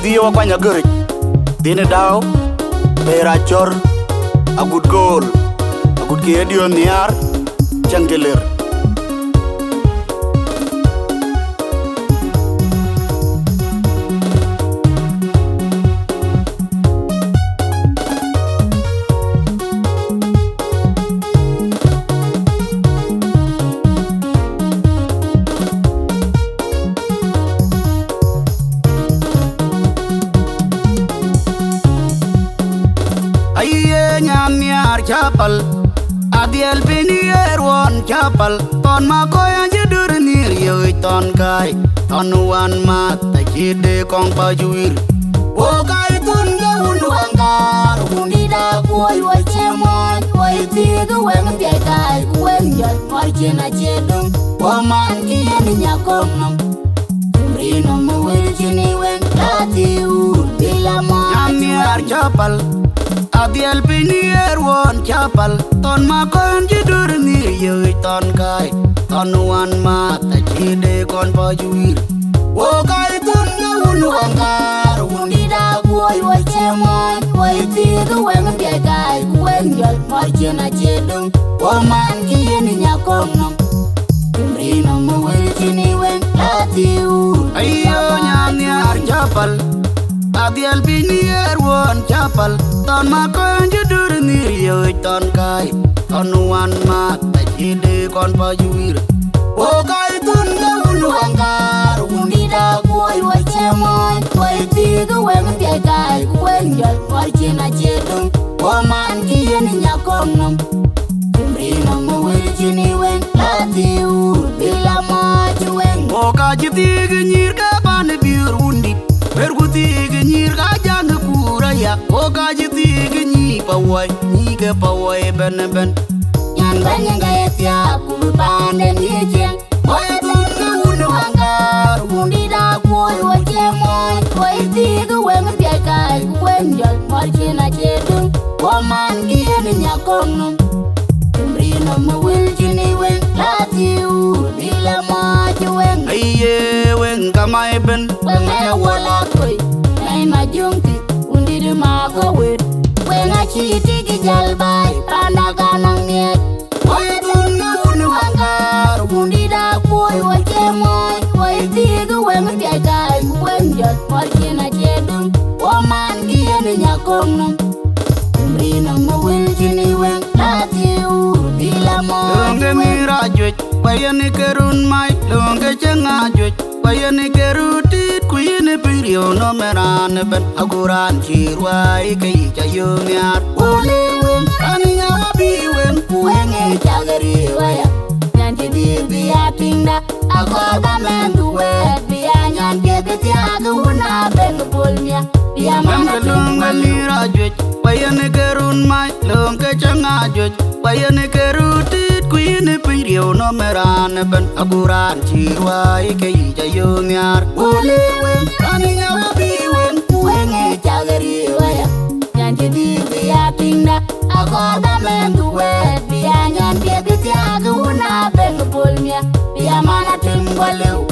Dio kwanya guri Dine dao Pera chor Agut gol Agut kiedio niar Changelir Chapel, Adiel Pinier one chapel, Ton Makoy and Judur near you, Ton Kai, Ton one mat, the kid de Kongor Gieu. Wokai Tunga Unwangar, Unida boy, what you want, why dig away with the guy, when you're marching at Jedum, woman in Yakonum. Reno Mawilchini went Lati, Villamar Chapel. Adiel Pinier one chapel, Ton Makoy and Judur near you, Ton Kai, Ton one mat, the kid de Kongor Gieu. Wokai Tunga Unwangar, Unida boy, what you want, why dig away with the guy, when you're marching at Jedum, woman in Yakonum. Reno Mawilchini went Lati, Ayual Chapel. Adiel Pinier one chapel, Ton Makoy and Judur near you, Ton Kai, Ton one mat, the kid de Kongor Gieu. Wokai Tunga Unwangar, Unida boy, what you want, why dig away with the guy, when you're marching at Jedum, woman in Yakonum. Reno Mawilchini went Lati, Villamar Jueng. Woka Jitig near Cabana Burundi. Perguti genyir kajang kuraya, oka jiti genyi pawai, niga pawai ben. Yang banyak gaya tiap kumpan dan hijau. Wai tunga unwangar, undida boy wajemon, wai tiga weng tiakai, wenjal margin ajedung, woman gini nyakonum. Reno Mawilchini weng Latiu, bila maju weng. Aye weng kamai ben, weng wala koi, nai majungti, undida makawit. Weng achiti kijalbai, panaganang niat. Wai tunga unwangar, undida boy wajemon, wai tiga weng tiakai, wenjal margin ajedung, woman gini nyakonum. Reno Mawilchini weng Latiu, bila maju Lunge mira juj, payane kerun mai, lunge cenga juj, payane kerutit, kuyine pirio no merane ben, aguran chirwai kei jayo niar. Uli weng, kaninya wabi weng, wenge chagari waya. Nyanti di biya pinda, akor bamendu wet, biya nyanti betiaga una beng pulmia. Biya mana Lunge mira juj, payane kerun mai, lunge cenga juj, payane kerutit, kuyine pirio no merane ben, aguran chirwai kei jayo niar. Uli weng, kaninya wabi weng, wenge chagari waya. Nyanti di biya pinda, akor bamendu wet, biya nyanti betiaga una beng pulmia. Biya mana timbaliu.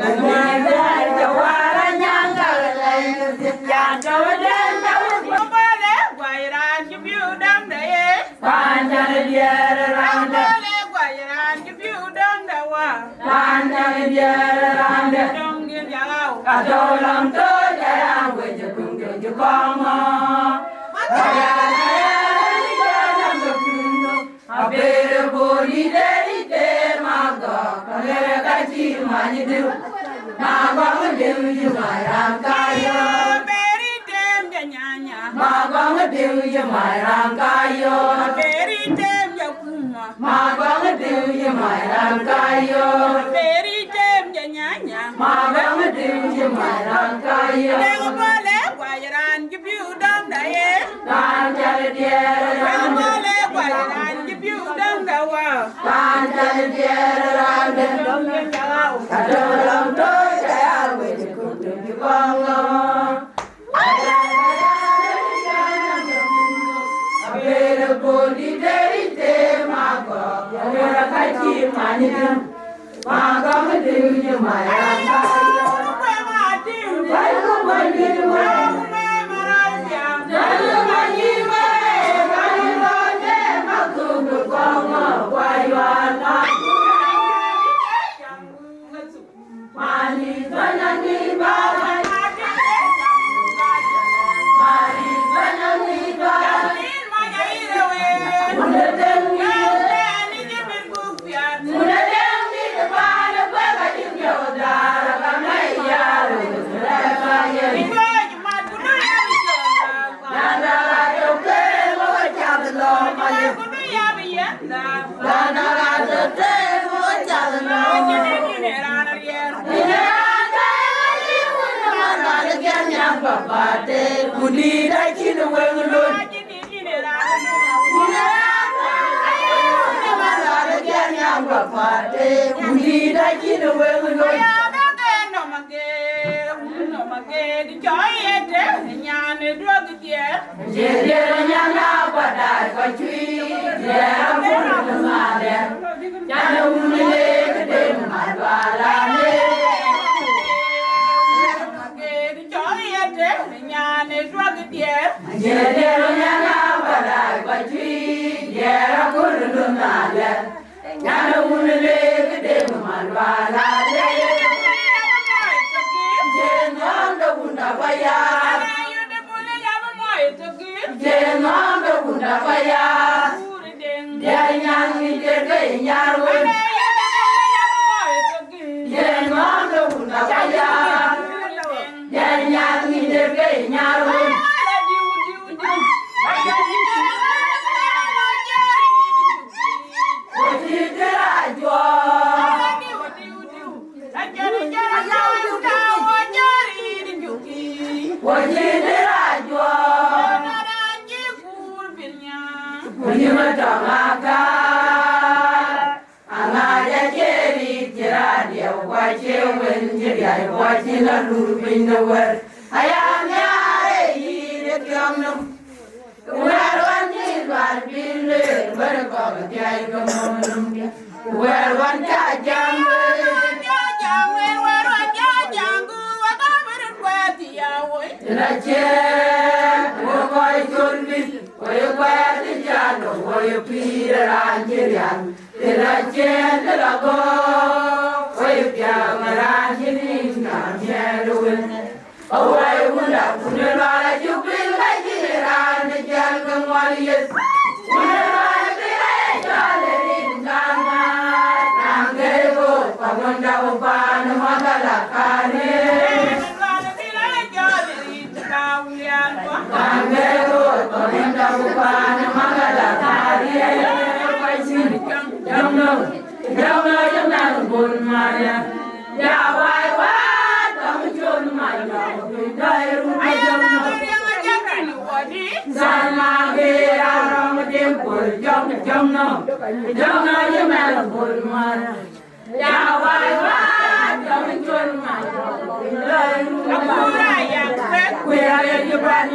Hãy subscribe cho kênh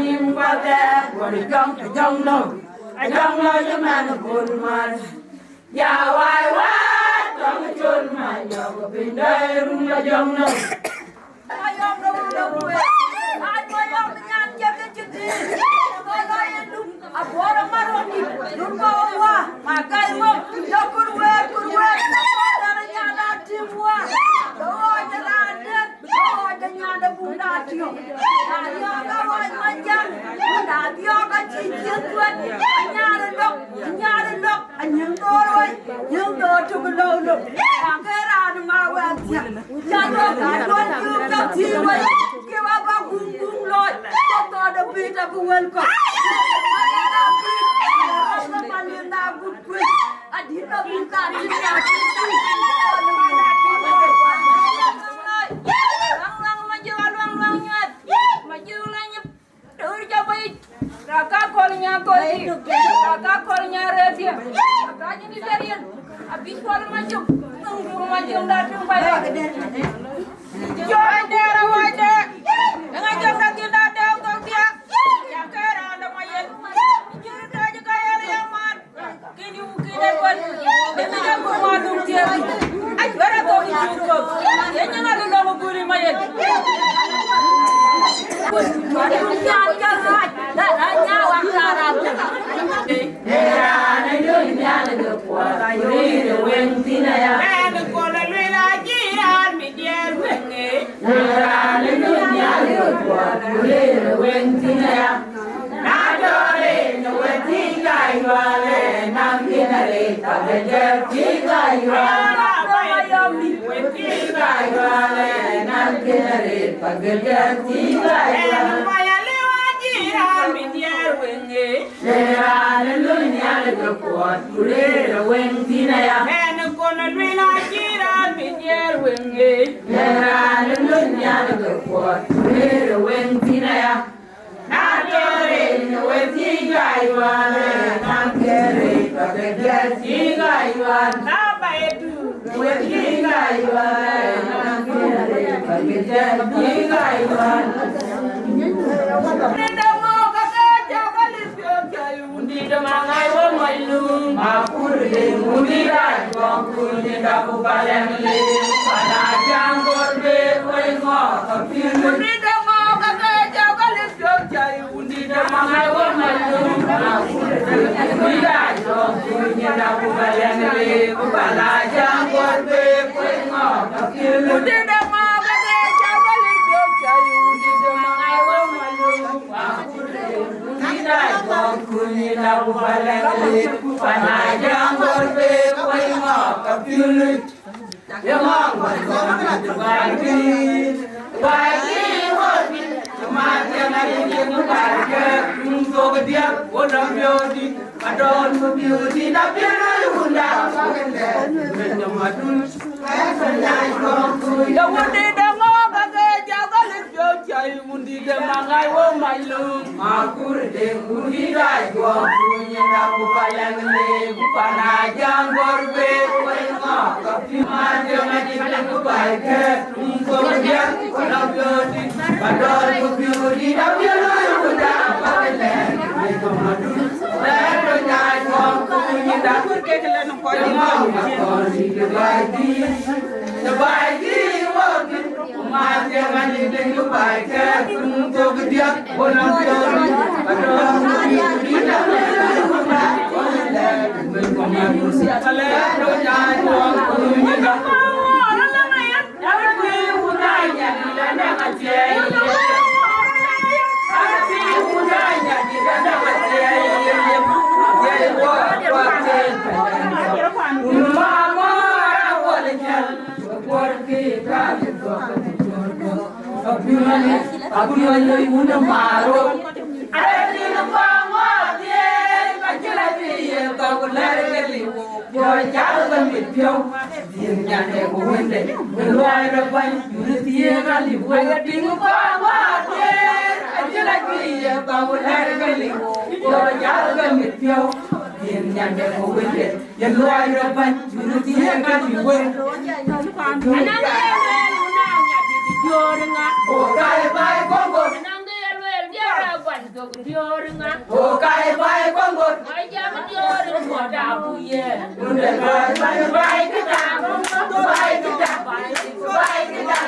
Ghiền Mì Gõ để không bỏ lỡ jong no Ayong đâu ai ayong nyan jam ke chiti ko lo yendum abora maroni lumba wa makai mo kurwe dara nyana timwa do jala de nyana bunda tio ayo ka wa manjang na dio ka chi tuan nyana dok anyang do to lo akera ma wa tia jalo ka don yu ka ti wa ke wa ba gung lo to the beat of welcome Malinda good quick Adhiok Buga Da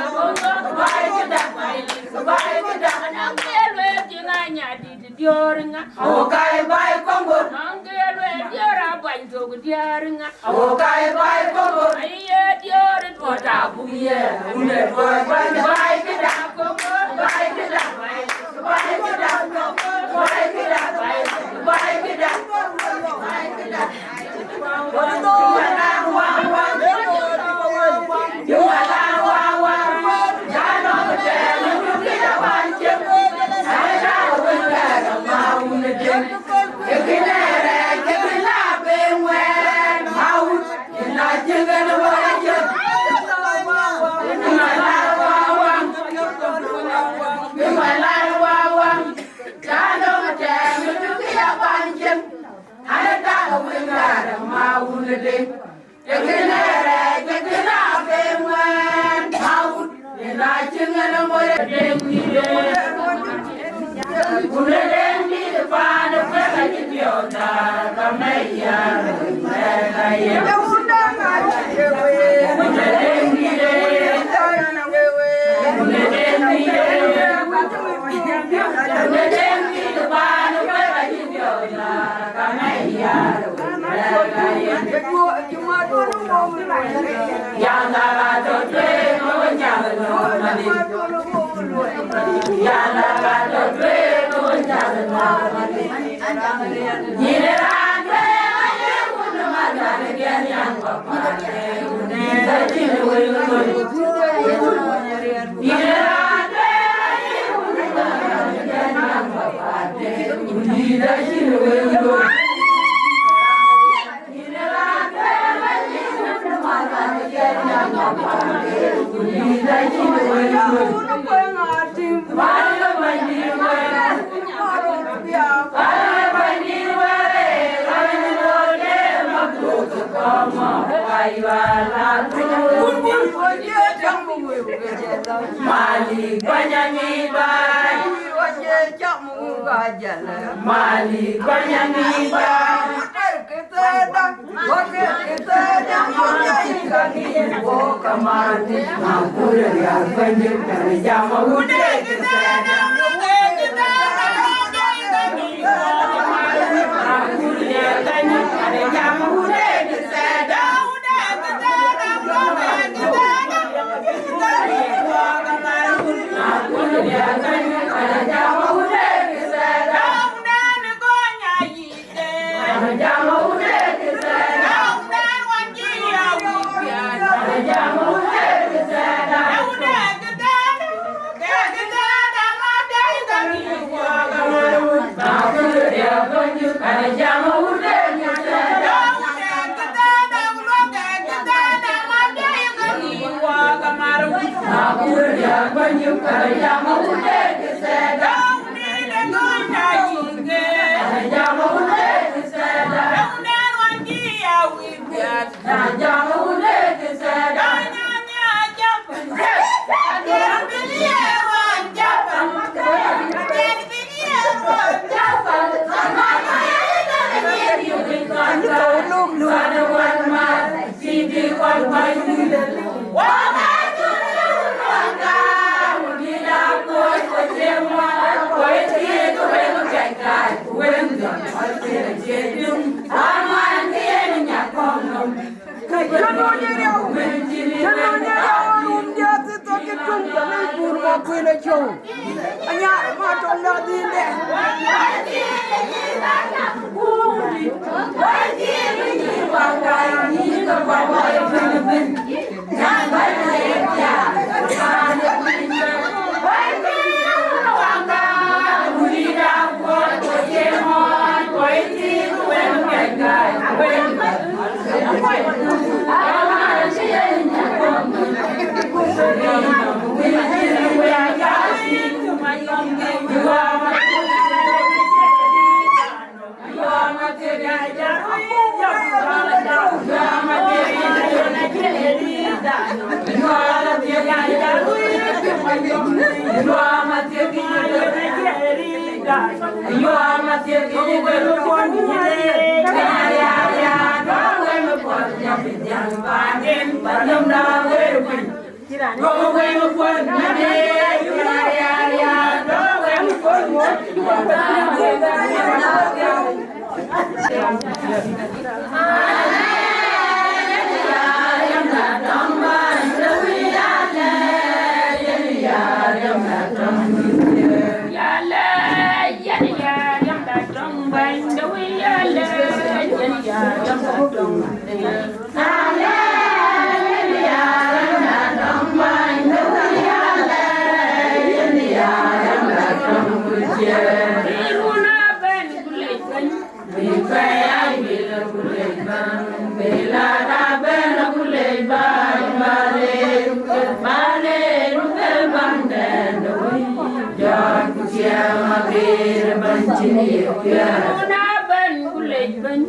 Una ben kulej ben.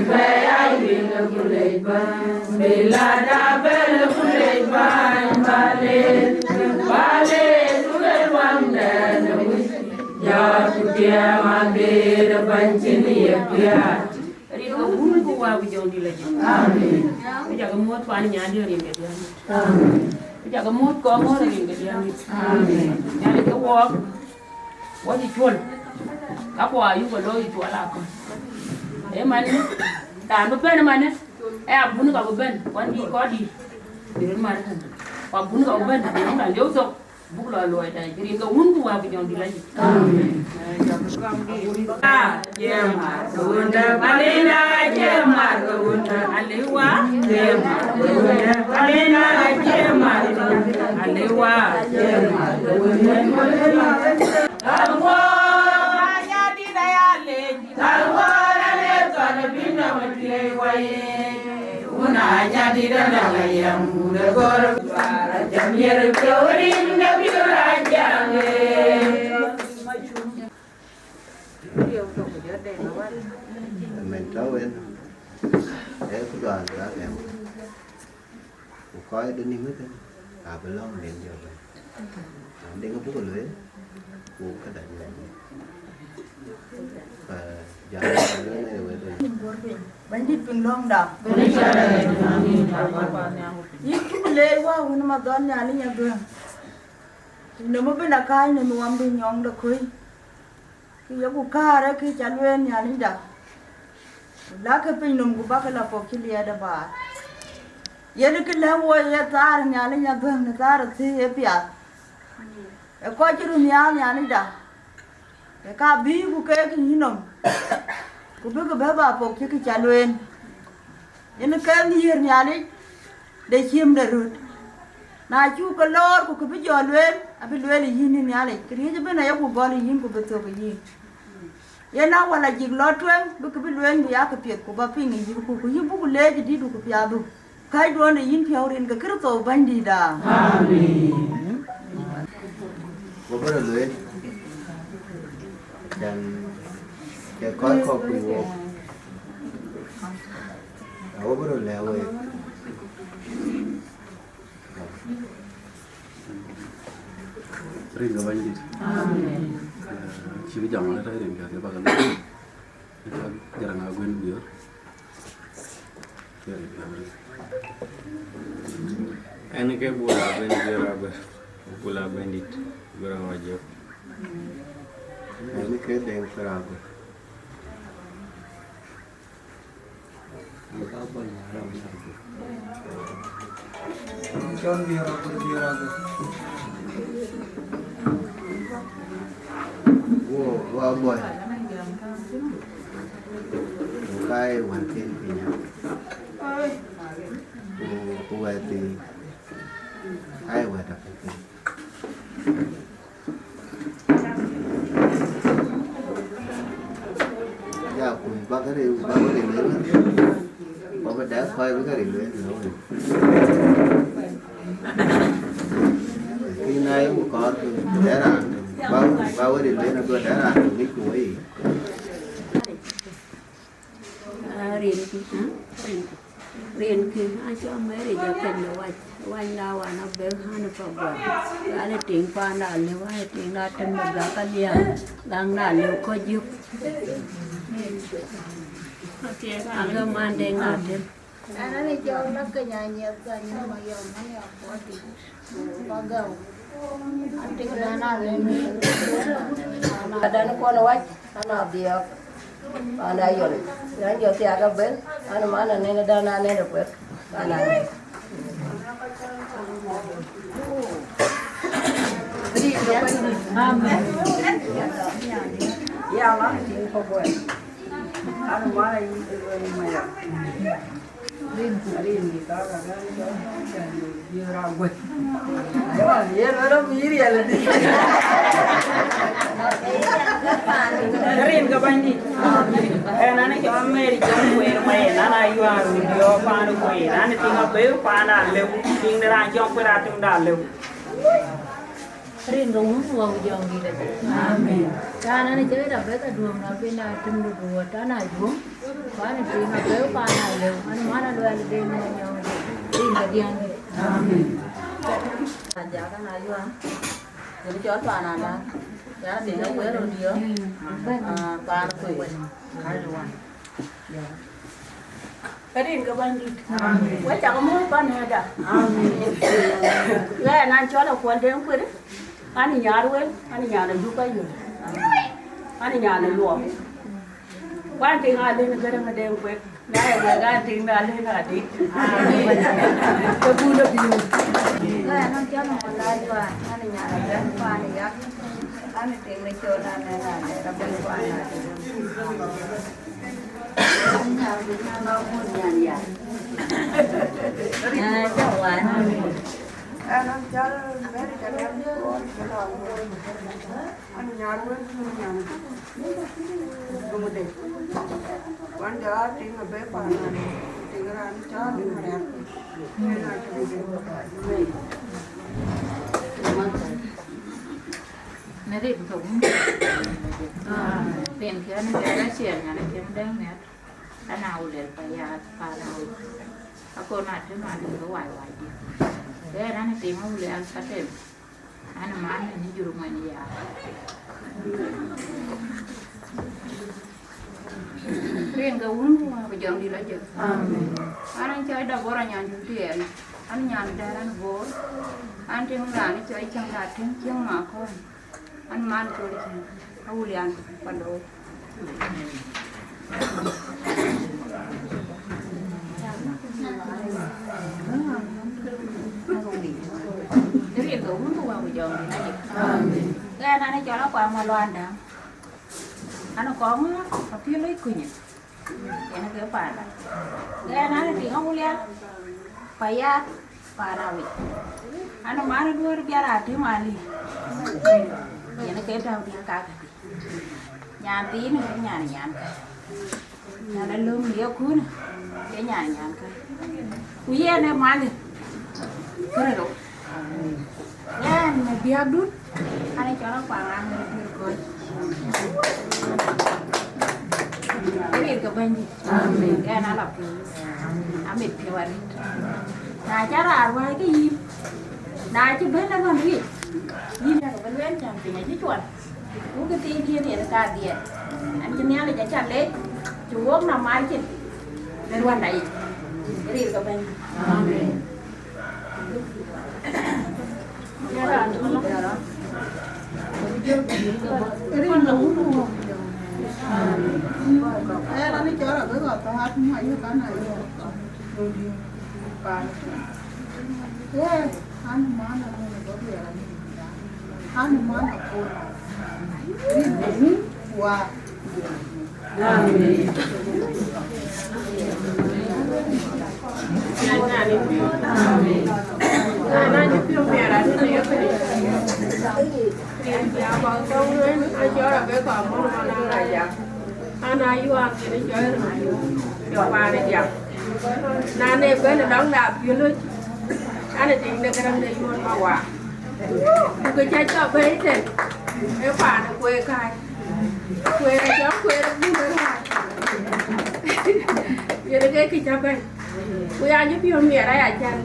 Baya bin kulej ben. Belada ben kulej ben. Bale kulej wanda. Ya kutia magir banchini ya. Riko ungu wa bujondi lagi. Amin. Jaga muat pan nyadi ring ke dia. Amin. Jaga muat Kongor ring ke dia. Amin. Nyali ke wok. Wadi Chol. Ako ayu ko lo itu ala ko. Man ta no pen man abun ka ben wan di ko di. Dir man kan. Abun ka ben di na lew sok. Bukla lo ada ring ke ungu wa bujondi lagi. Amin. Jema gunda balena jema gunda alewa jema gunda balena jema alewa jema gunda alwa ya di dayale alwa le kana binna matre waye una ya di dana yam gura gor para jamir kawrin nabi rajange mình cháu bên để cái đoàn ra em một coi đến đi mất đấy bên lo mình giờ vậy đến cái bút lưới của cái đại này và giờ lưới này rồi bánh đi pin long đào ít chút lệ quá hôm mà đón nhà đi nhà vườn nếu mà bên là cái này nuông bên nhong được khơi cái giống của cá đấy cái chăn nuôi nhà đi đã lá cái pin nôm của bác cái là phổ cái lia đó bà giờ cái lá hoa giờ ta nhà đi nhà vườn người ta rồi thì em biết coi chứ rồi nhà đi đã cái cá bí của cái gì nôm của biết cái bé bà phổ cái chăn nuôi giờ nó cái gì nhà đi để chim để rồi na chú cái lor của cái bây giờ luôn à bây giờ là gì nên nhà này cái gì bên này cũng gọi là gì cũng biết cái gì giờ nào là chỉ lor trơn bây cái bây giờ bây giờ cái việc của bà pin gì của gì cũng lấy cái đi được cái việc đó cái đó là gì theo đến cái tổ bánh đi đã amen một cái lưới dan cái coi có cái vô đâu có được leo rồi ring cái bánh đi, chỉ biết dòng là thấy ring cái bao cái jarang ngaguin biar, Ini kayak bola bandit, Duot Awerjok. ini cái đèn perahu John biar wow boy cái hoàn thiện thì nhau của về thì ai về đặt cái giờ cùng ba cái điều lớn có cái đá khoai với cái điều lớn rồi khi nay một con đá là bao cái điều lớn là tôi đá là cái cuối riêng khi ai cho mấy thì giờ cần là quay nào nó béo hai nó phồng bờ cái này tiếng qua là liều hay tiếng là trên một gã cái liều đang là liều có giúp ăn cơm ăn đen là thêm Ana ni jauh nak kenyanya tanya mayom mayom poti pagau. Ante kedana leni. ada nó con nói nó Adhiok anh Ayual yang giờ thì agak ben anh mana nên ada nane dapat anh amen ya lah ini kau buat anu mana ini maya rin kita kan dia ragut ayo dia orang miri ya lagi rin ke bandi nana ke ameri jam kue maya nana Ayual dia panu kue nana tinggal beu pana lew tinggal ranjong kue ratung dah lew Rin rung wow jong di da. Amen. Kana ni chơi da be ka duong na pe na tim du du ta na duong. Ba ni ti na be pa na le. An ma na le de na nyong di. Rin da diang di. Amen. Ja ka na yu an. Jadi chọn pa na na. Ja ti na we ro di yo. Pa ko. Ka duong. Karin ka bandi. Amen. Wa cha ka mo pa na da. Amen. Ya na cho la ko de ko de. Ani nyar we, ani nyar du ka yu. Ani nyar lu. Quan ting a le na ga de ko. Na ya ga ga ting na le na di. Amen. Ko bu na bi. Ya na cho na ko la yu ani nyar ga pa ni ya. Ani ting na cho na na ra ba ko na. Nhà Việt Nam nó muốn nhà nhà. Cháu ngoại. Anh cho bé đi cho em cái đầu anh nhà luôn nhà không có được quan cho tiếng là bé bà này thì cái anh cho đi mà đẹp nên là cho đi Nè đi cũng tiền kia nó cái giá tiền nhà này kia nó đang nè đã nào để phải nào cô nào thế nào đừng có hoài gì thế đó nó tìm không để ăn sát thêm anh mà ăn thì như dùng này nhà riêng cái uống bây giờ đi lấy chợ anh chơi đâu có ra nhà chúng tiền anh nhà đây anh vô anh trên là nó chơi chẳng đạt tiếng tiếng mà con anh man tôi đi đâu liền còn đâu nếu hiện tượng muốn qua bây giờ thì cái này nó cho nó qua mà loan đã nó có phía lấy quỳnh cái nó kéo phải cái này thì không liền phải ya phải nào vậy nó má nó đuôi nó bia ra thế mà đi vậy nó kéo theo đi cả nhà tí nữa cái nhà này nhà nó lương nhiều cuối nè cái nhà này quý này mà đi cái rồi nha mà bia đút anh cho nó quàng ăn rồi cái việc của mình cái nó là mệt nhiều anh này chắc là quay cái gì này chứ biết nó còn gì gì là cái bên chẳng thì chứ chuẩn cũng cái tiền kia thì nó cả tiền anh cho nên là chạy chặt đấy chú quốc nằm ai chứ nên quan này cái điều của mình cái đó cái đi lúng luôn em nó cho là cái gọi tao hát không phải cái này rồi đi còn thế anh mà nó có việc anh mà nó cô đi đúng qua anh Ayual thì nó chơi rồi bà này dặm nên em cái là đón đạp dưới lưới anh này tiền được cái đăng đây luôn mà quả cái chơi cho bé thì em bà nó quê khai quê này cháu quê nó cũng mới hoài giờ nó cái cho bé quê anh giúp yêu mẹ đây à chàng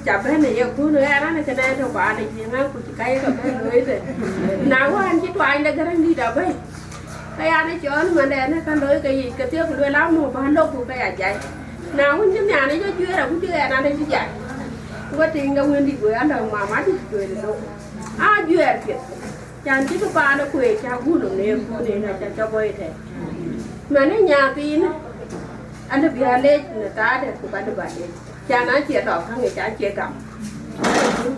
chả bé này yêu cứ nữa anh này cho nên đâu bà này chỉ ngang của chị cái rồi cái lưới rồi nào anh chỉ toại anh đây cái đăng đi đâu bé cái anh ấy chở mà đèn nó căn lưới cái gì cái tiếc của lưới lắm mà hắn đâu cũng cái à chạy nào cũng trong nhà này cho chưa là cũng chưa anh đây chứ chạy có tiền đâu nguyên đi quê anh đâu mà mắt thì quê được đâu duyệt kìa chàng chỉ có ba nó quê cha cú đồng nêm cô này là cho vay thế mà nó nhà tin anh được bia lê người ta để của bạn được bạn cha nói chuyện đỏ khang người cha chia cầm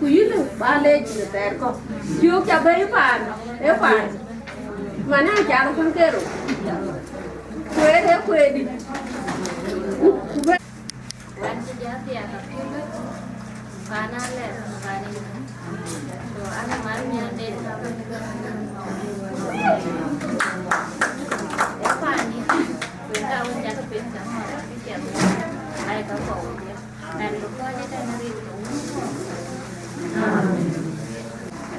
quý là ba lê người ta có chưa cho bé phản bé phản mà nó cha nó không kêu rồi quê thế quê đi anh sẽ giá tiền là cái nước và nó là và đi rồi anh mà anh nhận đến là bên cái khoản đi bên đâu anh chắc bên chẳng mà cái chuyện ai có khổ nên lúc đó cái nó đi đúng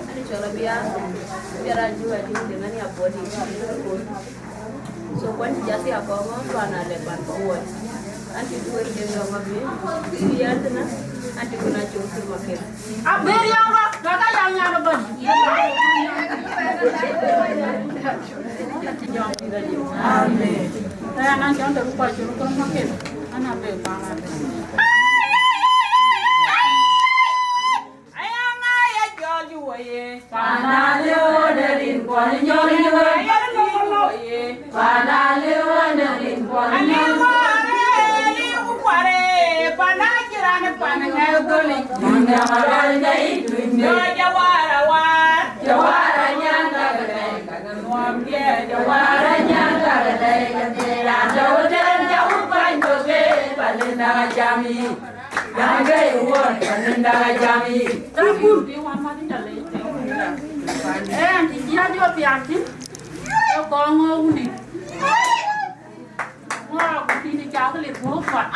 anh cho là biết dia biara juga dengan ya body. So when jasi apa tu anak lepas bawah. Anti dua dia yang mabe. Dia tu na anti guna cuci makan. Abel yang apa? Kata yang nyara ban. Amin. Saya nak jangan terlupa cuci makan. Anak berbangga. Panaruu derin pon nyori nyori Panaruu derin pon nyori panakiran panangai goli munda magalnya itu jawara war jawara nyangga gede kangen muam dia jawara nyangga gede kandira jauh jalan jauh panjoge palinda jami Yangga iwon palinda jami tabur di wamadi dalai dia juga piatin, Kongor uni. Wah, ini jauh lebih kuat.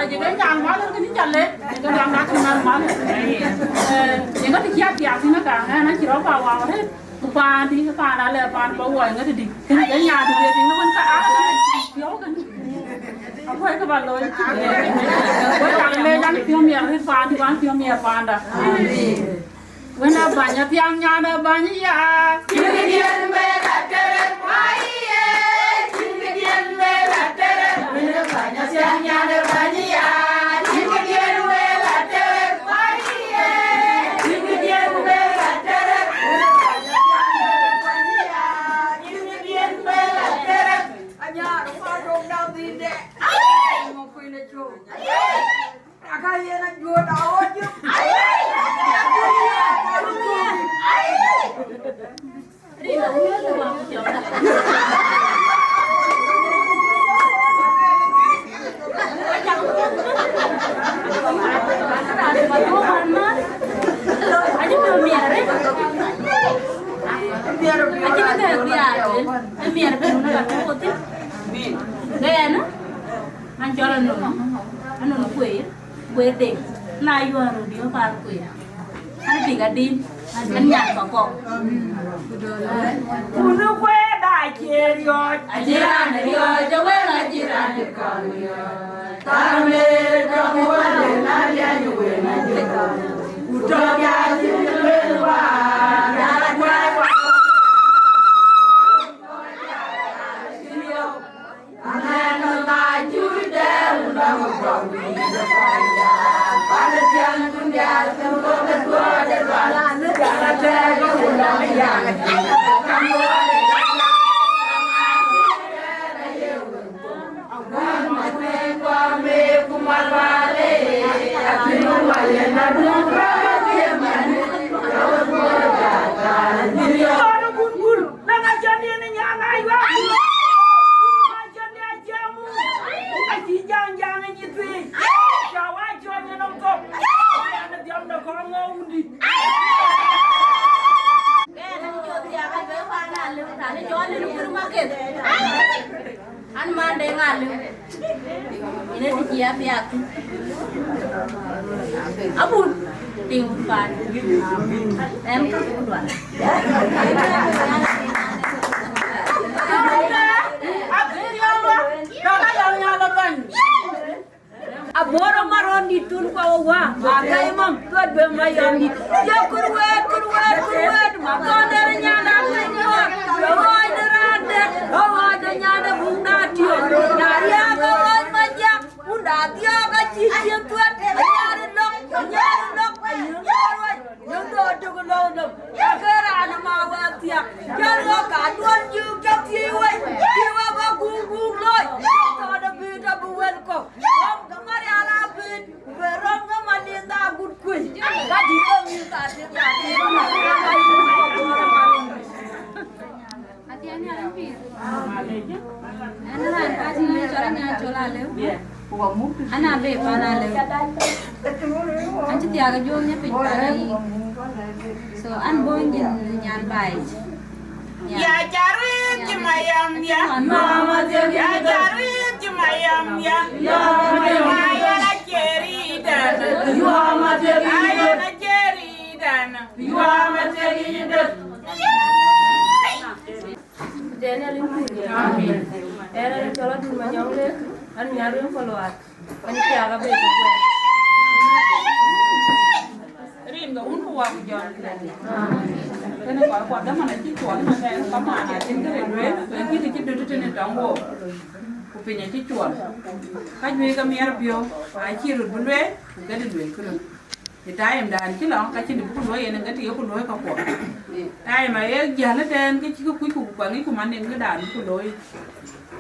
Jadi jangan malu kan jalan, jangan nak malu. Jangan dikira biasa nak kan, nak kira bawa orang pan di pan ada pan bawa yang ada di, kan nyar tu dia tinggal kan kat kira kan. Apa yang kebalau? Jangan jangan film yang ni pan di pan film yang pan dah. Wena banyak tiang nyada banyak ya. Kemudian mereka terus maya, kemudian mereka terus wena banyak tiang nyada banyak ya. Kemudian mereka terus maya, kemudian mereka terus wena banyak tiang nyada banyak ya. Kemudian mereka terus hanya rumah dong tidak. Mau kuih tu. Akoi nak Duot Awerjok. Wedding, na Ayual dia parku ya. Ada tiga din, ada nyak kok. Unu kue dah kiriot, Ajiran dia jawa ajiran dia. Tamle kamu ada naya juga naya. Udah jadi leluar, jalan kue. Anak maju dah udah berani. Pada tiang dunia semua kedua dan jangan jaga ulang yang kamu ada. Ini dia pihak Abul tinggal em kan kedua Aboro maron di tun kawa makai mam tuat bemayam di ya kurwet makon dari nyada senyor kawai derade kawai nyada bunda tio naria kawai majak bunda tio kaci tuat nyari lok ayung kawai yang do gulodom agara ana mawa tiak jalo kaduan juga tiwai tiwa ba gunggung loy ada beda buat kok berong ke malinda good kuy. Tadi minta dia Ana be pana le. An ti aga jom nya pin pa so an bon nyan bai. Ya jarit mayam ya. Mama ya jarit mayam ya. Mama na jeridan. Mama na jeridan. Mama jeridan. Daniel Impuri. Amen. Era le tola di manyongle an nyaru follow-up. An ti aga be ko. Rin ga un ko wa ku jon klani. Kene ko da mana ti chuan ma ne ka ma na tin ke re ki ti du tu ne tango. Ku pinya ti chuan. Ka jwe ka mier bio a chi ru bulwe ku ga de lwe ku. Ti time dan ki long ka chi ni ku lo ye ne ga ti ku lo ka ko. Time ma ye ja na den ki ku ku kwa ni ku man ne ga dan ku lo.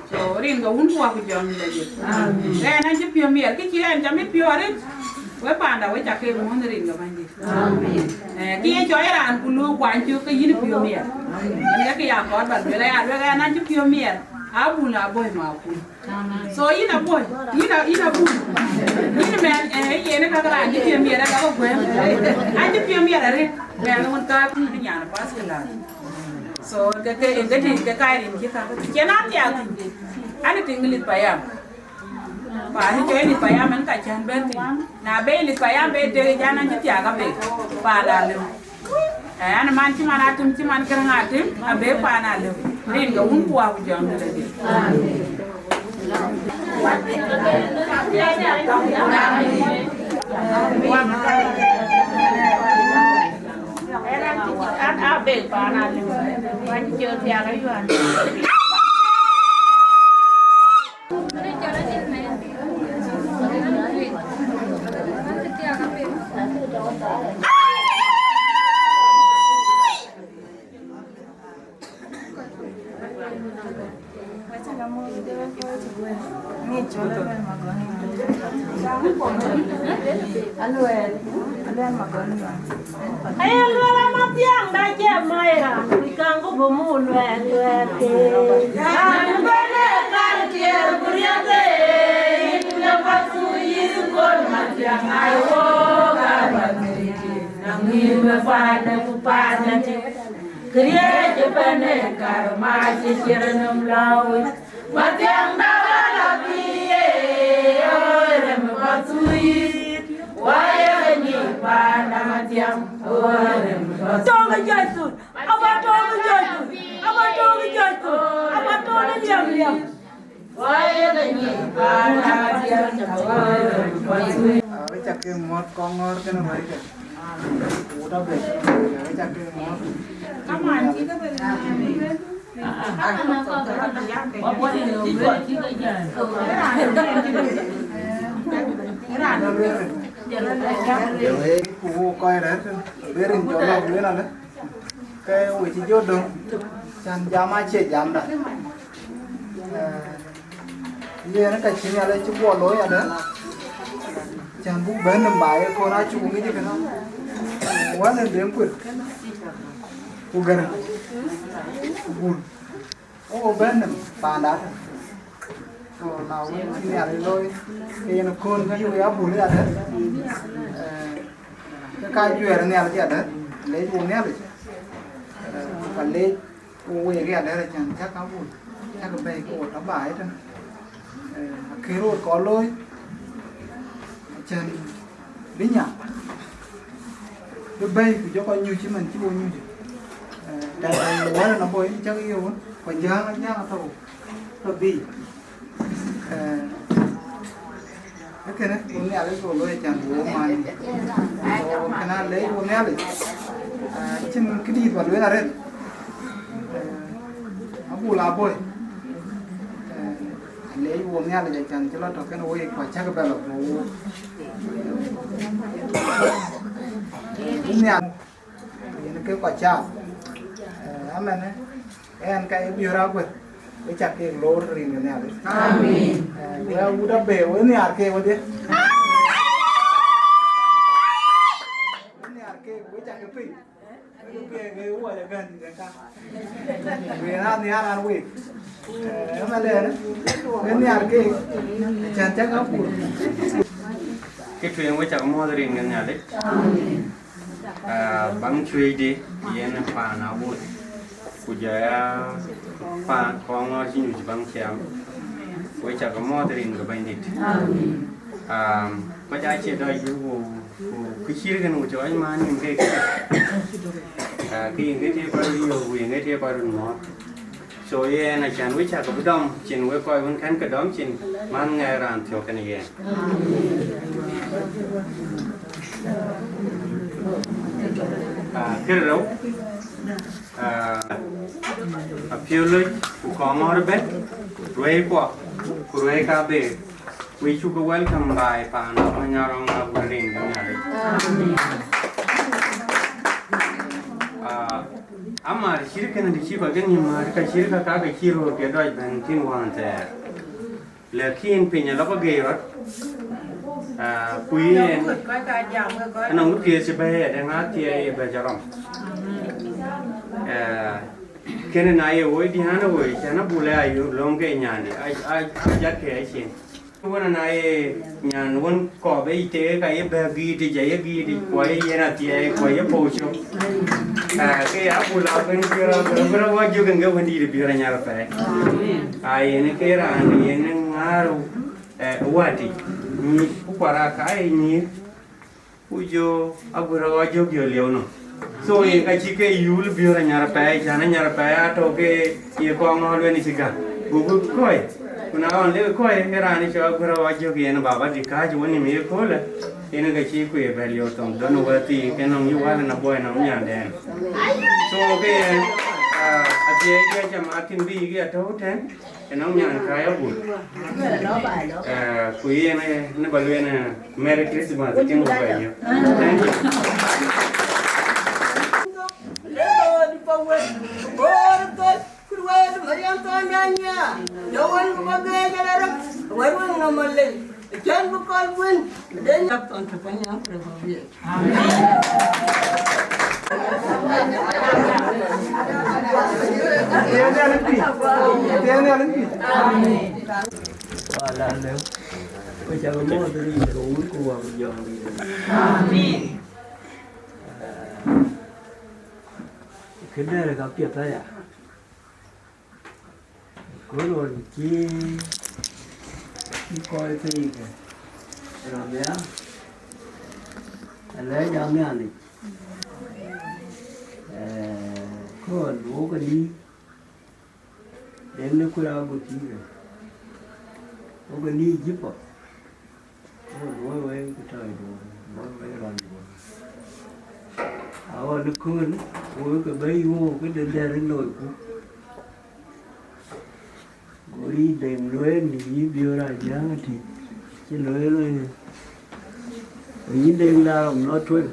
So rin ga un ko wa ku jon le ye. Amen. Na chi pio mier ki chi en ja mi pio rin. Với bạn đã với chặt cái món rình của anh chị, kia cho ai ăn culu quan chưa cái gì nó miệt, những cái nhà có bạn với lại ăn với cái ăn chút phiêu miệt, Abul Abuoi-makur, so ý là bồi, ý là bùn, ý là mẹ, ý là các bạn chút phiêu miệt đã có quen, ăn chút phiêu miệt đấy, mẹ nó muốn cái nhà nó pass cái là, so cái rình kia cái nát nhà thì, anh thì người phải làm. Ba ni chơi ni payah men kacang berti. Na be ni payah be de jangan jadi agak be. Pada lu. Anak man cuma atum cuma kerang atum, abe pada lu. Rin ga un kuah hujan lagi. Abe pada lu. Wajib jadi agak yuan. Ayah luar amat yang dah jam merah, ikan ku bumul luar ke. Anu benar kan kier beriade, lepas suyi kon matiang ayo kabati, nangin berpada kupada cik. Kriya jepane karma cirenam lawi, matiang dawa labiye, orem pasui. Why ni pada matiang orem pasui. Tolong jatuh, apa tolong jatuh, apa tolong jatuh, apa tolong diam. Why ni pada matiang orem pasui. Awak cakap mod Kongor kena baik kan? Udah baik. Awak cakap mod. Kamu anjing ke benar? Ku coi đấy, berin cho nó bên nào đấy, cái vị trí chốt đường, chăn jam ai chết jam đó, giờ nó cái chuyện này là chú bỏ lối à đó, chăn bút bên nằm bài cô nói chú nghĩ gì cái nó, quá nên điểm quyết, ku gần, buồn, ô bên nằm bàn đá. Nào cái này rồi cái nó con cái gì áp bùn đấy đấy cái chuyện này là gì đấy lấy bùn này đấy còn lấy uống cái đấy là chẳng chắc áp bùn chắc cái bề của nó bài thôi cái rồi có lôi chân lý nhả cái bề của cho coi nhiều chứ mình chỉ bao nhiêu đại quá là nó bôi chắc yêu á còn giang nó nhang thầu thầu bì cái này uống nhẹ lấy rồi lấy chẳng uống mà cái nào lấy uống nhẹ lấy chân cái đi vào lưới là đấy Abul Abuoi lấy uống nhẹ lấy chẳng cho nó thằng cái nồi quả chắc cái bè lộc uống nhẹ cái quả chảo anh này em cái biểu ra quên cái chặt cái lô rình cái này đấy. Amen. Cái udah beo ini arke vậy đấy. Ini arke cái chặt cái pin. Cái pin cái udah gần cái cả. Cái nào thì ăn ăn vậy. mà lên cái nhà kia chàng chắc áo buồn cái chuyện với cháu mua riêng cái nhà đấy băng chui đi yên phà nào bút bây giờ phà con ở trên dưới băng chèo với cháu mua riêng cái bên đi có giá trị đây cái chi cái nụ chói mà nhưng cái thế bao nhiêu quyền cái thế bao nhiêu ngọt rồi này chẳng với chả có biết đông chuyện với coi vẫn khăn cái đóm chuyện mang ngày làm theo cái này cái đâu phiêu lưới có mỏ bét rồi rồi cả bể we should go welcome by Panaruu nyarong aburin kanyari amma shirkan da shi bagan yamma ka shirka ka ga kiro ke doj bantin wante lakin pinya lako geyot kuyen ana ngutie se be da ngati be jaram kene na ye wo di hana wo chana bule ayu longe nyani ai jakke ai sin When I won Kobe, take a baggy, Jayagi, Quay, Quay, Pocho. Abul Abuoi-makur, what you can go and eat a beer and yarafay. I in a care and in Wati, Paraka, ni Ujo, Buga Da Angau. So in a chicken, you'll be a yarapay, and a yarapay, okay, you come on when it's a gun. Google Koi. Kuna only koi herani cho Buga Da Angau and Baba Dikaj when you make cola in a chico value tom don't know what the can on you are and a boy and a yan. So again, at the age of Martin B get out 10 and on yan Kaya Wood. Queen never Merry Christmas. Thank you. Cái này là gặp việc đấy à? Có rồi chi coi thì rồi nhé, lấy nhau nghe này, có đủ cái đi, đến lúc nào cũng chỉ rồi, có cái đi giúp à, có đủ vậy cái trời đủ, đủ vậy làm đủ. Nó khôn, ôi cái bấy vô cái đơn đa đến nồi cũng, ôi đèn lưới thì biểu ra dáng thì cái lưới này, nhìn đèn ra làm nó trôi,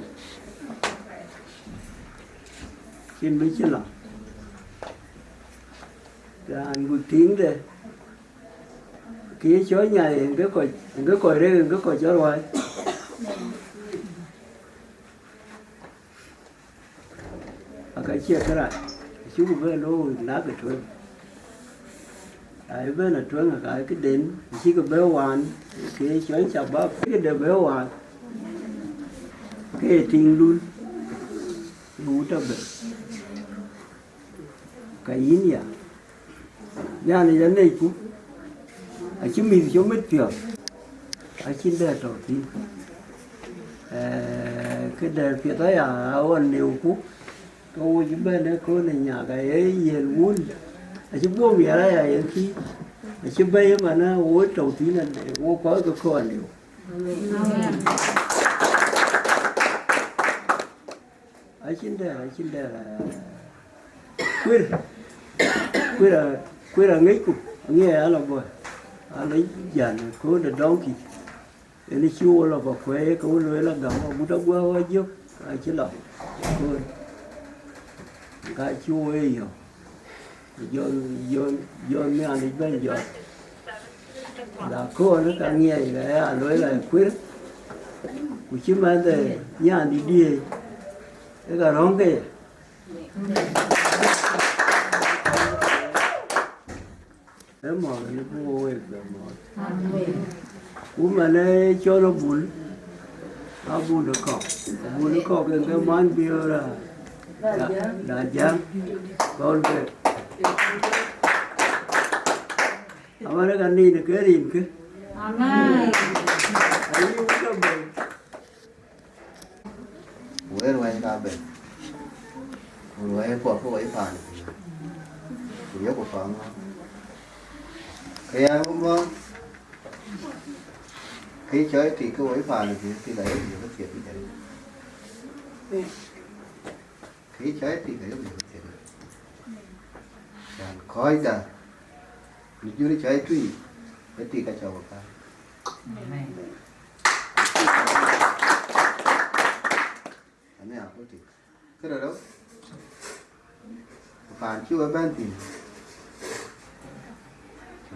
cái mấy cái lọ, cái anh cũng tiếng đây, cái chó nhà cái còi đây cái còi chó rồi. Cái chia cái này, chú bên nó nát cái chuối, cái bên là chuối là cái đến, chỉ có béo hoàn, cái chuối chả bắp, cái đều béo hoàn, cái tiền luôn, đủ cho bể, cái gì nhỉ? Nhà này đến đây cũng, chỉ mình chỗ mất tiền, chỉ để đầu tiên, cái để phía tới anh nhiều cũng. Cô chú bên đó cô này nhà cái ấy về muốn, chú bố mẹ đấy là những khi, chú bây mà nó uống đầu tiên là để uống có cái con nhiều. Ở trên đây là quyết là nghĩ cũng nghe là rồi, lấy dàn cô để đón kì, để chua là vào quê cô lưỡi là gạo mà bút đâu qua giúp, chỉ là cái chua ấy rồi do mấy anh đi bây giờ là cô nó càng nghe cái nói là quyết của chứ mà để nhà đi cái cả rong cái em mò nó cũng quên rồi mò cú mà này cho nó bún nó cọc cái món bia là đã chán con về ama nó gần đi được cái gì cứ Amen. ấy cũng có bệnh Uwe ruwa ka be. Uwe ko ko fa ni. Yo ko fa ma. Kaya mo khi chơi thì cái uwe fa ni thì lại nhiều cái chuyện vậy. Khi chơi thì lại nhiều cái chuyện. Dan khói da. Như đi chơi tùy. Cái thì cái cháu ka. Anh em có thể cái đó đâu phản chưa ở bên thì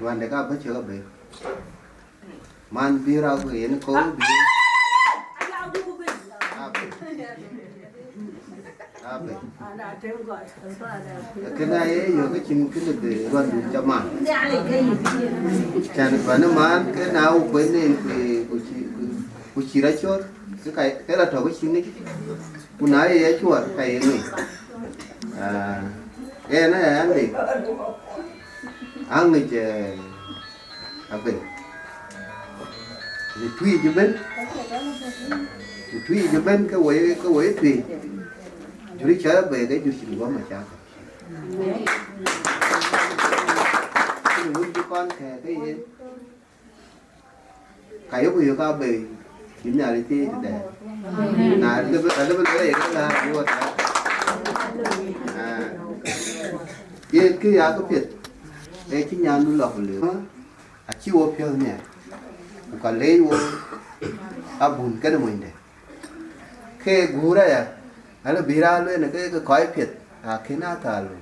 đoàn đại ca bất chợt về man bia ra cái nó có bia cái này ấy giờ cái chuyện cái được để đoàn đủ cho màn chẳng phải nó man cái nào quên nên cái của chị ra chốt cái là thầu cái chuyện này punai ấy chuột cái này cái này ăn đi ăn này chứ vậy thì tùy cho bên cái quế tùy chú đi chơi về cái chú xin quá mà cha cái muốn cho con cái gì cái yêu yêu cao bề chính là đi thì để là cái là buat cái áo cái việt cái nhà nuôi lợn lửa chiêu phiêu nhỉ còn lấy vô bùn cái mình này cái gù đấy à là bira luôn là cái khói việt cái nào thà luôn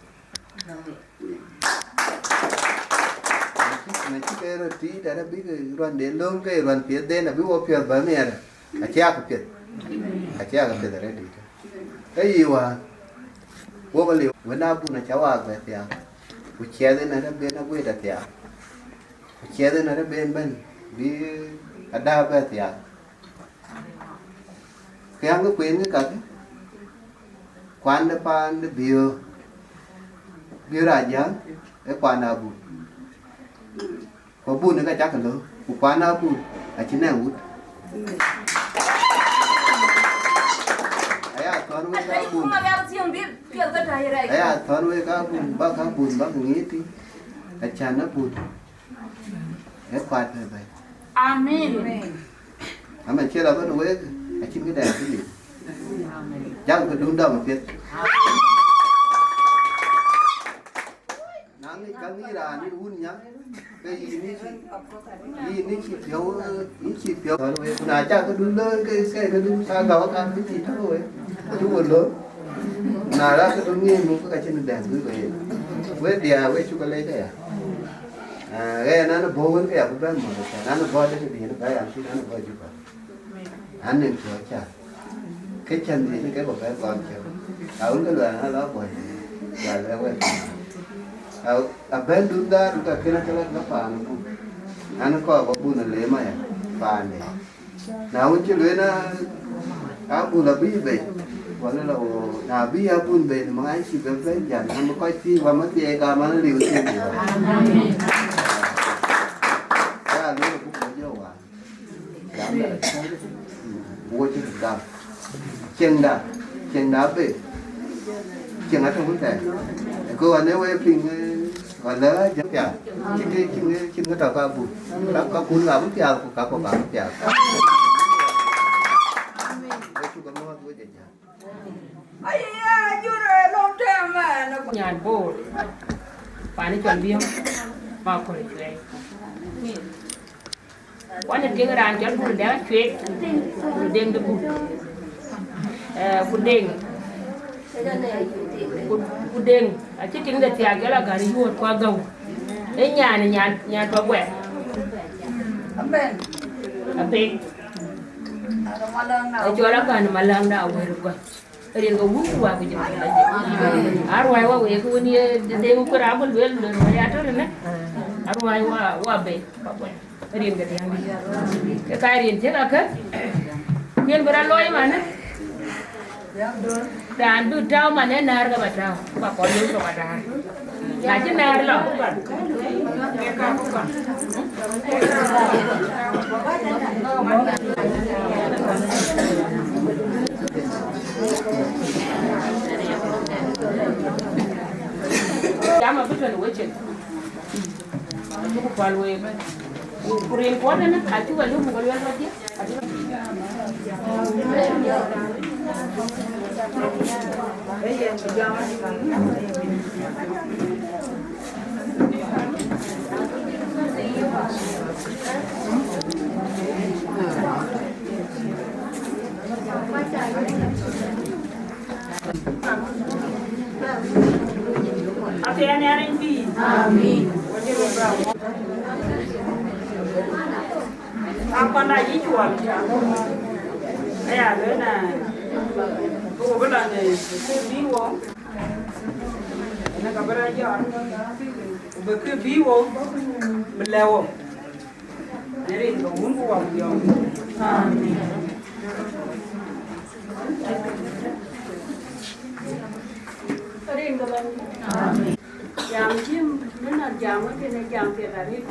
này cái rồi tí đã biết cái đoàn đến luôn cái đoàn việt đến là biết vô phiêu với mẹ rồi chia cái việt đấy đi cái gì mà vô bao nhiêu bữa nào bún là cháu về thì bữa chia đến này nó bên nó quay đặt thì chia đến này nó bên đi ở đâu về thì cái ăn cái quên cái cả quan nó pan nó biêu ra giang cái quan nào bún có bún nó cái chắc là lớn quan nào bún chỉ này bún thon với các bùn thon với các bùn bác nghĩ thì cái chăn nó bùn cái quạt này vậy Amen. mình chưa là vẫn với cái chim cái đèn cái gì chắc phải đúng đâu mà biết nắng cái nghĩ là đi uống nhá cái gì chỉ phiếu thon với là chắc cái đúng lớn cái đúng sao đó cái gì thôi chú một lớn nào đó cái đúng nhiên muốn có cái trên đèn dưới vậy với đèn với chú cái lấy đấy cái nó bố vẫn cái áo bên mà nó bó cái gì nó cái ăn thì nó bó chú cả ăn nên thừa chả cái chân gì cái bộ cái con chịu ở cái là nó bồi là quên ở bên đúng ra đúng cái nó phà nó có bộ bún là lấy mà phà này nào chứ lấy nó áo bún là bí vậy còn là nào bí áo bún về mà anh chỉ về dàn nó coi ti và mất gì cả mà nó liều tiền gì ra lúc cũng có nhiều à dám lại mua chứ được đâu chân đá về chân ở trong vấn đề cô anh nếu em phình còn lỡ chắc chả chân cái tàu ca bún có cuốn vào bún chả có cả bún chả nhà bố phải đi chuẩn bị vào khỏi chuyện quan trọng cái đàn cho bún đéo chuyện đen được bún đen chứ chính là tiệc cái là cả đi mua qua gầu cái nhà này nhà to quẹt bên cho nó cần mà làm nào về rồi riêng cái bún qua cái chỗ này ngoài qua về cái này để có ra bên bên rồi ra đó này arwai wa be rin ga yang ke kai rin je ka ke kien bara loy mana dan du tau mana nar ga batau ba ko lu so ka dar na je nar lo Jama betul wajib. Aku kalau kuring kuat na, aku kalau mungkin luar lagi. Apa yang ada ini? Amin. Apa lagi jual? Ya, benar. Oh, benar ni. Biwo. Nak kabar aja. Betul biwo. Belawo. Jadi bangun buat dia. Amin. Amin. Jam chim nó là jam ở trên này jam tiền là hết.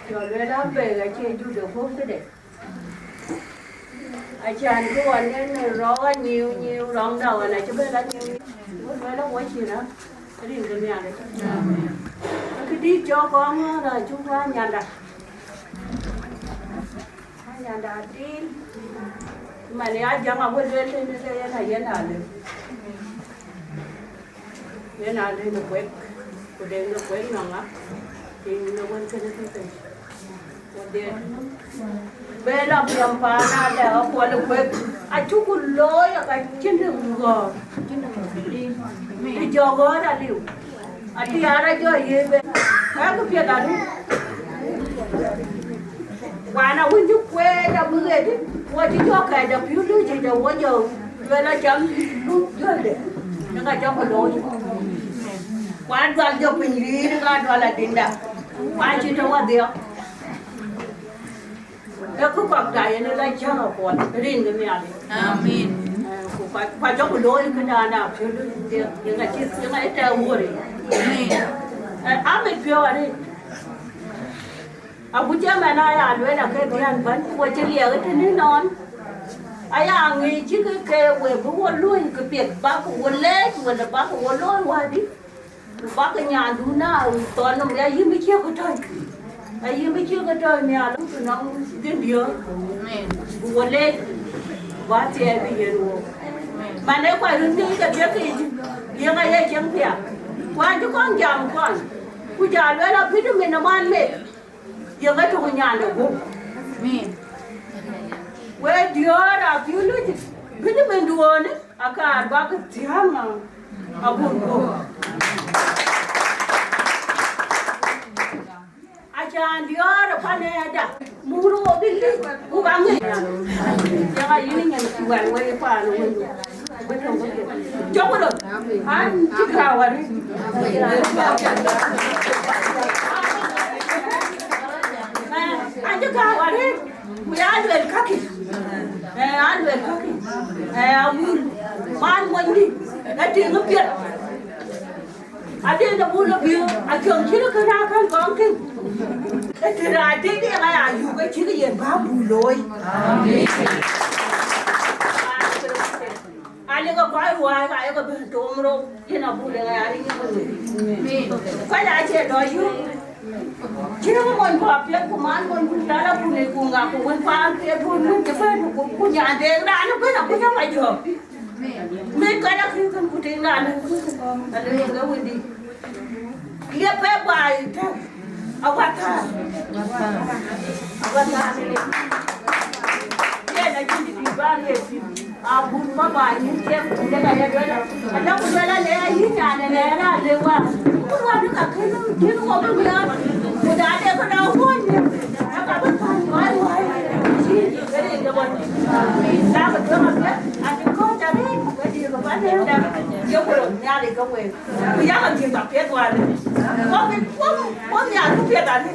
Rồi về đó về cái chơi du được phố cái đẹp. Ai chàng cái quần này rõ nhiều rong đầu này cho biết là nhiều. Với nó quay gì đó. Cái điều cái nhà đấy. Cái đi cho con rồi chúng ta nhà đặt. Nhà đặt đi. Mà nếu ai chẳng học lên cái này yên là được. Nên là đây nó quét, của đây nó quét ngon lắm, thì nó quên cái này thôi. Còn đây, bây giờ làm phá na để ở quán nó quét, ai chú cũng lôi ở cái trên đường gò, đi cho gò ra liu, đi ra cho gì về, cái việc là đi, quán nào cũng chú quét ra bữa đấy, qua chỉ cho cái đập phiếu lưới chỉ cho qua giờ, về là chấm lúc chơi đấy, nó cái cho một lối. Quan đoàn cho mình đi quan đoàn là tiền đạo quan chỉ cho qua điều nó cứ quảng đại nó lại cho nó còn riêng cái nhà này amen quan cho một đôi cái nào chứ những cái chiếc những cái treo mua đi amen mình phiêu ở đây Agutyar mà nói là là cái tiền vẫn qua chơi liều cái trên non ai nghĩ chứ cái về bố luôn cái việc bác của quân lễ của là bác của quân lôi qua đi bác cái nhà đủ nào toàn nó ai mới chưa có trời ai mới chưa có trời nhà lúc nó tiền điều quân lễ quá tiền bây giờ luôn mà nếu phải đứng đi cái việc gì những ai đây chẳng phải quan cho con chồng con cứ trả lời là biết mình làm ăn mệt những cái trong nhà được không quê điều là phiếu lưới biết mình đùa đấy cả bác cái tiếng mà Abuoi Ajan dia depan ada muru bili bukan ni jangan ini yang tuan wei pan betul coba dong an cikawan an cikawan ni dia ada kaki ada kaki Abul man mandi nanti ngepiat ada yang Abul Abuoi akhirnya kita kena kan kongking cái này tí đi ngay à dù cái chuyện cái gì phá bùi lôi anh ấy có quái hoài cái có bị trộm đâu thế nào bùi lại anh ấy phải là chuyện đó chứ chứ nó muốn bỏ việc của man muốn đã là bùi này cùng ngà cùng muốn phá cái bùi muốn cái phê của nhà đen ra nó biết là có chắc phải chưa mấy cái đó khi con của tiền là nó cái gì đi kia phép bài theo Agutyar ini. Dia nak jadi tiba ni. Abul mama ni dia kaya dia. Ada udara le ayi ni ada lewat. Bukan ada kakek dia tu orang dia. Sudah ada kena pun. Nak apa pun wai. Jadi dia buat. Tak betul apa? Ada kau cari. Jadi apa dia dah. Yo por nhà đi công việc. Bây giờ làm chuyện tập kết qua đi. Có nhà cũng biết à đi.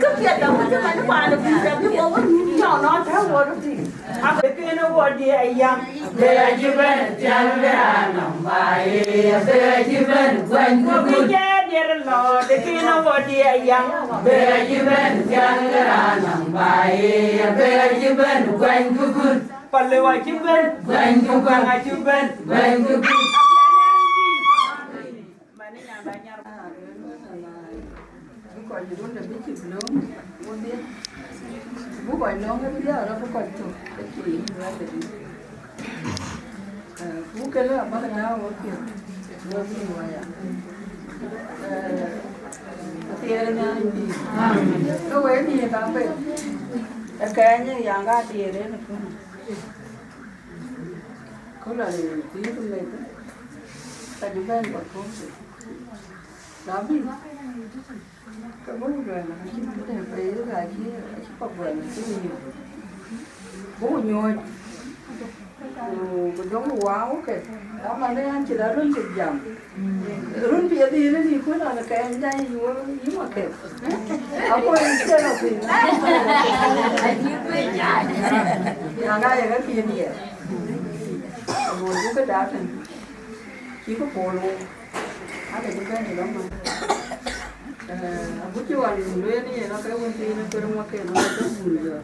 Cứ biết đâu chứ mà nó qua được biết bố nhỏ nó theo rồi đó thì. À cái kia nó qua đi ai yang. Về chỉ bên chân ra nằm bài, về chỉ bên quanh Có cái giá đi ra lò, cái kia nó qua đi ai yang. về chỉ bên chân ra nằm bài, về chỉ bên quanh Kuocgoor. Phần lưu ai chứ bên. Quanh Kuocgoor ai chứ bên. quanh Kuocgoor. Mà nó nhà bà nhà. Bukan judul lebih sebelum kemudian bukan long kan dia orang bukan tu kecil berada di bukan lah apa kena wakil dua puluh ya tiada ni kau ini apa kayaknya yang gak tiada ni kau lah ni tu mereka tak juga buat kau tapi kamu juga nak kita dah pergi lagi, cepat buat macam ni. Bunyi, kedong wow ke? Apa ni yang cerita run sejam. Run biar dia ni pun ada kain jaya jual ini makan. Apa yang cerita tu? Yang ada yang kian dia. Bunyi juga datang. Kita polo. Ada juga ni lama. Agutyar Wieu ni nak kau nanti nak kau makan nak kau bulu.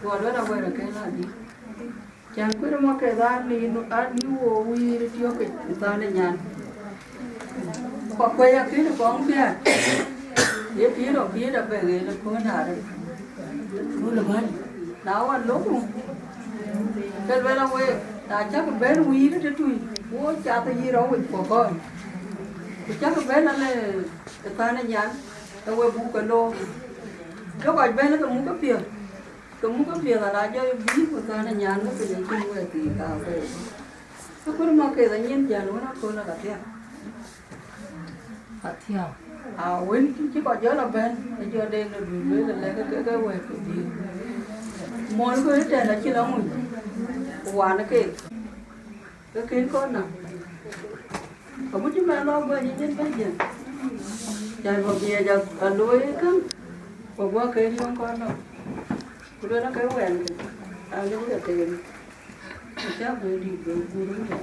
Kau ada nak kau nak lagi. Jangan kau makan dah ni Wieu Wieu dia ke dah ni jangan. Kau kau yang kau kau ambil. Dia dia dah pergi nak kau nak ada. Kau lepas. Nawan lokum. Kalau belah Wieu, dah cakap belah Wieu tu tu. Kau cakap Yirol kau. Cakap belah ni. Tanya jangan, tahu buka lo. Kau kau benar kamu kapir lah aja beli tanya jangan tu jadi kau tu kau. Kau pun makan tanya jangan mana kau nak katia. Katia. Wen tu kau jual apa? Jual deh dulu lagi kau buat tu. Mall kau itu ada cilang. Wana ke? Kau nak? Kamu cuma nak buat jenis macam. Jangan pergi aja aloi kan, bawa ke dia orang nak, kuda nak kau wen, ada kuda tegak, macam beri guru ni.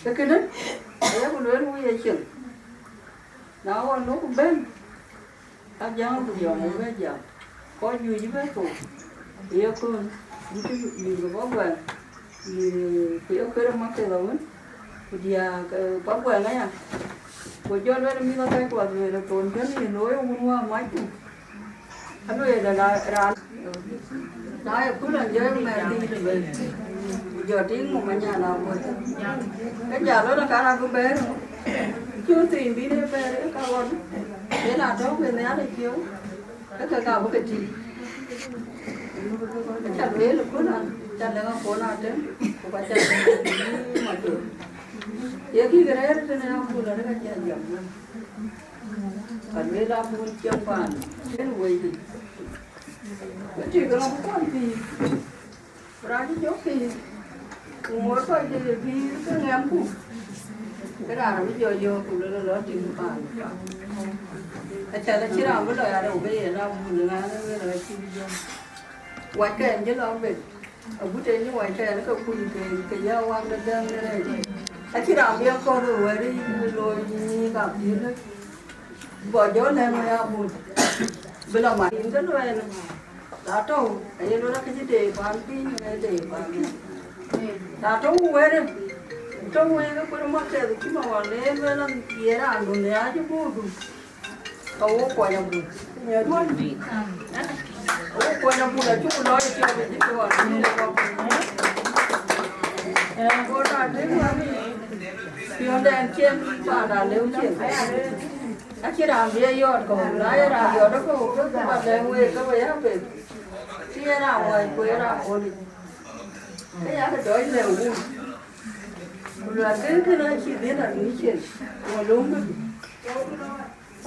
Sekarang, saya kuda Wieu aja. Nawan lu ben, jangan tu jangan beja, kau Wieu juga tu, dia pun itu juga bawa, dia kerja makan lawan. Dia apa buat ngaya? Buat orang ni nak kau buat ni, tuan kan ni loy umur macam. Anu ya dah dah aku nak jadi mandi tu ber. Jadi mu macam mana buat? Kan jalan nak kan aku ber. Kau tu ini ber kawan. Dia nak tahu ni ada kau. Kan kau buat kecil. Macam ni lu pun nak jalan kau nak ada. Kau baca ni macam. Ya kita rasa tu nak pula nak jalan. Kalau kita pun campan, kan Wieu. Jadi kalau bukan di, berani joki. Umur kau jadi di tu ngampu. Kerana video pula lalu campan. Acara cerita pula ada ubah lah pula ada video. Wajar je lah ubah. Abu tanya wajar kau pun ke jawab dan ni. Akhirnya dia kau tu hari loy ni kap dia. Baju ni mana pun. Belum main kan loy. Tak tahu. Ayah orang kerja deh, pampi deh, pampi. Tak tahu where. Tahu where kau rumah tu cuma wale belan kira anggun aja bodoh. Kau kau yang bodoh. Ya tuan. Kau yang bodoh cuma loy cuma begitu aja. Kau tak ada kami. Pion dan cian pada leu cian. Akhirnya dia yot kau, raya raya yot kau, kau pada Wieu kau ya apa? Siapa Wieu ya oli. Kaya ada doi leu. Udah kan kena cian dah ni cian. Walung.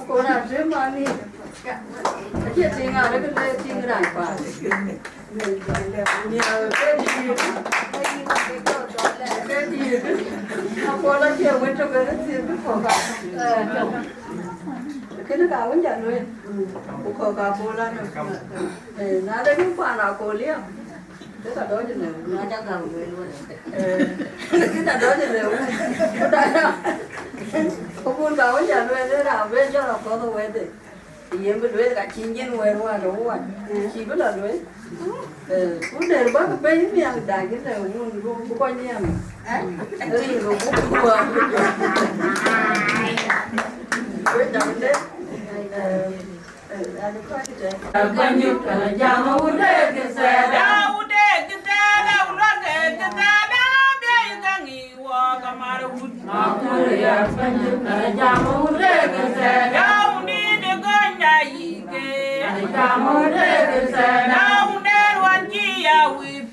cô là rất mà đi chuyện gì ngờ đấy cái đây chuyện đại quả nhiều cái gì cô là chiều bên trong cái gì cái khổ cả cái nó cả vấn đề rồi cô khổ cả cô là nó đây cũng phải là cô liếc cái đó chứ này nó chắc gần người luôn cái đó chứ này cô đây cô buồn cả vấn đề rồi đấy là bên cho là có đâu vậy thì em biết rồi cả chín nhân người luôn đúng không chỉ biết là rồi vấn đề bác cái bên như là đại cái này cũng coi như mà đi rồi cũng vừa với đồng đấy bao nhiêu cả giang hồ để cái xe đau để cái xe đau nó để cái xe đau để cái nghỉ qua Panaruu mà cứ ya bao nhiêu cả giang hồ để cái xe đau đi để cái nhà gì cái giang hồ để cái xe đau để loan chi ya Wieu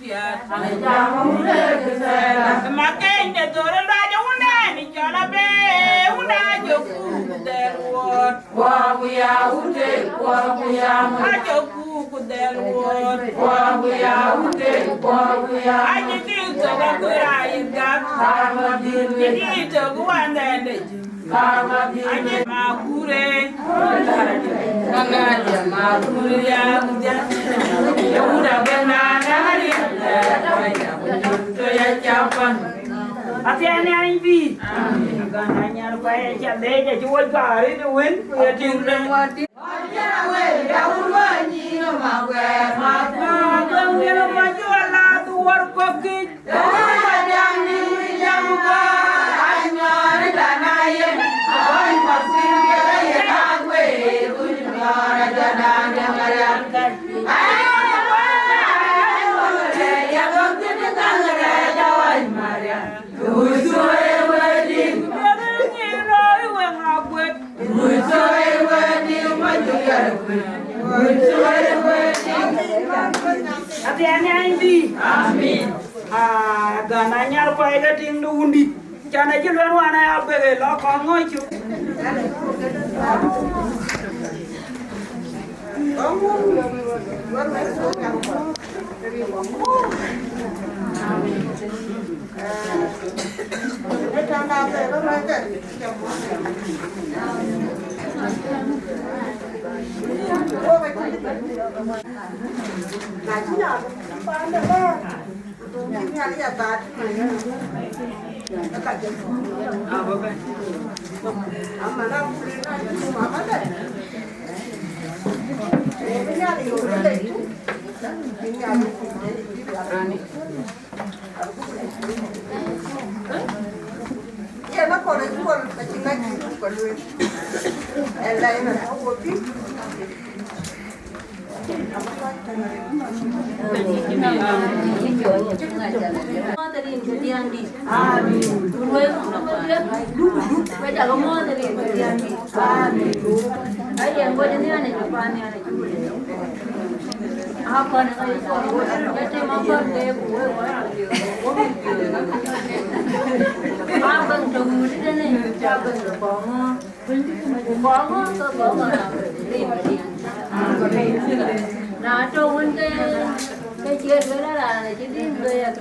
giang hồ để cái xe đau mà cái để tôi ra cho una ni cho la be una cho cu để luôn qua Wieu để qua Wieu mà cho cu để luôn qua Wieu để qua Wieu anh đi cho cái người ai gặp mà đi cho cái quan đề để anh Makure Nanganya Makure ya udah benar hari ya capan hati-hati ini gananya supaya jadi jual gari ni win ya tinggal mati hati-hati ini amin gananya supaya jadi undi jangan aja luar mana apa lo kongoi cu Nah, trông cái chuyện đó là chỉ biết người là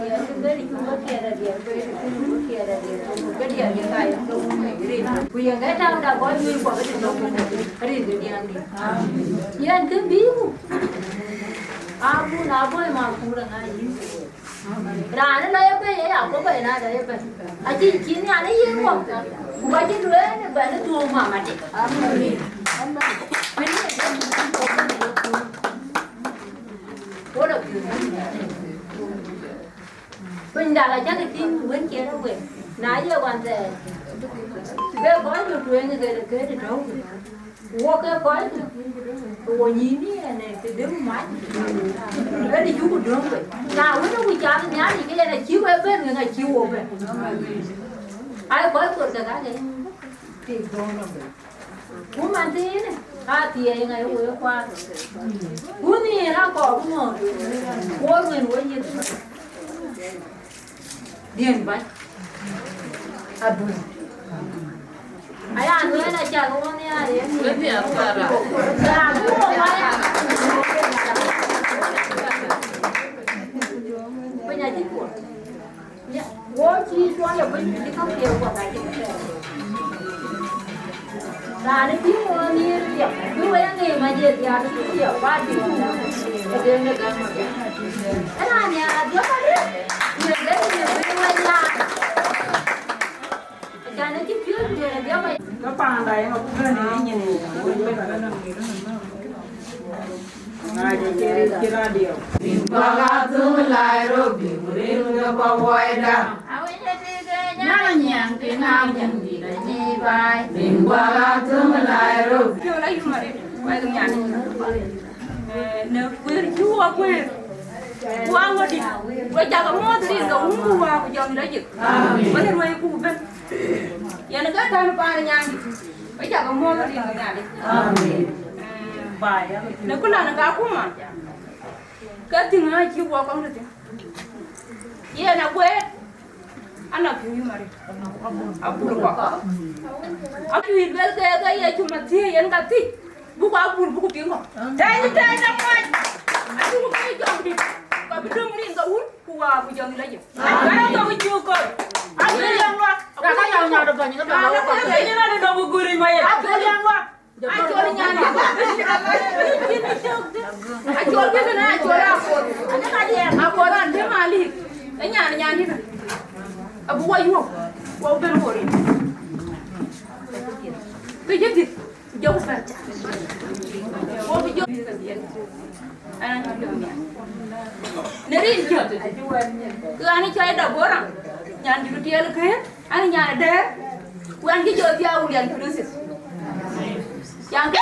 cái thì không có kia là điện, cái không có kia là điện, cái điện như vậy không phải cái điện. Bây giờ cái nào đã có nhiều quả cái điện đâu không cái điện cái điện đi. Yên cứ biết. Abul Abuoi-makur là ai? Ra nó lấy cái ấy có vậy nào đấy vậy. À chỉ nhà đấy yên không? Cái chuyện đó này vậy nó thua mà đi. Mình đã là chắc cái tin bên kia đâu vậy, nãy giờ còn thế, bây có nhiều chuyện như thế là cái thì đâu, qua cái có, qua nhìn đi này thì đứng máy, cái thì chú cũng được vậy, nào nó bị chán nhá thì cái này chiếu ở bên người này chiếu ở bên, ai có cuộc cả cái thì không đâu vậy, cũng mà thế này. Thì ngày hôm qua cú ni nó có cũng ngồi ngồi người nuôi như thế điền vậy Adul Ayan, wala na siya. Kung ano yan. Pwede ang para. Penyakit pun. Ya, wah sih soalnya banyak di kampung yang buat aja. Nah, ini semua ni dia. Dua yang ni macam dia ada dia padi. Dia ni kan macam. Anaknya dia padi. Dia macam. Jangan cium dia macam. Nó pandai mà cũng cái này nhìn kira dia. Bagatung lairo bimurin ngapawaida. Nala nyang kengam yang di ni bai. Bagatung lairo. Kêu lấy mà đi quay từng nhà đi nè quên chúa quên qua ngồi đi quay cha có mua thì đâu mua qua bây giờ mình đã dịch vấn đề quay cụ bên giờ nó cái thằng ba nhà bây giờ có mua thì nhà đi bài nó cứ là nó cá cũng mà cái tiếng ai chịu qua con được thì giờ nó quên anh nào kêu mà đi Abul Abuoi-makur aku hidup kayak ya cuma dia yang kati buku Abul buku bingung dah nak main aku bukan jauh di kau bidung ni kau kuah aku jauh lagi kalau kau cukup aku yang luar kakak yang nyada banyak kan aku yang ada dong gurih maya aku yang luar aku nyanyi aku bisa nak aku orang dia malik nyanyi Abu Wieu Wieu berhori Begitu jauh saja Wieu jauh anak hidupnya neri jauh tu anak cahaya dah borang nyan juru dia lekeh anak nyan ada kuan dia jauh dia ulian proses yang tu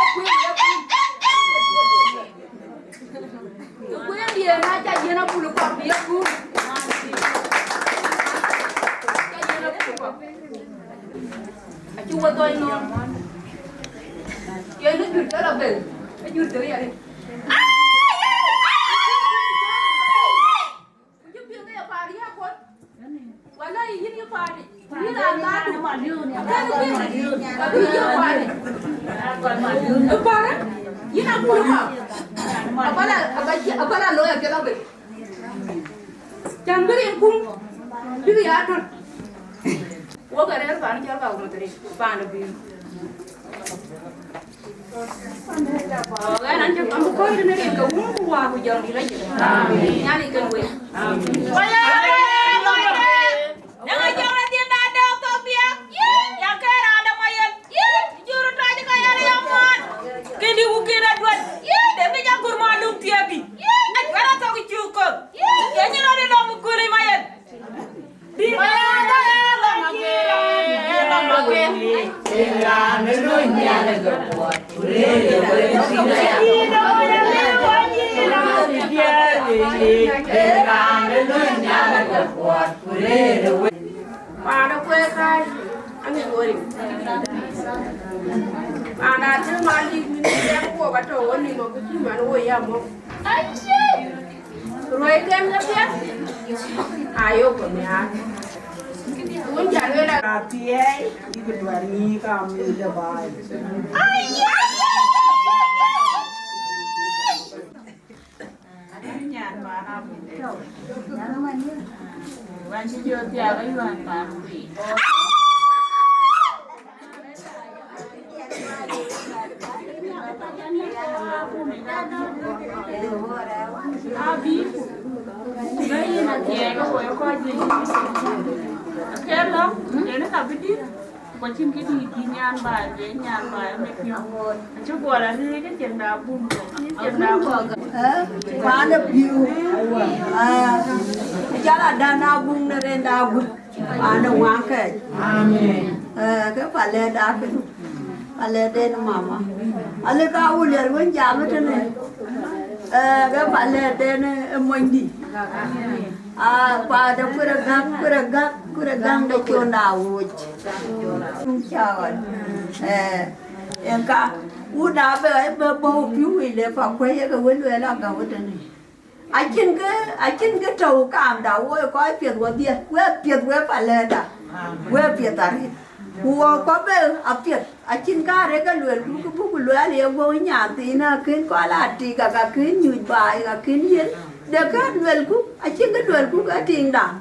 kuan dia nak jadi nak puluh kau dia ku Cuma tôi non, giờ nó chụp cho là về, nó chụp tới vậy. Chụp chuyện này là đi hả con? Qua đây nhìn cái phá đi, đi làm ra đủ mà điêu nè, đi cái phá đi, cái phá đấy, nhìn nào cũng được mà, apa là lỗi cái đó vậy? Chẳng biết em cũng, biết gì hết rồi. Wo gare ban jal ba mo tari ban bi ga nan jam am ko ne ke ko wa ko jam di la amin nyani kan we amin wala na ga jam na tin da do to bia ya ke ra da mayen juru ta ji ka ya ya mon ke di u ke na duat de me ja gur ma lu tia bi a gara to ki chu ko ya ni no de lo mu gur mayen di Pada kue kai, angin goreng. Anak tu mandi ni dia kau kata orang ni mau kucing mana orang yang mau. Rồi kem nữa kia. Ayo punya. Muốn trả lời là cà phê đi cái đoàn ni cam đi ra bài nhà mà làm bạn chỉ chưa theo cái đoàn bạn bị đây là chè có buổi coi gì kén lắm để nó tập biết đi còn chim cái gì nhàn bài để nhàn bài em đẹp nhau chú của là đi cái chuyện đào bùn chuyện đào quá đẹp view chắc là đàn đào bùn nó lên đào bùn nó ngoan cái cái phải lên đào cái phải lên đây nó mama lên cao liền vẫn giảm hết trơn này cái phải lên đây mình đi pada kurang da kyo na wuch chawan enka uda be bo piu ile fa kwe ga wele la ga wotani akin ga tau kam da wo ko piet wo dia we piet we pa le da we piet ari Hùa có bê ập tiệt, chín cá đấy cái luyện cũng cứ bút luyện thì vô nhà tí na kiến quá là trì cả kiến nhụy bài cả kiến hiến. Để cái luyện cũng, chín cái luyện cũng cái tiền đã.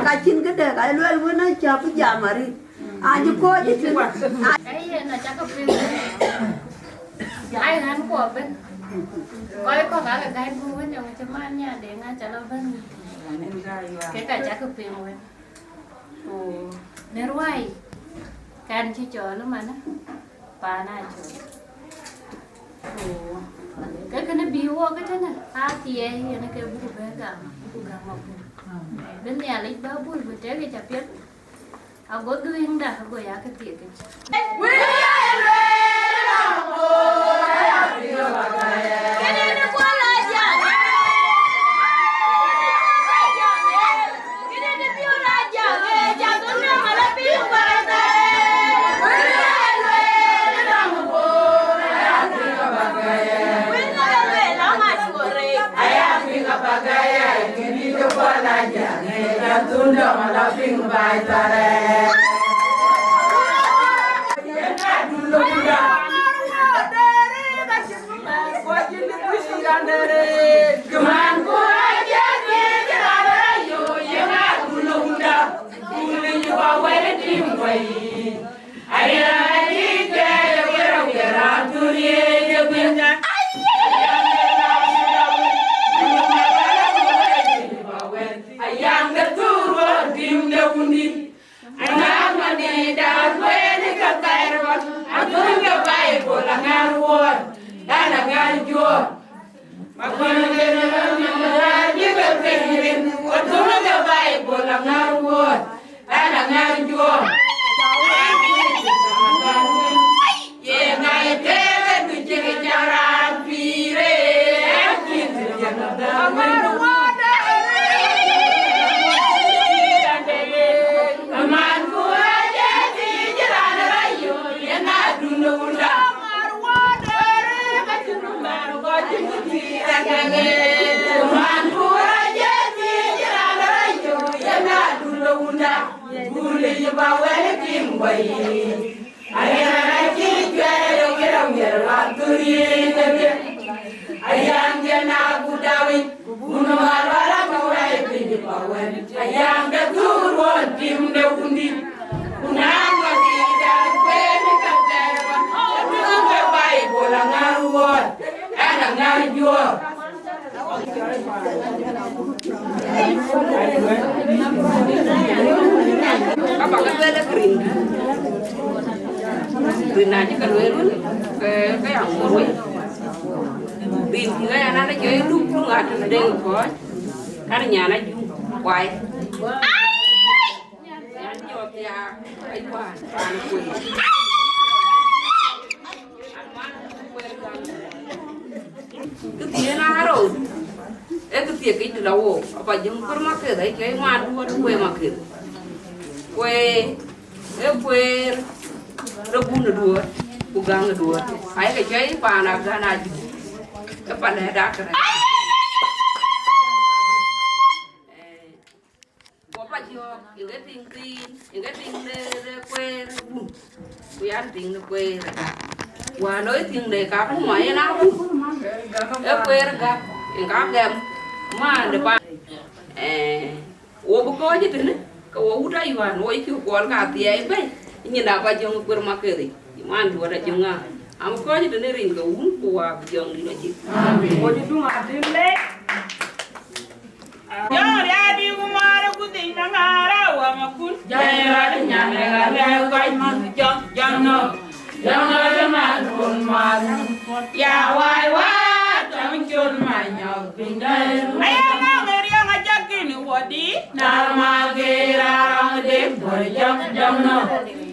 Cả chín cái để cái luyện cũng nó chờ bây giờ mà đi. Như cô chứ chứ. Cái gì là chắc có phim. Ai hắn của bên. Coi có cả cái vui với nhau cho man nha để ngay trả lời bên. Cái cả chắc có phim rồi. Nếu vậy can chi chờ lắm mà nó bà na chờ cái nó biếu cái thế này thì nó kêu bố bé cả một bên nhà lấy bao bụi vừa trái cái chả biết gốt đuôi không đã vừa giá cái tiệc cái này nó quá là giả cái này nó biếu là giả giả tôi nào mà nó biếu mà Tunda malaping baitare. Rina chứ cần nuôi luôn cái ổng nuôi tìm thì cái anh nó chơi lúc lúc ngạt nó đen có cái nhà nó quay anh cho tia cái qua anh quỳ cái tia nó rồi cái tia cái từ đầu apa jeng kurma ke dai cái mà quê mà kiểu quê quê Rebun dua, pugang dua. Saya kecai panas ganas. Kepada dah keren. Bapak jo, yang cái ting de quê rebun. Kuyan ting de quê. Wa nói ting de ka pun mai na pun. Quê ga, yang ka gam. Ma depan. Wo buko aja tu ni. Kau udah iwan, wo ikut kual kati bay. Ini dapat jong bermakeri, iman dua ada jonga. Am ko aja denerin ke kuah jong di nasi. Ko itu ngadim le. Jangan ya di rumah aku tinggal ngara wa makun. Jangan nyane kai jong no. Jangan jaman pun mas. Ya wai jang chun mai nyau pindah. Ayah ngeri ngajakin wadi. Nama gira de jong no.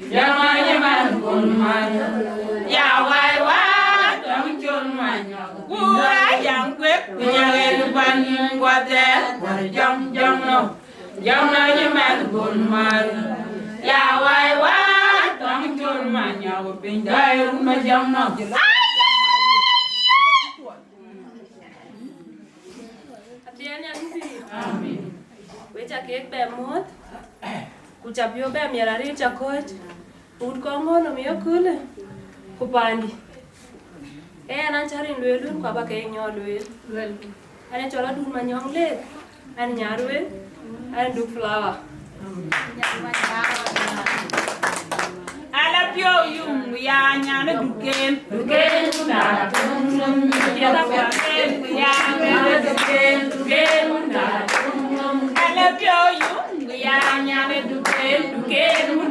Jangan jaman pun mas. Ya wai jang chun mai nyau. Gua yang kwek jangan ban kuate jong no. Jangan jaman pun mas. Ya wai jang chun mai nyau pindah rumah jong no. Amen. Wecha kek be mot. Kuchapio be miarari cha coach. Ud Kongor no miyo kule kupandi. Anan charin lwelun kwa ba ke nyo lwel. Ana chola dun manyong le. An nyarwe. An du flower. Ala pio yung ya nyane duken na tum ya la duken ya nyane duken na tum ala pio yung ya nyane duken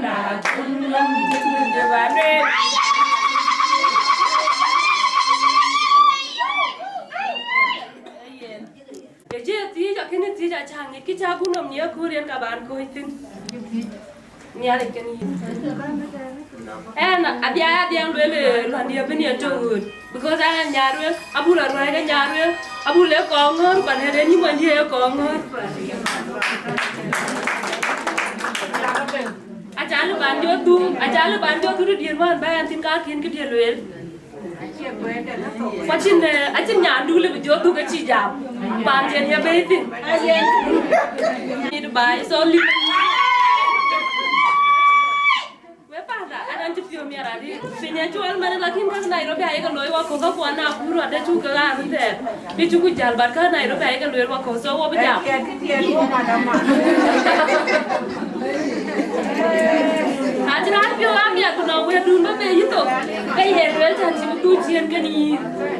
na tum de bare je ti ja kini ti ja chang ki cha ku nom nia ku rian ka ban ko tin nia le kini en abia le lo dia benia to because ana nyarwe abula ro ga nyarwe abule Kongor ban he ni mon die Kongor ajalu ban jo tu di man ba an tin ka kin ki die lwel Wachin nyandu le jo tu ka chi jam ban jen ya be tin ni bai so li we pa da anan ti pio mi ara di pinya chual mane la kin ka Nairobi ai ka loi wa ko ka kwa na puru ade chu ka ga ni te bi chu ku jal bar ka Nairobi ai ka loi wa ko so wo ba jam Ajran pio amia ku na we dun ba be yito ka ye wel tan ti tu chien ka ni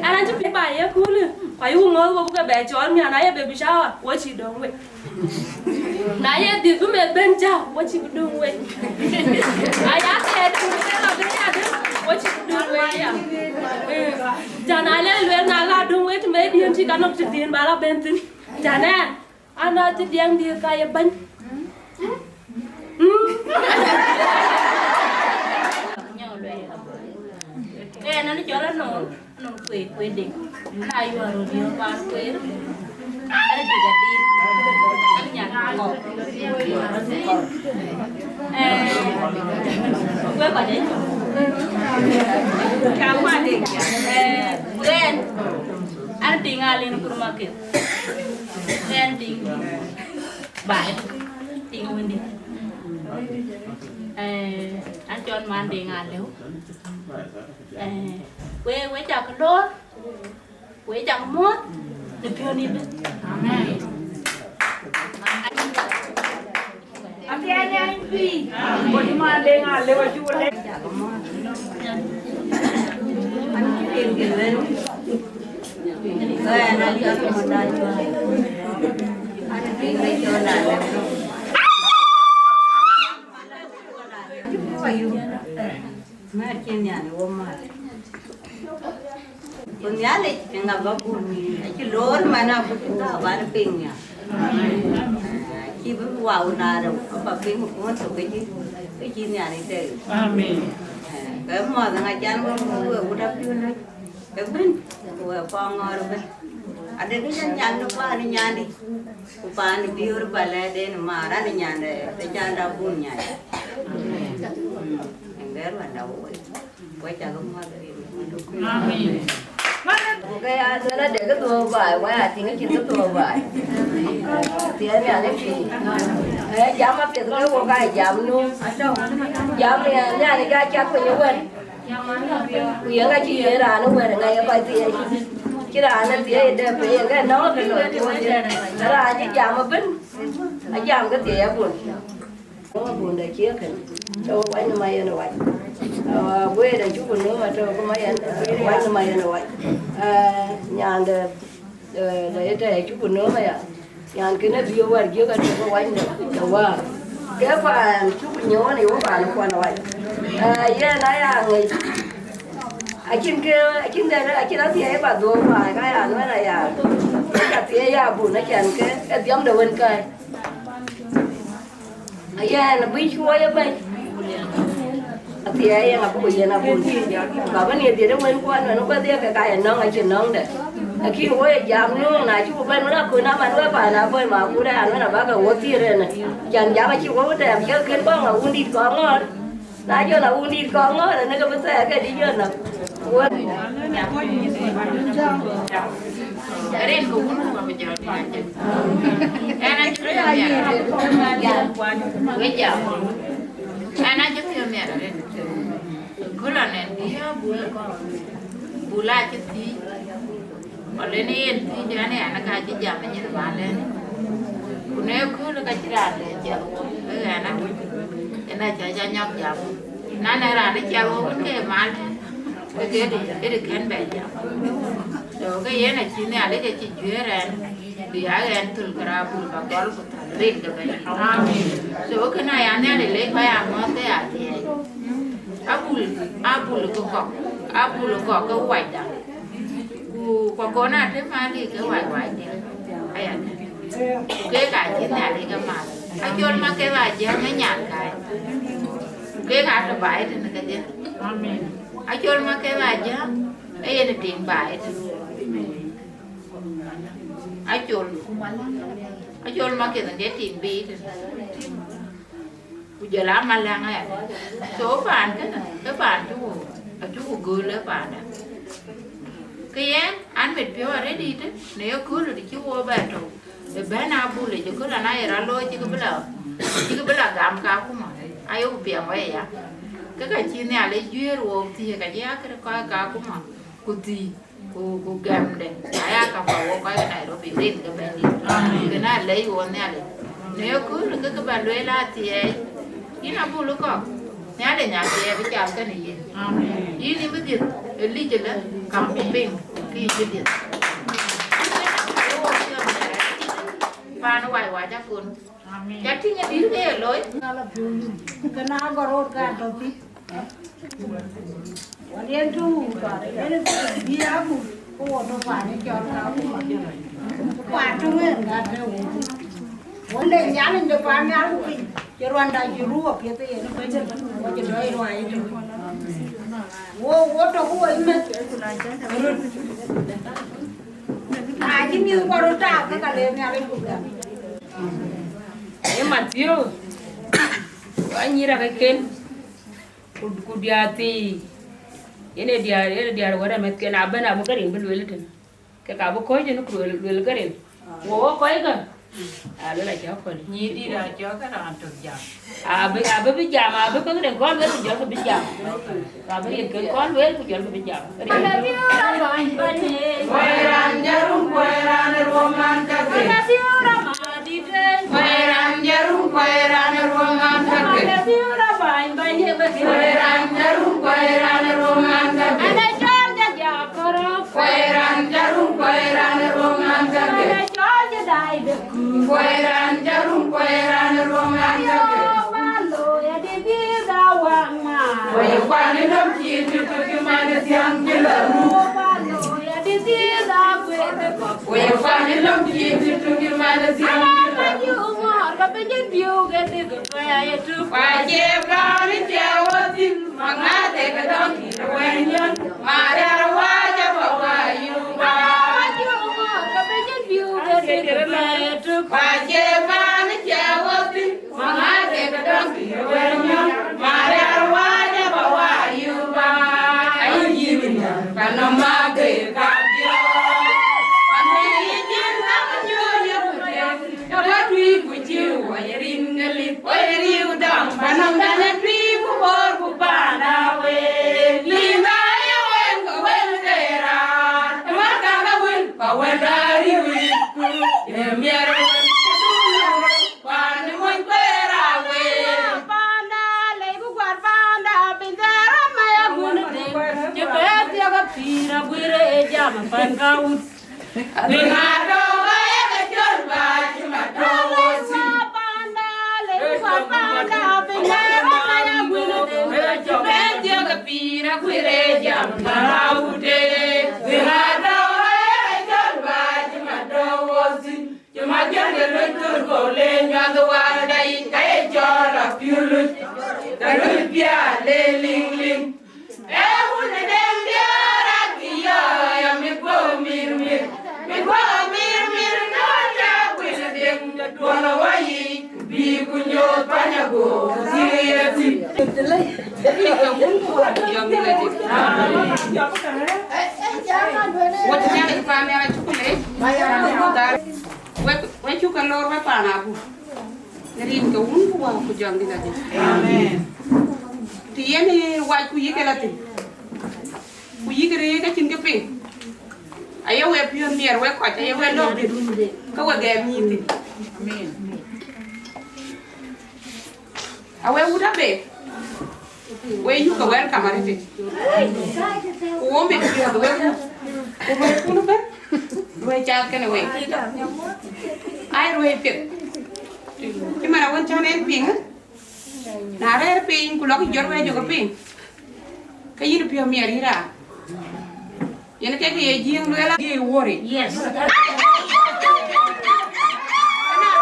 anan ti ba ya ku le pa yu ngo wo ka be chon mi na ya be bi sha wo chi dong we na ye di bu me ben ja wo chi bu dong we aya ke du me la be ya de wo chi bu dong we ya jana le le na la dong we ti me di ti ka no ti tin ba la ben tin jana ana ti diang di ka ya ban nó cho nó quê định ai vào rồi đi qua quê ada juga di nhà ngọc quê bà đấy kamu ada Glenn ada tinggalin ke rumah kita Glenn tinggal baik tinggal di anh cho anh mang điện ngàn liễu quê chào cái đốt quê chào mốt được chưa đi bên anh anh phi body mang điện ngàn liễu chú lên anh tìm cái lên anh nói cho tôi một đời anh tìm cái cho là Macam ni, rumah. Punya le, enggak bagus. Lor mana kita baru pingnya. Kita wow nara, apa ping pun tu kerja ni ada tu. Amin. Kamu ada ngajar kamu udah pion. Kapan? Kongor ben. Ada ni jangan lupa ni nyani. Upan biur balai marah ni nyani. Jangan punya. Baru anda quay chào công hoa cái nó để cái tua vải quay thì cái chuyện cái tua vải thì anh nhà cái gì dám áp tiền cái cô gái dám luôn dám nhà này cái chắc phải như vậy quyền cái gì vậy là nó quên ngày cái tiền cái là nó tiền để phải cái nó cái nồi nó là cái dám mà bính dám cái tiền buồn buồn để chia cái cho quay nó mày nó vậy quê đây chú còn nữa mà cho có mấy anh quay nó mày nó vậy nhà để đây chú còn nữa mày à nhà cái nó biêu vào biêu cái cho quay nữa qua cái phần chú còn nhớ này có phải nó qua nó vậy vậy nói là người anh đây anh đó thì ấy bà đuổi phải cái là nói là ya cái thì ya buồn nó chẳng cái tiếng đầu bên cây ya nó bị chua ya bay thì ai yang aku punya nak pun, kalau ni dia dah main kuat, mana kau dia kaya nong aja nong dah. Khi gue jam nong, nak cuba main mana aku nak mana apa nak apa mak aku dah, mana bagai wati rena. Jangan jam aja gue dah, dia kan bang nak undi Kongor, nak jo nak undi Kongor, nak kau betul ke dia nak. Gue. Keren kau pun mau menjawab aja. Anak cerita ya, gue jam. Anak cerita ya, Bula nen dia bula citi. Oleh ni enti dia ni anak aja zaman ni balen. Kune aku nak cerita dia. Anak anak aja nyok jam. Nana rana jauh pun ke mal. Cái khen bè jam. Rồi cái này chỉ này lấy cái chỉ jualan. Dia kan tul kerabu bakal putrin ke bè. Amin. So cái này anh này lấy phải ăn món thế à thì. Abul kok cái white dah. Có nè thế mà đi cái white đi. Ai ăn. Cái chỉ này lấy cái mà. Ayual mà cái vài jam nó nhạt cái. Cái là bài thì nó cái gì. Amen. Ayual mà cái vài jam. Ai là tiếng bài. Ayual mà cái này tiếng bi. Bây giờ làm mà lang này. Số bàn cái bàn chú gửi lấy bàn này. Cái anh biết biểu ở đây đi đấy. Nếu cứ là chú vô bàn rồi. Để bé nào bu lại chú cứ là này ra lôi chứ cứ bây giờ gam cao không mà. Ai cũng biết vậy à. Cái chi này lấy duyên rồi thì cái gì cái coi cao cũng mà. Cô gì cô gam đây. Ai cả bảo coi cái này nó bị lên cái bên đi. Cái này lấy rồi này lấy. Nếu cứ là cái bàn lôi là thì ina bu lu ko nya de nya je bi jam ka ni yin amen yini bi dit li je la kam ko ping ki je dit pa no wai wa ja kun amen ja ti nya di ke loi cái nào có rốt cả đâu tíวันนี้ดูก่อนเดี๋ยวเดี๋ยวกูต้องผ่านให้จอดเขาผ่านตรงนี้กันเดี๋ยววันนี้ย้ายจะผ่านย้ายกูจะรวนได้จะรู้ว่าเพี้ยเตี้ยนี่ไปจะว่าจะได้รวยจะว่าตัวกูไอ้เมื่อที่มีความรู้จักก็กันเลยเนี่ยอะไรกูกัน Em Mapior. Anh nhira cái kén. Kudiati. Ini dia ada met kena aben abu karin belu eletan. Ke kabu koi je nuk belu karin. Wo koi ka. Ada lah jauh koi. Ni di dah jauh kan antuk jam. Abu bijam abu kan den kon belu jual ke bijam. Abu yang kon belu jual ke bijam. Koiran jarum koiran roman kafe. Koiran jarum koiran roman kafe. Koiran jarum koiran roman kafe. Ada Chol jaja koro. Koiran jarum koiran roman kafe. Ada Chol jadai beku. Koiran jarum koiran roman kafe. Malo ya di bidawang ma. Koiran kwani dom chitu tu mana siang jelaru. Malo ya di bidawang beku. Koiran kwani dom chitu tu mana siang jelaru. Kapanjat Wieu gede kaya itu. Wajib kami jawabin mengate kedong kita wenyon. Madar wajib Wieu. Wajib kapanjat Wieu gede kaya itu. Wajib kami jawabin mengate kedong kita wenyon. Madar wajib Wieu. Ayo jiwnya karena magre kabio. Wieu dam panam dana tribu bor bu panawe linga ya wen ko wen dera maka ga wen pa wen dari wi e mier pan moy pera we panda le bu gwar panda bindera maya gun de je pet ya ga pira buire jam pan kaut linga do ya ga jor ba ma do si Panda bendera maya gulo de Betia kapira kuire jam maraude Virada oe jalba jimado wosi Jumajane luntur gole nyado warda ikaye jora piulu Galupia le ling ling Ehune dem diara kiya ya mikwo mir mir Mikwo mir mir no ja kuile dem Dwana wayi Bi kunyo panyago siriyati. Jadi kamu yang lagi. Waktunya lagi kami akan cukup le. Wai cukup lor wai Panaruu. Jadi kamu buat aku jangan lagi. Amen. thì anh quay cùi cái là thì cùi cái đấy chín cái pin ai yêu em pion mier we quạt ai yêu em lốp đi có cái game gì thì ai yêu udah be we you ka wel kamar thì uom be pion we kuno be we cha cái này we ai we pion nhưng mà đâu cho nên pin á nãy đây pin của nó cái giọt we cho cái pin cái gì được pion mier đi ra yana take ye jing lo la ge wori yes ana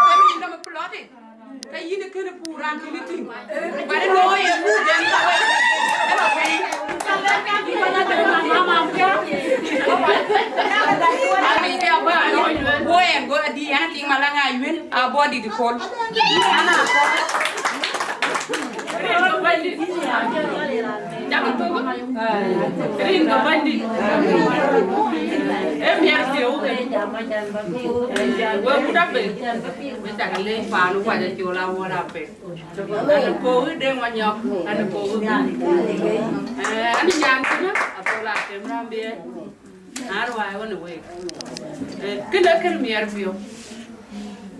ko mi ndama ploti kay yinde kene pour ran ni tin bare lo ye bu den ka we ala pe mama ami be ba no boyen go adi han ting malanga yuen a body di kol ana ko jangan tu kering ke bandi biar dia gua muda be minta kali palu pada jola wala pe ada ko de manyok ada ko ani jang kana atau la temram be arwai wana we kena ker miar bio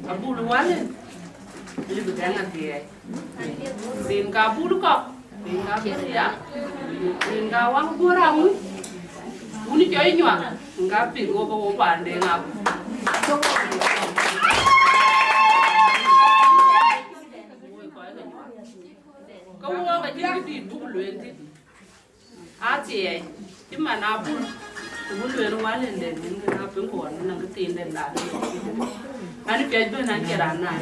abul wale libu dana tie Dinka bulu kok Dinka ya Dinka wang kurang uni coy nyuak enggak pi gua bawa pandai ngap kau mau kerja di bulu enti aje cuma nabul bulu yang walen deh nggak pengkon nggak ketin deh lah ani piaj be nan kira na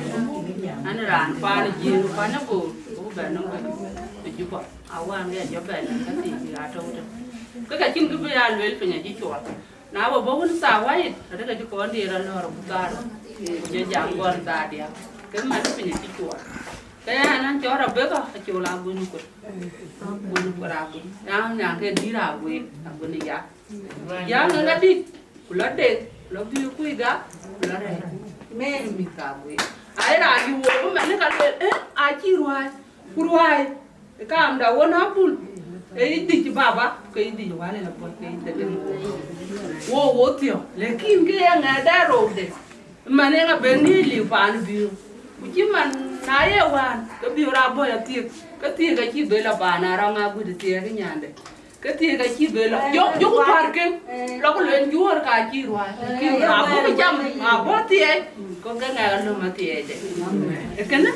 ani ran pa ni jiru pa na ko ba no be ju ko awan ya jo ba na ka ti ga to to ka chin ku be ya lwel pe nya ji chwa na bo bo un sa wa yi da ka ji ko ndi ra no ro ta je jang gon ta dia ke ma pe nya ji chwa ka ya nan cho ra be ka chu la bu ni ko ra bu ya nya ke di ra we bu ni ya nga di kula de lo bi ku ga kula re men mi ka we ai ra di wo ma ne ka le a chi ruai ka am da wona bul e di ti baba ke di wa le la po ke de de wo tio le kin ke nga da ro de ma ne nga ben ni li pan bi ku chi man na ye wan ke bi ra bo ya ti ka ti ga chi be la ba na ra nga bu de ti ga nyande cái tiền cái chi về là dốt phạt cái nó có luyện chúa cả chi rồi khi nào có cái trăm mà bớt tiền có cái ngày nó mà tiền đấy cái này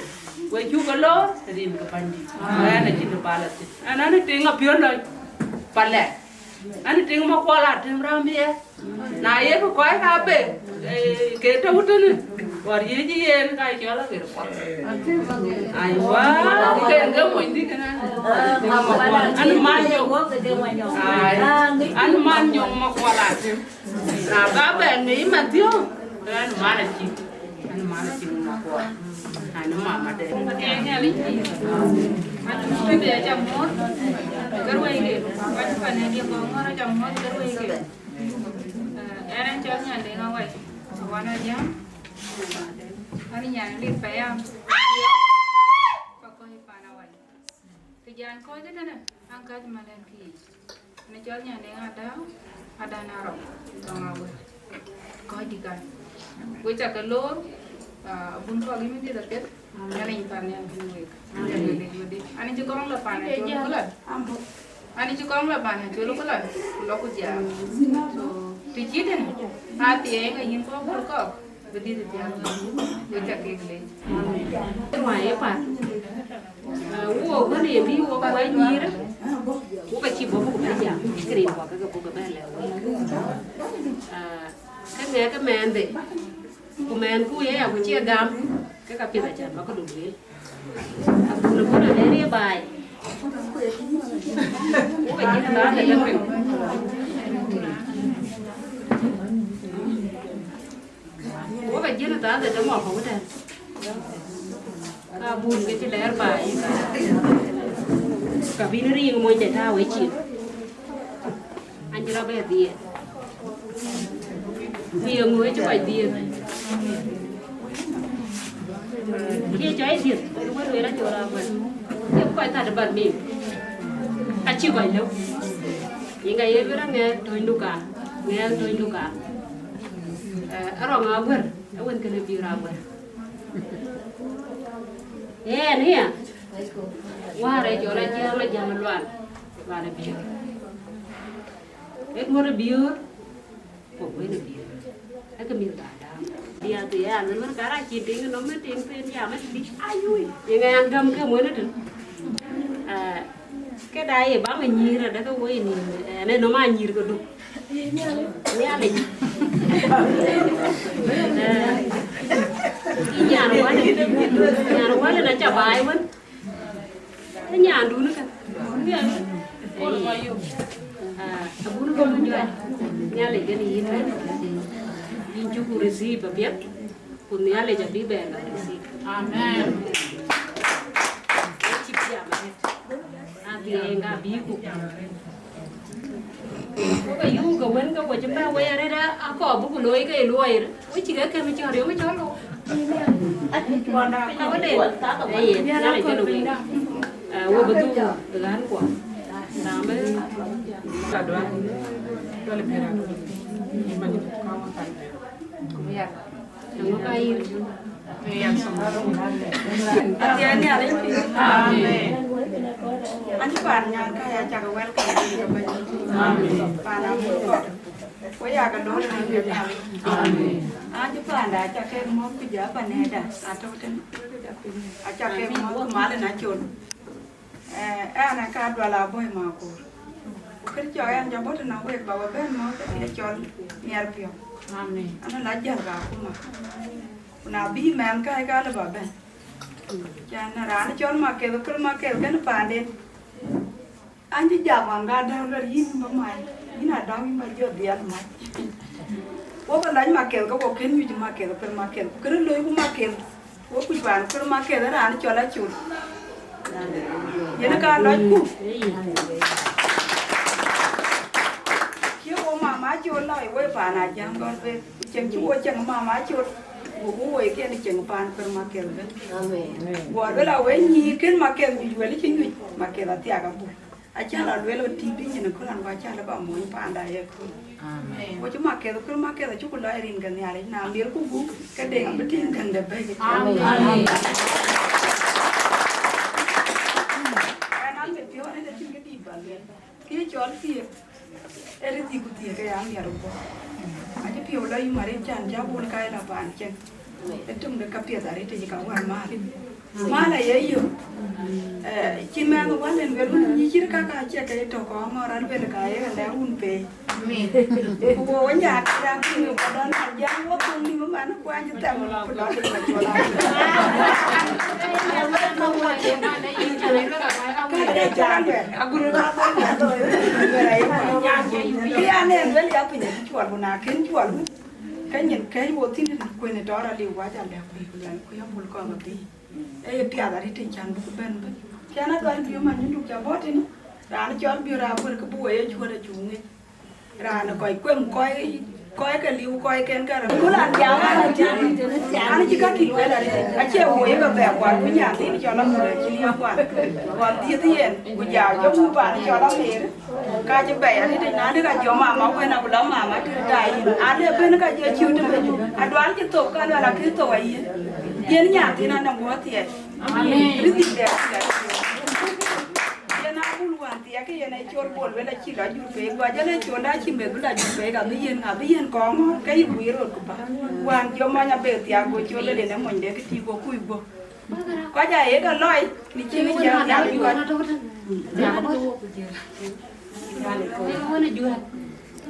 với chú cái lố thì mình cái bandi anh này chỉ được ba lần anh ấy tiền ngập biển rồi ba lẻ anh tiền mà qua là tiền ram bia này em có quái cà phê cái trâu tên này và gì gì em cái cho là cái đó ai quá cái mình đi cái này anh man nhung mà qua lại thêm là các bạn nghĩ mà thiếu anh man là chi mà qua anh mà để cái nghe lý cái để chồng mốt cái quay kì quay phần này đi con nó chồng mốt cái quay kì em đang chơi nhà để nó quay qua nó nhá anh nhà đi phải không jangan kau je kan? Angkat malam ki. Najalnya dengan ada narok, orang awal. Kau dikan. Kau cakap lor, bun kau lagi mesti dapat. Yang ini tanya bun kau. Ani juga orang lepas, jual kulat. Ani juga orang lepas, jual kulat. Laku jam. Tujuh deh. Hati yang ingin kau bun kau. Budi dia. Kau cakap kekle. Rumah apa? Uo cái điểm đi uo cái gì đó, uo cái chim bố cũng phải giảm, cái điểm của cái bố cái bé lẹo, cái mèn đấy, cái mèn cũ ấy à cái chia gam, cái cặp kia là chả nó có đủ đấy, đủ là có được lấy đi bài, uo cái gì đó là cái mình, uo cái gì đó là cái mỏ không có bùn cái chỉ lẻ bài cả vineri ngồi chạy thao ấy chị anh cho bé tiền tiền ngồi cho bài tiền kia trái tiền quên người đã chỗ nào vậy tiếp quay thật bẩn mềm Achi ko lo. Inga ye bira nge toinduka. Nge toinduka. Aro ngabur. Awen kene bira abur. Nia. Wahare jora jama jama luar. Wahare biur. Ek more biur. Kok wene biur. Ek mir dada. Dia tu ya, memang cara citing nomor ting ya mas di ayu. Yang yang gam ke mana tu? Cái đây bám mình nhir rồi đó cái quê này nên nó mà nhir cái đục nghe này cái nhà nó quá là chả bài vẫn cái nhà đủ nữa cả Abul nó không chơi nghe lại cái này nữa in chú cụ receive biết cụ nghe lạiจะbí bèn là receive amen chip ya Agaar nga biku. Ko yu ko wen ko chimba we are da ako bu ko loy ke loy. O chi ga ke mi chore o cholo. Wanda ko de. Ai ya la ke loy. Wo betu gan ko. Sambe ka do. Do le pera. Ima ni ka wa kan. Ko ya. Ngo kai. Ayual Songs. Atiani ala. Amen. Ani parnya kaya jaga welcome di kampanye. Amin. Panaruu. Waya ka do na ni ya. Amin. Ani panda jaga mo ku ja paneda atau kan. Jaga mo male na chon. Ana ka Abul Abuoi-makur. Kerja yang jabot na wek bawa ben mo ke Chol miar pio. Amin. Ana la jaga aku mah. Na bi man ka ga la ba ben. Jangan rana Chol makel kur makel kan panden. Anji jaman ga da ler yin ba mai. Ina da mi ma jo dia mai. Wo ba lai makel ko ko ken mi makel kur makel. Kur loy ku makel. Wo ku ban kur makel rana Chol a chul. Yana ka loy ku. Kyo mama Chol lai wo pa na jang don ve. Cheng chu wo cheng mama Chol. Buoi kia ni cheng pan per makel ben. Amen. Buat bela we ni ken makel ni jual ni chingi makel ati aga bu. Acha la bela tibi ni ko lan wa cha la ba mo pan da ye ko. Amen. Wo chu makel ko makel chu ko la rin kan ya na mir ku bu ka de am tin kan da ba. Amen. Ana me pio ni da chingi di ba le. Ki Chol fi. Ere di ku ti ka ya mi aro ko. Aja pio la yu mare chan ja bul kai la ban chen. Etum de kapia dari te ka wan ma. Mala ye yu. Chima no wan en velu ni chir ka ka che ka to ko ngora vel ka ye la un pe. Amen. Ko wo nya ka ki no ka dan ja wo ko ni ma na kwa ni ta mo ko la ka chola. Aguru ka ba ya to. Ya ne vel ya pi ni chual bu na ken chual. Cái nhìn cái bộ tin là quên này đó là điều quá chả đẹp vì là cái học buồn con một tí, ấy bia đã đi trên chăn bút bên bên, cái nó toàn biểu mà những lúc chả bớt đi nữa, ra nó cho biểu ra vừa cái buổi ấy chua là chúng ấy, ra nó coi cái liu coi cái là cứ làm giáo là chán, nó chỉ có kỷ luật là đi, à chơi buổi cái bẻ quạt với nhà thì cho nó người chỉ liu quạt, còn tia tiền, buổi giáo cho mua bạn cho nó về đó. Cái chế bẻ thì nó được cái chỗ mà quên nào đó mà cứ đại anh được bên cái chế chiêu được anh đoán cái tổ cái là cái tổ ấy yên nhà thì nó nằm quá thiệt cái gì đẹp cái nào cũng hoàn thiệt cái này chôn buồn với là chỉ là chụp về qua cho nên chôn đã chỉ về cũng là chụp về cả bây giờ có cái bụi rồi của bà hoàn cho mà nhà bể tiệt của chôn lên để nó mình để cái chi của cùi của quá dài cái loi đi chi cái nhà nhà đi qua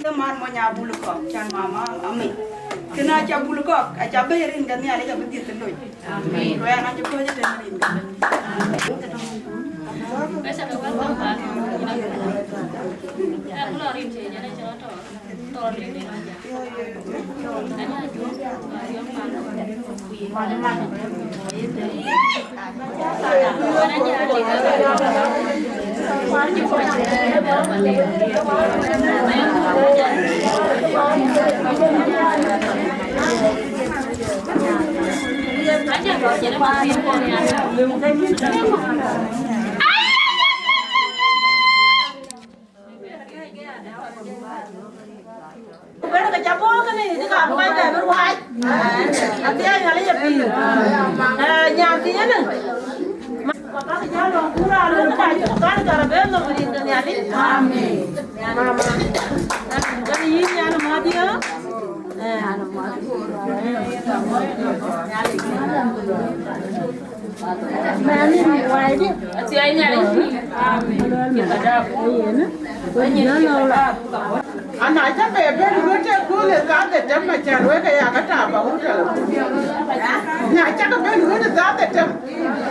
teman mau nyabul kok, can mama amin. Kena cabul kok, aja bayarin kan ni ada yang betul telur. Amin. Royan aja kau aja dengerin kan. Besok aku tambah. Aku lorin sih, jadi contoh. Tolong ini aja. Ada juga yang mana? Aja kok jadi masih Atiya nyale ya pi. Nyam ti yana. Maka jalo kura lu ka kan karabe no ni nyali. Amen. Mama. Jadi ini nyana madia. Ana madia. Mami waidi. Atiya nyale. Amen. Kita dah ini. Ana ta bebe rote kule ka da tamma charwe ka ya kata ba huta na ta ka be rote da da tam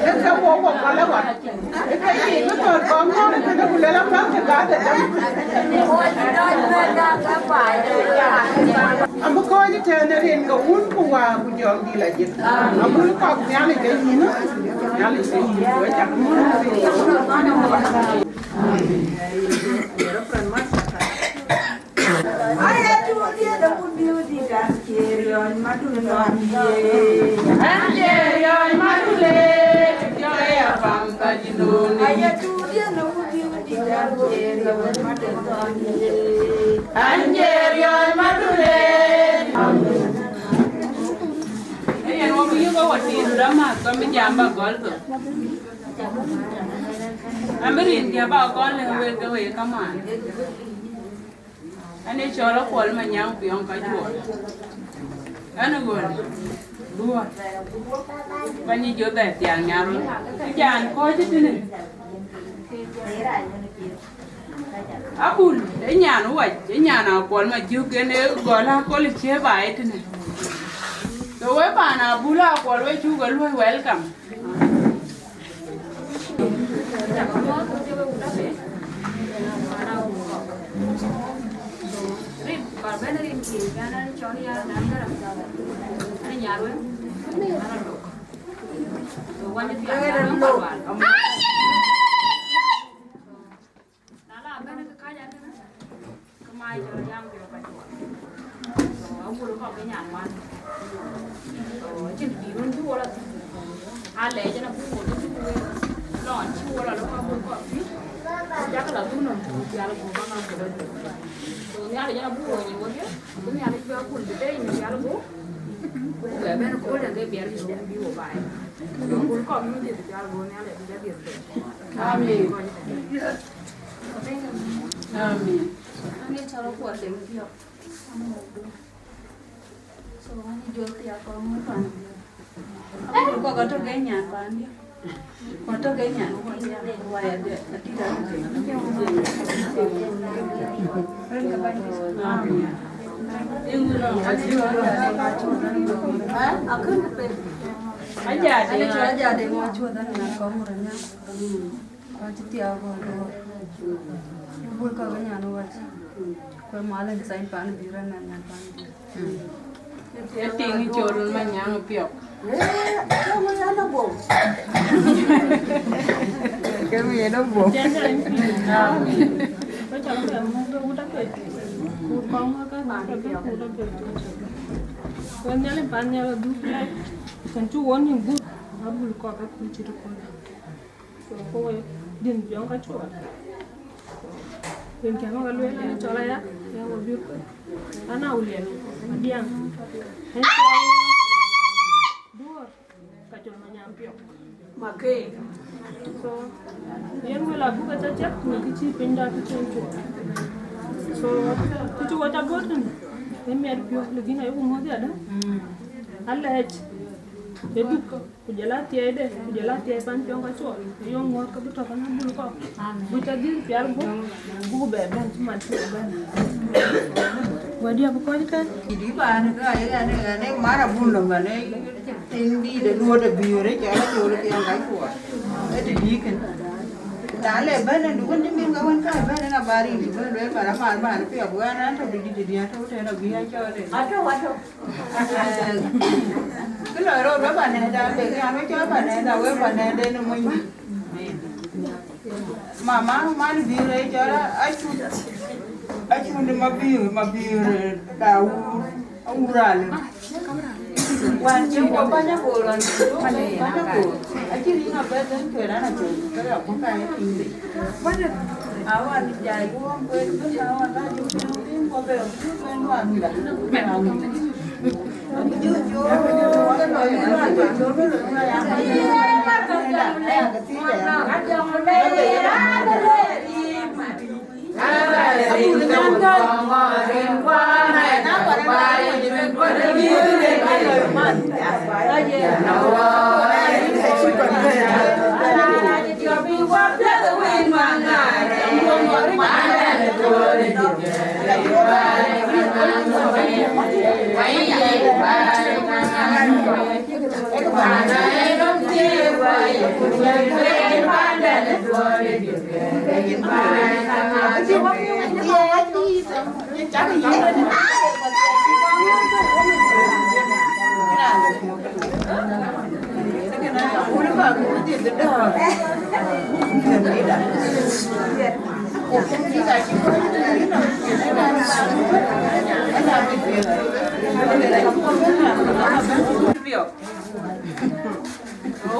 e ka wo kala wa e ka yi ko to ko mo ka da kule la pa ka da tam am ko ji te na rin ga un ku wa ku jol di la jit am ko ko ya le ke yi no ya le ke yi ko ta mo Amerin dia ba kon le we ka we ka man. Ane cholo kwal ma nyang piong ka chuo. Ane gon. Duot. Bani jo da tiang nyaro. Jan ko chi tine. Abul e nyano wa, e nyana kwal ma ju ke ne gola ko le che ba e tine. To we ba na bula kwal we chu ga lu welcome. Ting chorun ma nyang piok. Cái gì nó buồn. Con nhớ lên pan nhớ đúc lại. Con chú uống những bút, nó bùn cọ cái cùi chỉ được con. Rồi cô ấy điền giống cái chuột. Điền kéo cái lưỡi lên cho lại á, kéo vào biếc. Anh nào liền, anh điang. Anh Duot, cái chuột mà nhám piok. Mà kê. So, yang wala buka cacap, ni kecil pindah ke chuột. So, tu wata boten. Ini ada piok lagi na ibu mau dia ada. Alej. Jadi kujalat ya deh, kujalat ya pan piong kacau. Yang mau ke betul kan bulu kau. Buta dia piar bu beban cuma tu beban. Wadi apa kau ni kan? Jadi pan ni mana bulu mana tinggi dan dua ada biru ni jangan jual piang kacau. Ada di kan. Dale bana dukan ni min kawan ka bana na bari ni bana para mar mar pi abwana to di dia to te na biya chole ato kilo ro ba bana da be ya no cho bana da we bana de no mun mama man bi re chora achu ni mabiu da urale wan che ko banya bolan banya bo achi ni na ba dan ke na chu ka ya ko ka ya indi banya awan jai ko ko ko awan na ju ko be ko no an da me na ju ju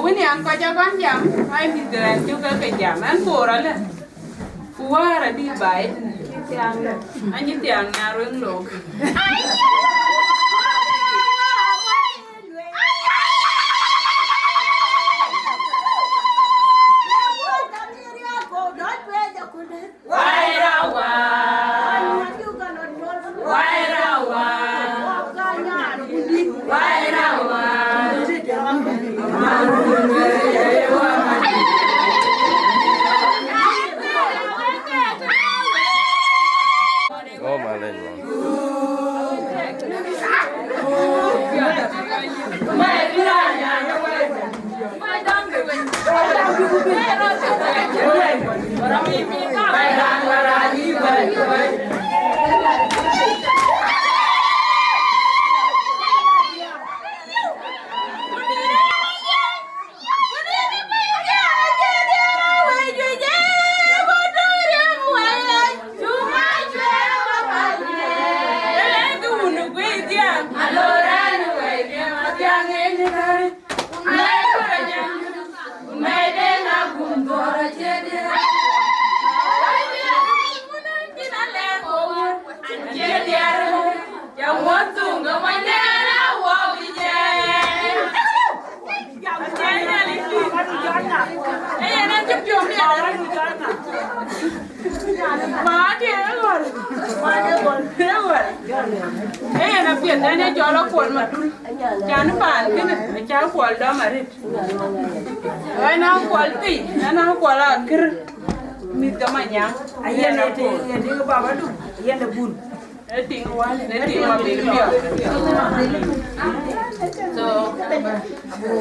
Wini ang kajaban jam, ay bigran juga ke jaman pura le. Kuara di baik, anji tiang ngarung lo.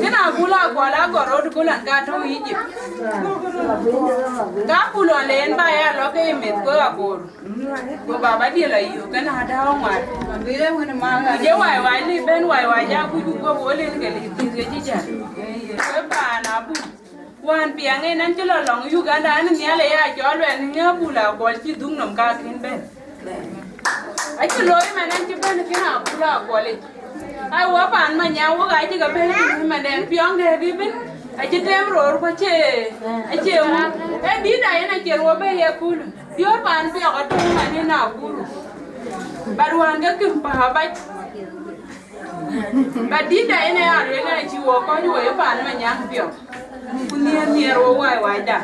Kena gula kuala gorod gula gato Egypt. Kapulo len ba ya lo ke mit ko akor. Ko baba dia la yu kan ada ngwat. Bile wona ma je wai ni ben wai ja ku ko bolen ke li ti ke jija. Ko ba na bu. Wan piang e nan chlo long Uganda ni ya le ya jo le ni bula ko chi dung nom ka kin ben. Ai chi loi ma nan chi ben kina bula ko le. Ai wa pan ma nya wa ga chi ga ben ma den piang de bi bin. Ai chi tem ro ko che. Ai che u. E di da na che ro be ye kul. Dior pan pi ga tu ma ni na kul. Barwan ga kim pa ba. Ba di da na ya re na chi wo ko ni wo ye pan ma nya piang. Kunia ro wai da.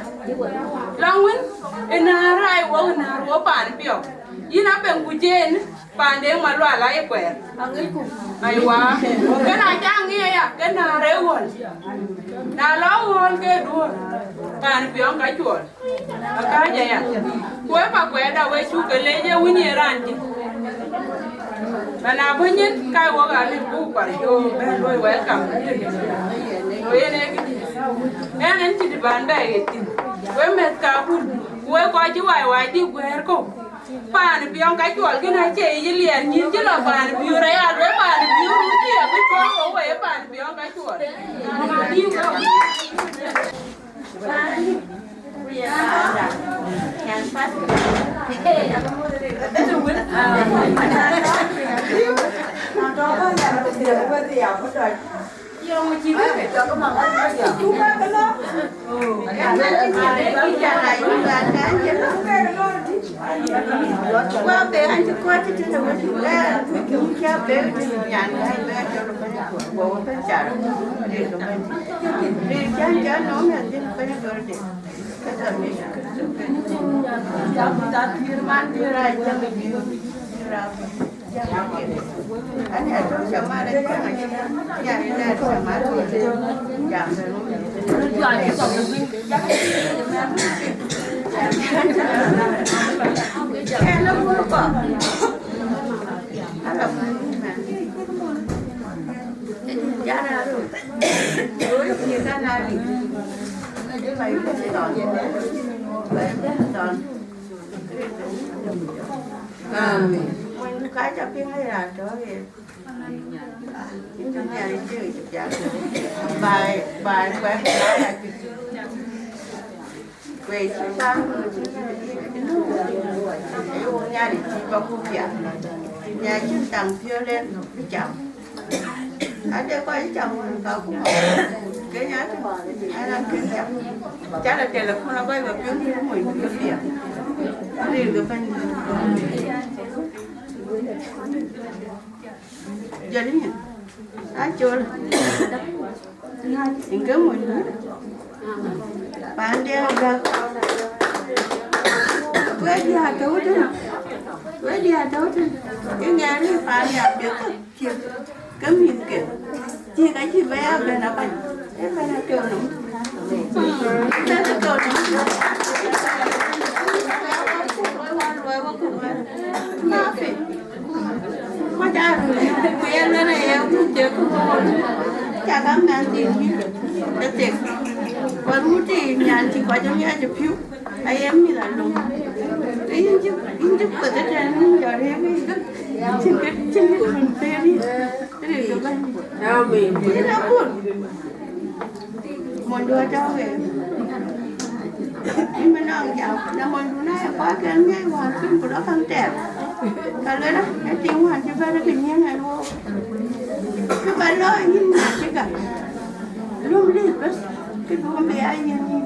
Lawin enarai wo na ro pan piang. Ina ben kujen pan de ma lo ala e kwer. Ai wa kana jang ye ya kana re won. Na lo won ke du. Pan piang ka chuol. Ka ja ya. Kwe pa kwe da we chu ke le je wini ran ji. Mana bunyin kai wo ga li bu par yo be lo welcome. Oye ne en ti ban ba e ti. We met ka bu. We ko ji wai di gwer ko. Pan piang ka chuol ke na che yi lier nyin ji lo pan piu re a we pan piu ru ti a bi ko we pan piang ka chuol. Di ko. Can pass. Bawa pencara. Dia tu kan. Dia jangan orang yang dia kerja dia. Kata dia. Jangan firman dia raja begitu. Ani ada sama ada yang ada sama ada yang Hello, Papa. Hello. Jangan lu. Dulu kita nari. Dia baik betul. Baik betul. Amin. Mình cái cho cái hay là đó thì chúng nhà đi chơi chụp giá bài quét là về chỉ sang nhà đi chơi vào khu vực nhà chúng tầng phía lên cái chậm ở đây có cái chậm cậu cũng cái nhà ai làm cái chậm chắc là tiền là không là quay vào phía của mình cái tiền đi được bên jadi ni, acul, hingga mana? Pandai agak, dia tahu tu, dia tahu tu, ini ni pandai agak tu, kami ke, jika kita bayar berapa? Berapa tu nom? Berapa tu nom? Maaf. Macam biar mana yang muda kau, jangan nanti ni, detik. Kalau muda nanti kau jangan aja piu, ayam ni lalu. Ini pada jangan jadi ni, cingkat menteri, ini keban. Amin. Ini apa? Mondua jauh. Ini menang jauh. Namun dunia pakai ni walaupun berapa kantor. Kalau dah, tengok cuba ada kenyang ada. Cuba lah ini macam belum lepas, kedua biaya ni.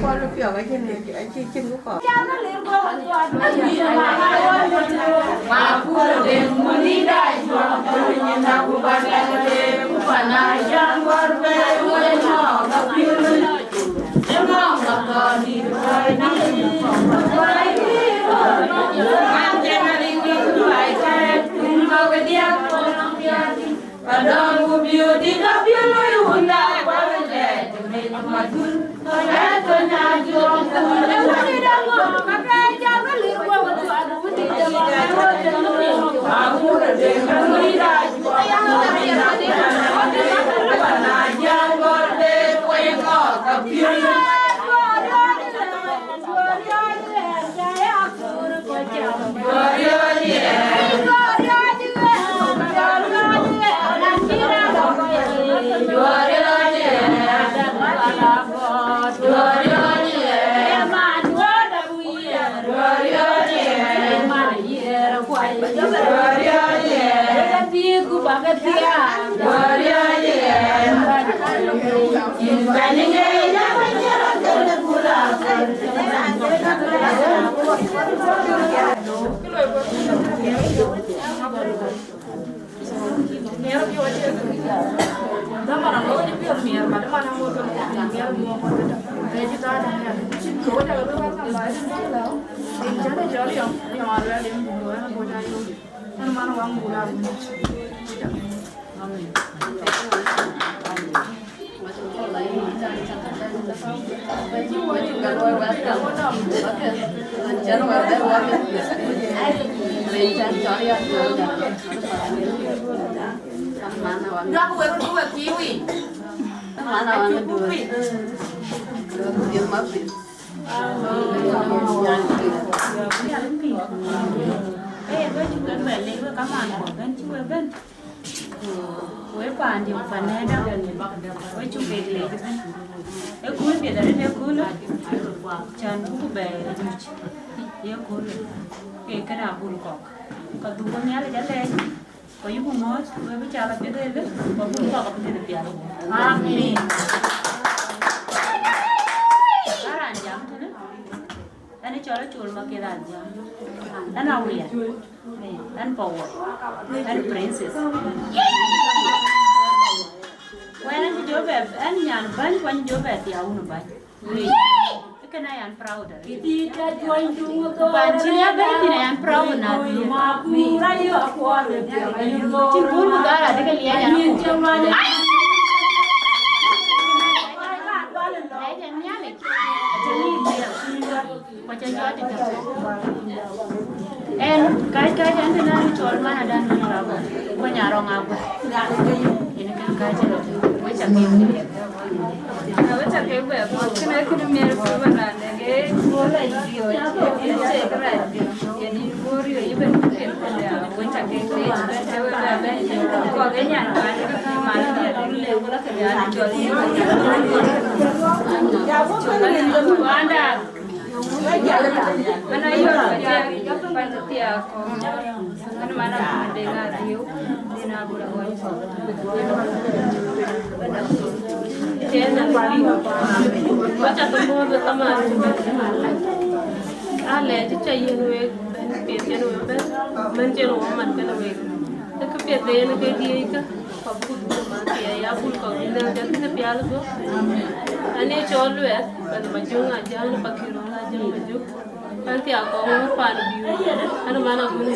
Kalau piak aja ni, cicing buka. Jangan lewat tuan. Makur demoni dah jual, nak buat lagi, bukan yang berbeza. Tapi emang tak dibayar. Padang Wieu Dinka Wieu nak balik, matur tanya jom. Lewat dango, makai jangan liru waktu adu aku dengan lidah yang panajang gorde kuengo kapiun. cho nó chuột mà kia là anh nào vậy anh bầu anh princess quen anh chỗ về anh nhà bán quanh chỗ về thì ông nó bán cái này anh proud đấy bạn chỉ là cái này anh proud na vì chỉ muốn một cái là cái lia nhà em cái anh thì nó chọn mà đang đi làm qua nhà rong áo ini cái chelo với chả kêu với chả kêu về cái này cái mẹ của bạn là cái mua lại gì rồi cái này ini mua rồi như bên cái với chả kêu về có cái nhà mà nó đều có cái nhà cho đi Anda mana yo kerja panitia kan mana dengar Wieu di Abul Abuoi-makur Chena baca temu bersama ale cecaya we pian we mencelo man kana we ke pian ke dia ka pabut ma ya bul ko ina jati pial go ane Chol we ban majung aja na pakiro la jang maju nanti aku mau pan Wieu anu mana gun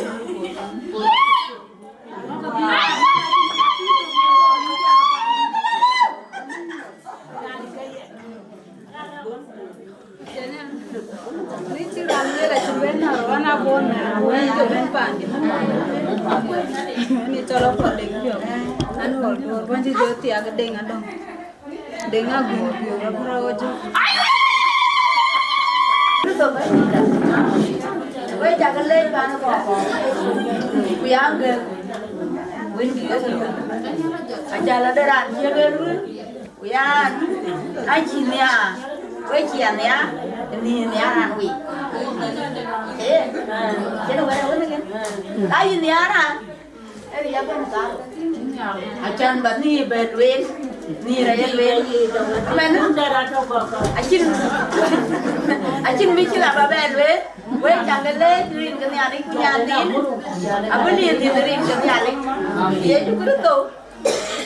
Ni ciram ni la ciben na wana bon na wen jo ben pan ni colo ko deng jo anu hol bon ji jo ti aga deng adong deng agu Wieu ra pro jo Wei jangan leh kan kok. Biang ke. Win dia tu. Aja lah deran dia ke run. Wian. Ai chi nia. Wei chi nia. Ni nia ran wi. Jadi wei wei ni. Ai nia ran. Ai dia pun kan. Ajan bat ni bet win. Ni raya win. Mana darah tu kok. Acin bici lah bapak elwe, we jangan le dirin ke nyari nyadin, apa ni dirin ke nyari, dia juga tu,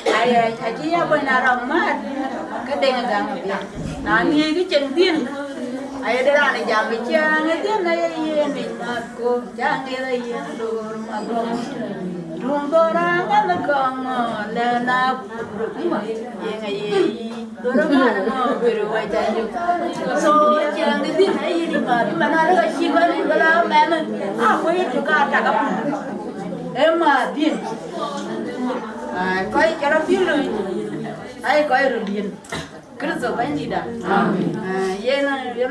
ayah cacinya apa naramat, kedeng agam dia, nani itu centin, ayah dah ni jam bici, ngerti ayah iya ni aku, jangan iya dur magong. Rumborang kan lekong lena yang ayi dorong biru wajah so yang di sini ayi di mana ada siapa kalau memang aku itu juga tak apa emang din kau kalau biru ayi kau rudin kerja banyak dah yang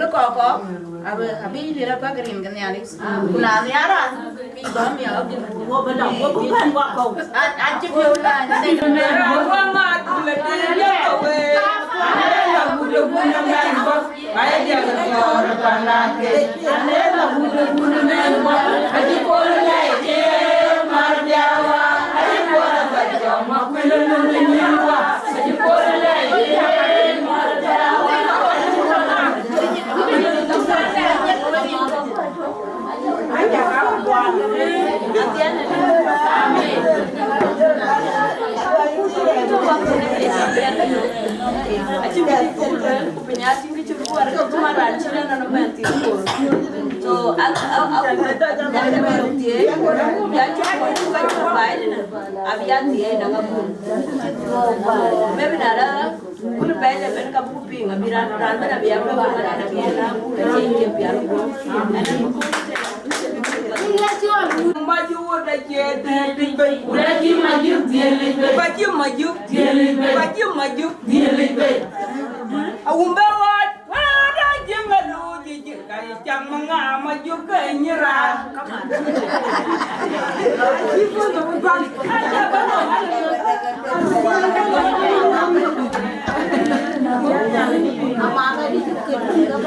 kok abi dia apa kerim kan ya Alex kuna niara pi bam ya abi wo belang wo bukan wa kau acip yo lah ni merah wa mat le dia to we la budu budu men bo ai dia ko pana ke ane la budu budu men bo aji ko le ke mar jawa aji ko ba jawa ko le ni wa aji ko le ke mar jawa Maju dah jadi, lagi maju dia lebih, maju dia lebih, maju dia lebih. Umbawat, ada jangan lu jadi kayak cang maju ke nyerah. Ibu tu bukan. Amana di situ kita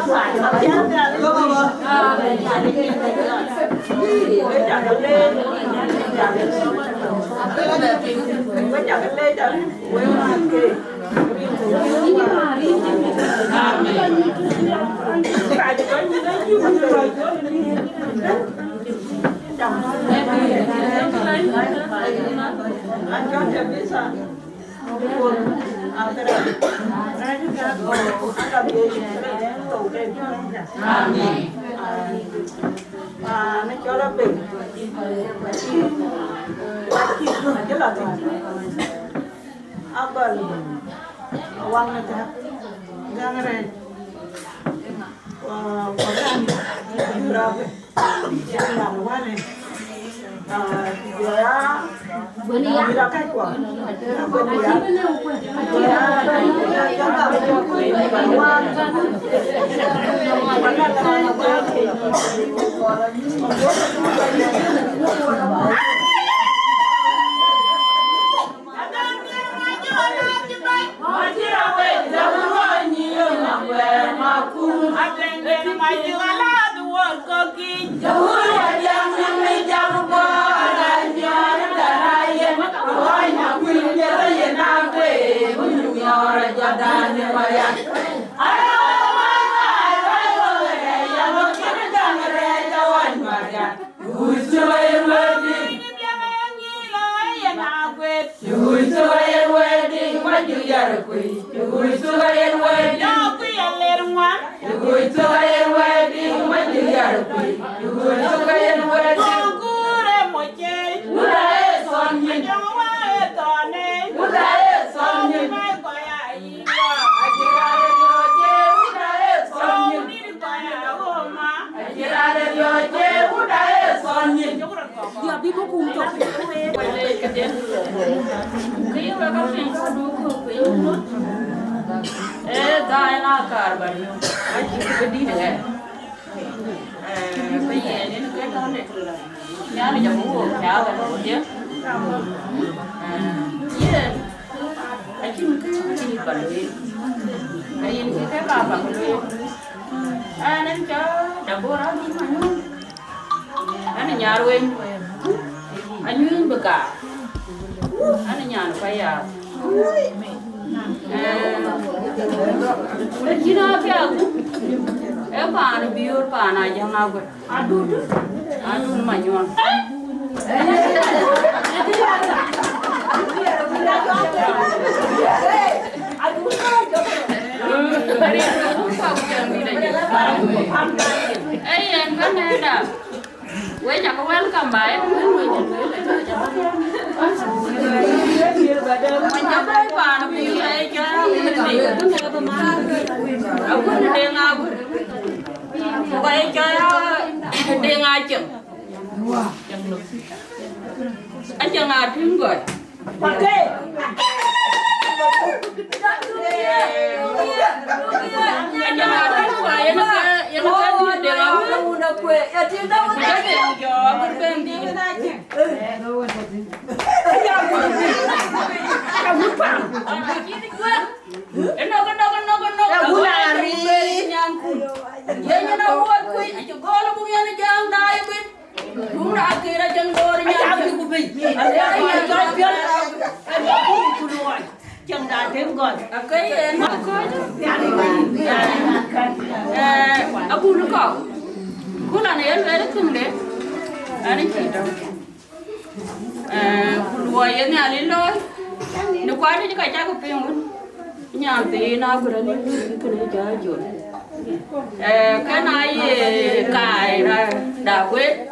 Cái này cài ra đào quét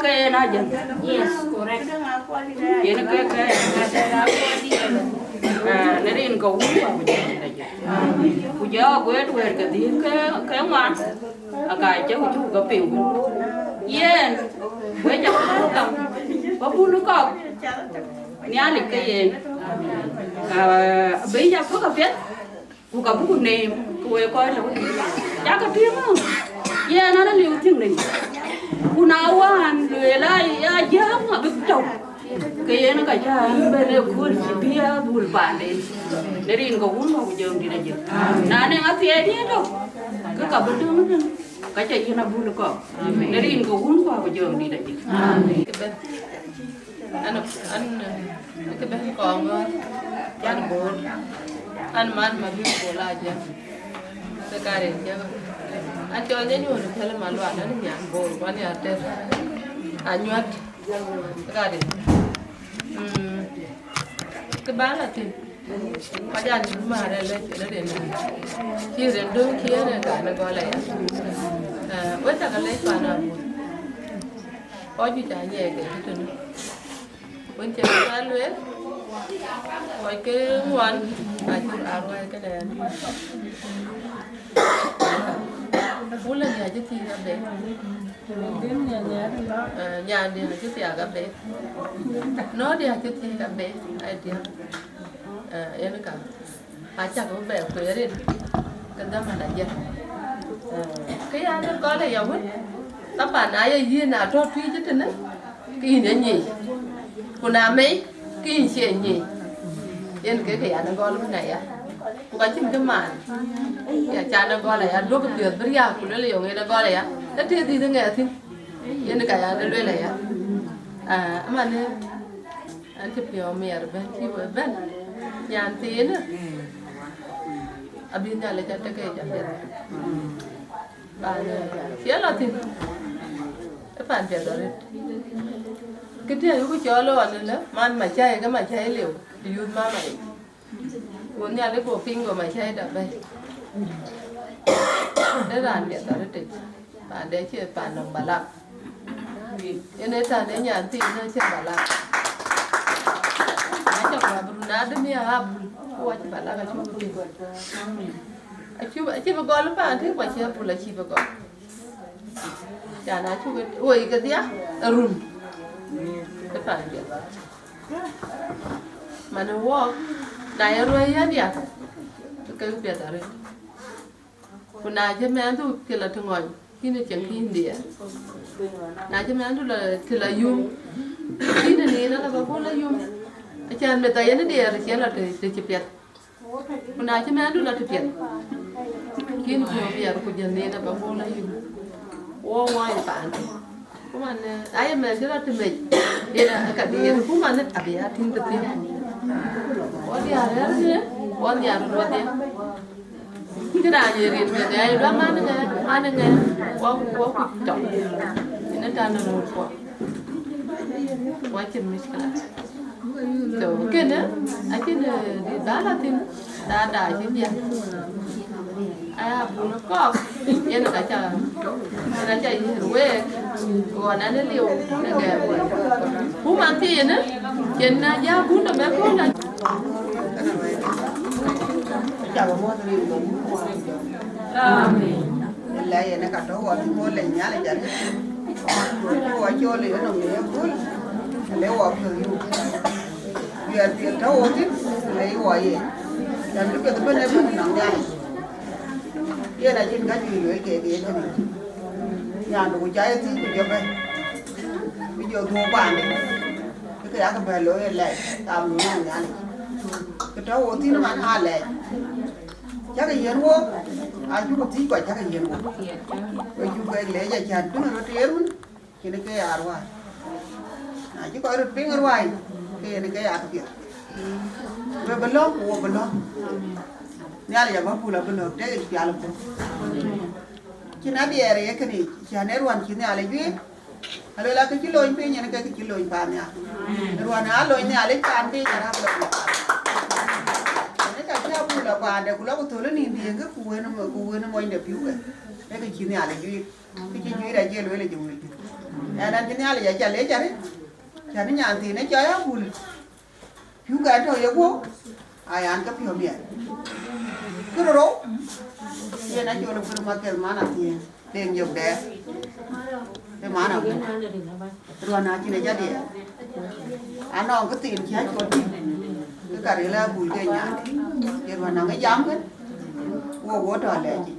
cái nó dần. Yes, correct. Vậy nó cái nó đi cầu cô giáo quét quét cái tiếng cái ngoan cài cháu chú có biểu yeah quét cho nó cầm có bún nó cọc nhá lịch cái gì bây giờ có cà phê cô cầm bún nêm cô ấy coi là chắc cái tiếng không yeah nó liều tiếng này cô nào ăn lười lại dám mà biết trồng cái nó cả cha bên đây cô chỉ bia buồn bản đấy để đi có bún vào trường thì là gì nãy nên ăn phía đi đâu cứ cả bên đường nó cái chạy như là buồn được không để đi có bún vào trường thì là gì anh cái bên còn cha nó buồn An man ma bi ko la ja. Se kare ja. An cho nya nyu ne pele ma lo ana ni nya bo ba ni ate. Anyuat. Se kare. Cái bán là thì có gia đình mà đây lên chuyện đó đến chia đến đôi kia này cả nó gọi là với ta cái lấy toàn là có gì trả nhẹ cái chuyện bên trên cái lưới gọi cái ngoan à chụp áo quay cái này muốn là nhà chứ gì gặp đấy nhà đi là chứ gì gặp đấy nó đi là chứ gì gặp đấy ai đi em cả chắc có vẻ quê đi cần ra mà đại dân cái anh nó có là giàu hết các bạn ai gì nào cho truy chứ trên đấy cái gì nhỉ còn làm mấy cái gì nhỉ em cái anh nó có lúc này á cũng có chim cái màn ya cha nó gọi là lúc cái tuyệt bây giờ cũng lấy liều người nó gọi là cái chuyện gì thế nghe thì em cái anh nó lấy lại mà nè anh chụp nhiều mẹ rồi bên thì với bên nhà anh tiền á abin nhà lấy cho cái chả biết bà phía là thì cái phản việc đó đấy cái chuyện của cháu lo anh nữa mà chơi cái mà chơi liều thì vui mà mày muốn nhà lấy bộ phim của mày chơi đập đây đấy là việc đó đấy bạn đấy chơi bạn đồng bà lạc nên ta đến nhà thì nó chơi bà lạc nó chọc là Bruna đến nhà hấp qua chơi bà lạc cái chú chị bà gọi lúc bạn thích bà chơi phụ là chị bà gọi chả nói chú cái ôi cái gì á run cái phản việc mà nó walk này rồi á đi à cái việc đó đấy còn này chứ mấy anh tu thì là thằng ngồi khi nó chẳng khi đi à này chứ mấy anh tu là thì là yum khi nó đi nó là bao là yum cho nên người ta nó đi là chỉ là từ chụp việc còn này chứ mấy anh tu là chụp việc khi nó chụp việc của dân đi là bao là yum ô ngoài bạn cũng anh ai mà chứ là từ mình đi là cả đi cũng anh à bị ăn thinh tự nhiên đi à đấy đi à rồi đi cái nào gì thì mình đây đó má nó nghe quá trọng nó ra nó rồi quá chừng mình rồi cái nữa cái này đi đá là thêm đá đại chứ gì nó có yên là chờ nó chạy ruồi còn nó liều nó nghe cũng mang tiền á trên giá cũng là mấy cũng là chào mọi người lại nó cả đó gọi thì mua lên nhá lại chặt gọi cho liền nó nghề vui lấy gọi thường việc tiền thâu chứ lấy gọi gì dan lúc cái bên này bên nằm nhà kia là trên cái gì vậy kệ kệ thôi nhà đồ trái thì cũng cho đây bây giờ thua bàn đi cái đã cầm về lối lại tạm nhà này cái thâu thì nó ăn hai lại chắc cái gì luôn ai chú có tí quả chắc cái gì luôn rồi chú về lấy ra chăn chúng nó treo cái này cái à rồi chứ coi được tiếng ở ngoài cái này cái à kia về bên lông của bên lông nhà là bao nhiêu là bên lông đấy cái là chứ nó đi ở đây cái này nhà này ruộng chỉ nhà lấy gì rồi là cái chỉ lôi pin nhà này cái chỉ lôi pan nhà ruộng nó lôi nhà lấy pan pin nhà nó lôi cái bù là bà để cô tôi lên nhìn thì cái cua nó mồi đẹp yếu cái chuyện này là duy cái chuyện này chơi lưỡi là dùng này nên chuyện này là chạy lấy chạy đấy chạy đến nhà thì nó chơi á bù yếu cái thôi yếu quá ai ăn cái phiếu miệng cứ đó vậy nó chơi được cái mà cái mà nào thì tiền dùng đẹp cái mà nào rồi nào chuyện này ra đi anh nói cái tiền chết còn cái cả đấy là bùi cái nhà thì mà nó cái dám hết vô trở lại chị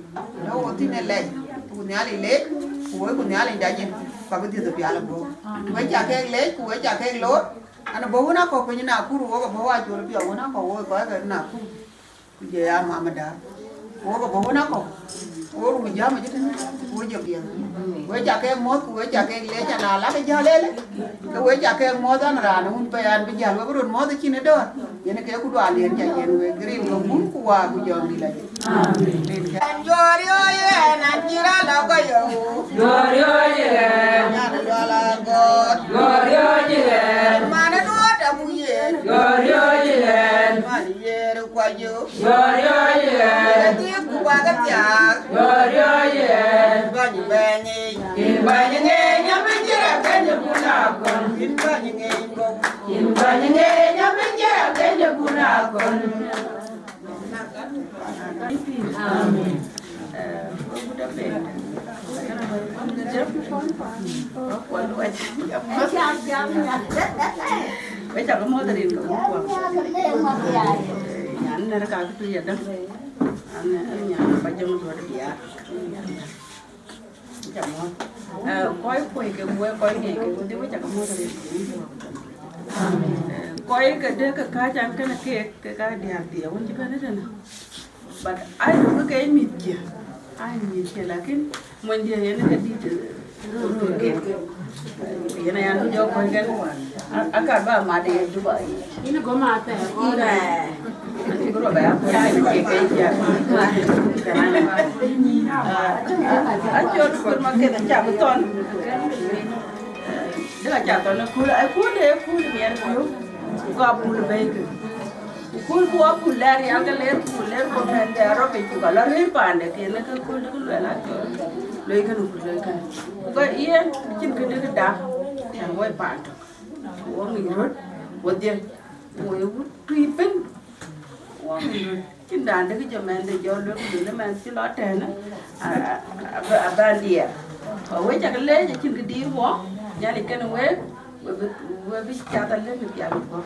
nó thì này lại của nhà này lấy của nhà này đại gì và cái tiền từ là bố với trả cái lấy của trả cái lốt anh bố nó có cái nào cũng có bố ai chịu được nó có cái nào về mà đã Ủa có bố nó không? Ủa rồi giá mà chứ ủa giờ tiền. Ủa chả cái mốt ủa chả cái lẽ chả là lá cái giá lên đấy. Cái ủa chả cái mốt đó là nó không phải ăn bây giờ có rồi mốt thì chín đó. Vậy nên cái cũng đoan liền chạy về người cái riêng không muốn qua bây giờ đi lại. Rồi ơi anh chỉ ra đâu có giờ. Rồi ơi nhà nó đó là God. Rồi ơi mà nó nuốt ở bụi gì. Rồi ơi mà đi về đâu qua Gieu. Rồi ơi tiếp qua cái nhà. Rồi ơi bao nhiêu bè nhỉ. Bao nhiêu nghe nhắm bên dưới cái nhà của nào còn. Bao nhiêu nghe không. Bao nhiêu nghe nhắm bên dưới cái nhà của nào còn. Amen. Bây giờ có mối tình của anh này nó cao cái gì đó anh nhà bà dân rồi đó bịa chẳng món coi quay cái quay coi nghề cái tôi biết chẳng có mối tình coi cái đứa cái cá chẳng cái là cái cá đi hàng tiểu chứ cái đấy nè but I don't cái mít kia ai mít kia lakin mình dia yang cái đi cái này anh cho coi cái akan ba mà đi Dubai ini có mà tè có nè anh có rồi bé cái kia anh cho được mà cái thằng chả beton đó là chả toàn nó cua đấy miền cua có bùn bê Kul kuah puler yang kelir puler komen dero beju kalau ripan deh kena ke kul lah loi kan bukan iya cin gede dah yang woi pantok uang irut buat dia woi tripen uang irut cin dah ada kejaman deh jauh lebih man cilot deh na abang dia woi cakap le cin gede uang jadi kan woi Wewe bicara lagi biar lupa,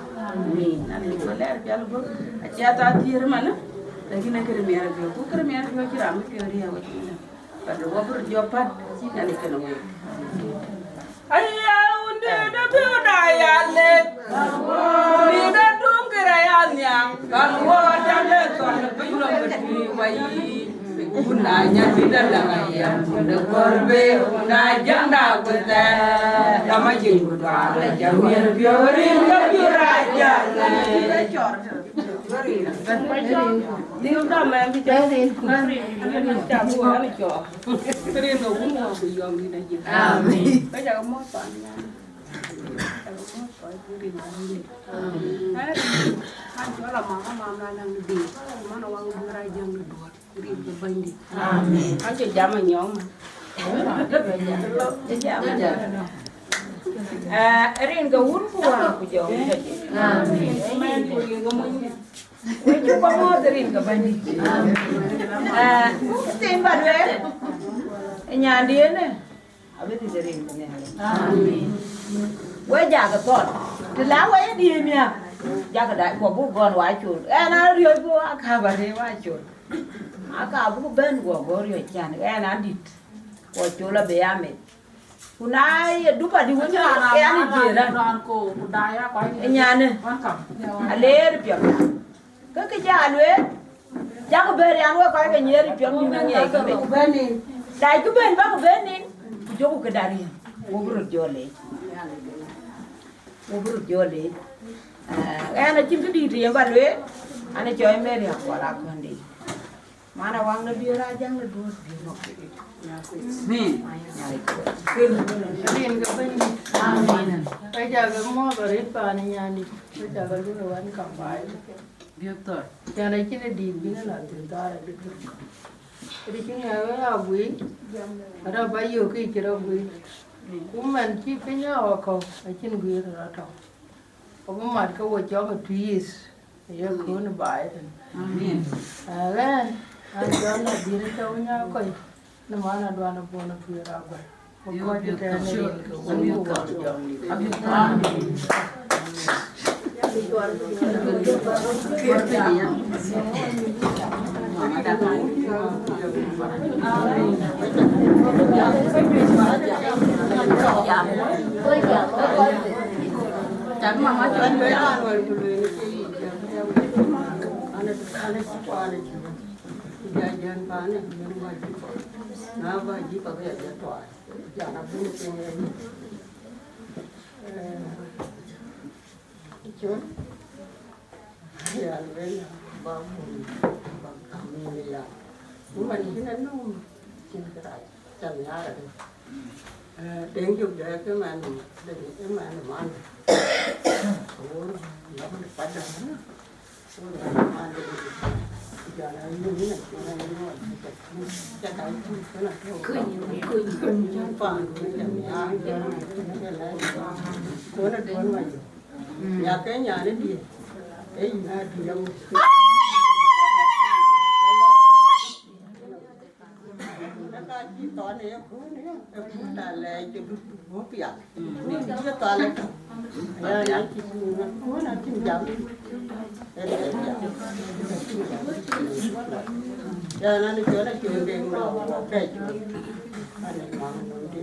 nanti boleh biar lupa. Acara tiar mana? Lagi nak kerja biar kira amat kerja awak ni. Pada waktu berjobat, nanti kena wewe. Ayah undi dah beraya lek, tidak dong keraya yang kalau ada lek kalau belum berdiri gunanya tidak langayam udah korbe udah janda kita sama jiwa ada jauhnya biorin ke biraja dia udah main bicara nari cabu ani cok terin dong mau biyong di daji amin bây giờ mau soal anh cho là mà đang đi mà nó quăng ra dân được đi về bên đi anh chỉ dám mà nhóm Erin cái uốn qua của cháu mà tôi cái mình với chú có mua Erin cái bên đi tìm bạn về nhà điên này ở bên thì Erin cái này với già cái con thì lá với đi mía già cái đại của bố con vài chuột nó riêu của khá bà thế vài chuột aka bố bên của riêu chán nó đi của chú là bé mệt kunai dupa di wuni ani jira ko budaya ko nhà này ale ripiam cái ja lue ja ko beri an wa ko cái nyeri ripiam ni ngi ko beni dai ko ben ba ko beni jogo ke dari wo bro jole ana chim cái đi thì ba lue ana choi meri ko ra ko ndi mana wang na biara jang na do Min, Min cái bên Amen. Bây giờ cái món bờ rít bà này nhà đi, bây giờ cái lúa ăn cọng bài, biết rồi. Giờ này chỉ là đi biết là từ ta là được. Đi chứ ngày với quý, ở đâu bây giờ cái chỉ đâu quý, cũng mình chỉ phải nhớ họ cầu, ở trên quý rồi đó thôi. Còn mặt cái quần cho cái trees, giờ cứ nó bài rồi. Amen. Lên, anh cho nó đi ra đâu nhá coi. Na mana dua na bona tuira ba. Ko ti tane ko ni ko abi Jangan mama jangan berani. Ana jajan panen yang wajib. Nah wajib pakai aja tuai. Jangan pun pengen. Cuma ya lena bangun kami ni ya. Cuma ni kan nung cinta cahaya. Tiếng dục để cái màn cái màn màn ủa nó không được bắt đầu nữa màn giờ là như thế này cái này nó chắc chắn cái là cười trong phòng cái nhà cái này cuốn là cuốn mà nhà cái nhà nó đi cái nhà thì đâu chỉ toàn này cũng là lại cho bố bịa nên chỉ toàn là nhà chỉ cũng là chim giảm giờ nó chỗ là chuyện đèn nó đây anh này mà mình đi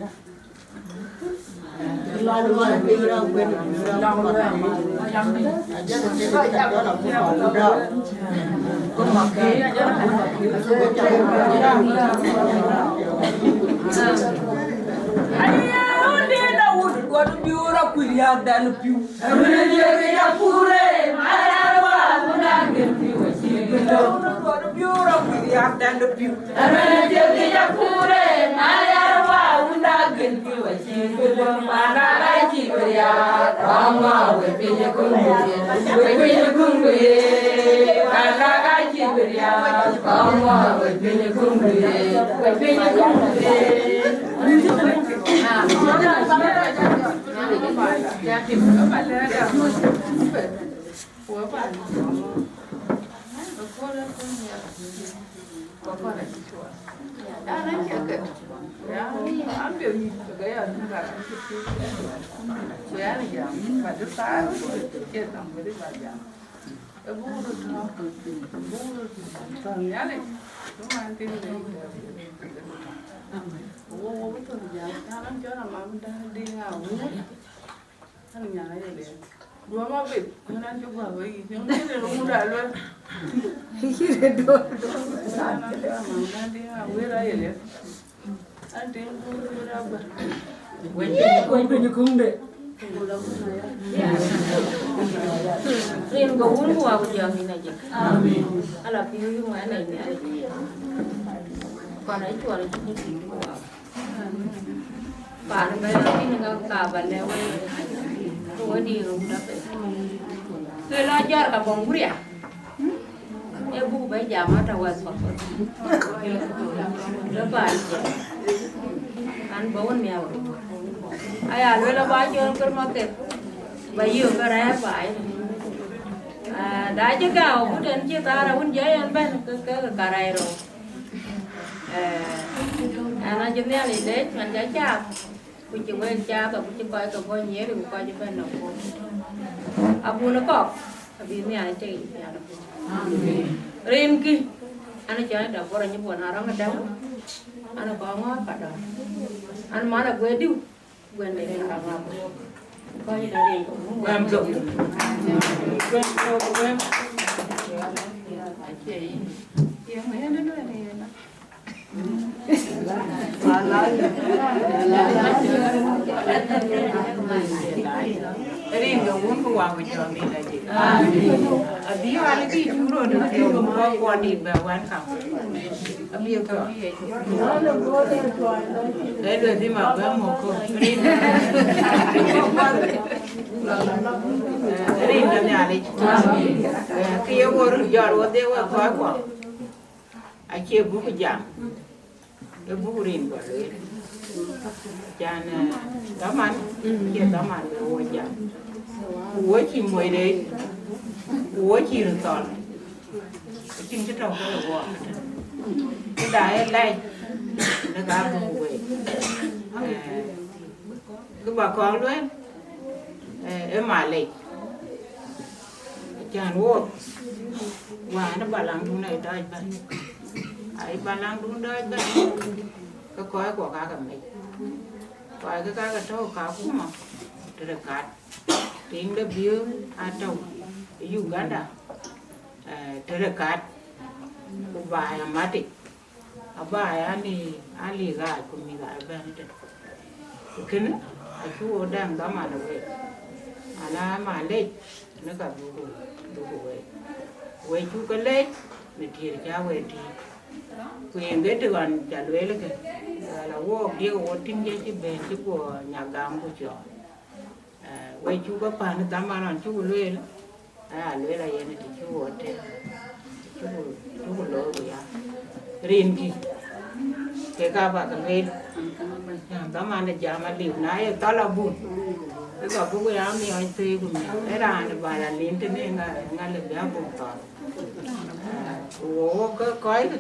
lo lo đi đâu quên đâu mà giờ nó cái đó là cũng đâu có mặc cái Ayah, dia dah urut gua tu biura kuliah dan piu. Abang dia kerja pure, malah wah mudah gerti wajib. Gua tu biura kuliah dan piu. Abang dia kerja pure, malah wah mudah gerti wajib. Mana lagi kerja, kamu wajib kunci, wajib kunci. Mana lagi kerja, kamu wajib kunci, wajib kunci. betul ya. Jangan jangan mamu dah di ngau. Kan nyai deh. Dua mabit, jangan coba bagi. Yang ni deh rumah dah luar. Ini dua. Mamu dah di ngau. Berai deh. Ada yang berapa? Kau punya kunde. Riêng có uống qua bây giờ như này chứ. Là phiêu cái ngoài này nè. Còn ấy chùa là chúng tôi tìm qua. Bạn bây giờ khi nó cả bạn leo ấy, tôi đi rồi đã phải. Tôi lo cho cả bóng bụi à? Em bu bây giờ mà trâu ăn sọt. Lớp bạn ăn bố ăn mèo. Ai à lui là bao nhiêu con mà kẹp. Bây giờ cái này phải. Đã chứ cao, bữa đến chia ta là quân giấy ăn bên cái cà rai rồi. Nó cho nên là để mình giải cha, tôi chỉ quay cha và tôi chỉ coi nhớ thì coi cho bên nào cũng. Abu nó có, vì nhà này chơi nhà nó. Riêng kia, anh chơi đã có những buồn nào đó mà đâu, anh có ngót cả đó, anh mà là quên điêu, quên để làm coi như là riêng cũng làm được. Quên quên. Chị, chị mấy đứa này. Riêng đồ uống không vào cho mình là gì? Bí hoa lấy bí chú rồi được thiếu có quan điểm về quán khảo. Biết cơ. Đấy rồi thì mà với một cô riêng. Riêng làm nhà đi. Khi yêu cô được giờ rồi tiêu khói quá. Ai chia bút cái giảm. Cái bút riêng của đấy. Chàng tóm ăn, kia tóm ăn rồi ôi giảm. Ủa chỉ mới đấy, ủa chỉ được tòn. Cái chân chất đầu cái là quả. Cái đáy này, nó gà bù về. Cái bà con luôn, em mà lệch. Chàng vô, quả nó bà lăng đúng này đây bên. Ấy bà lăng đúng đây bên. Cái cõi của cá cầm này. Cõi cái cá trâu cá cũng mà. Để được cát. Tiếng đó biếu trâu. Uganda. Để được cát. bài mà đi bài anh đi gà cũng đi gà bên đấy cái nữa chú đang đó mà được anh mà lấy nó cả đủ vậy chú cái lấy để thiệt cha vậy thì quyền cái từ còn trả lời là cái là vô kia vô tin cái bên chứ của nhà gam của chợ vậy chú có bàn nó tắm ăn chú lưỡi đó lưỡi là vậy thì chú vô thế chú lỗ rồi riêng gì cái cả bà cái lên tắm ăn để chả mà liều nãy tao là buồn cái gặp cái áo này anh tươi của mình cái đàn này bà là lên trên đây ngay là béo buồn tỏi ủa cái coi này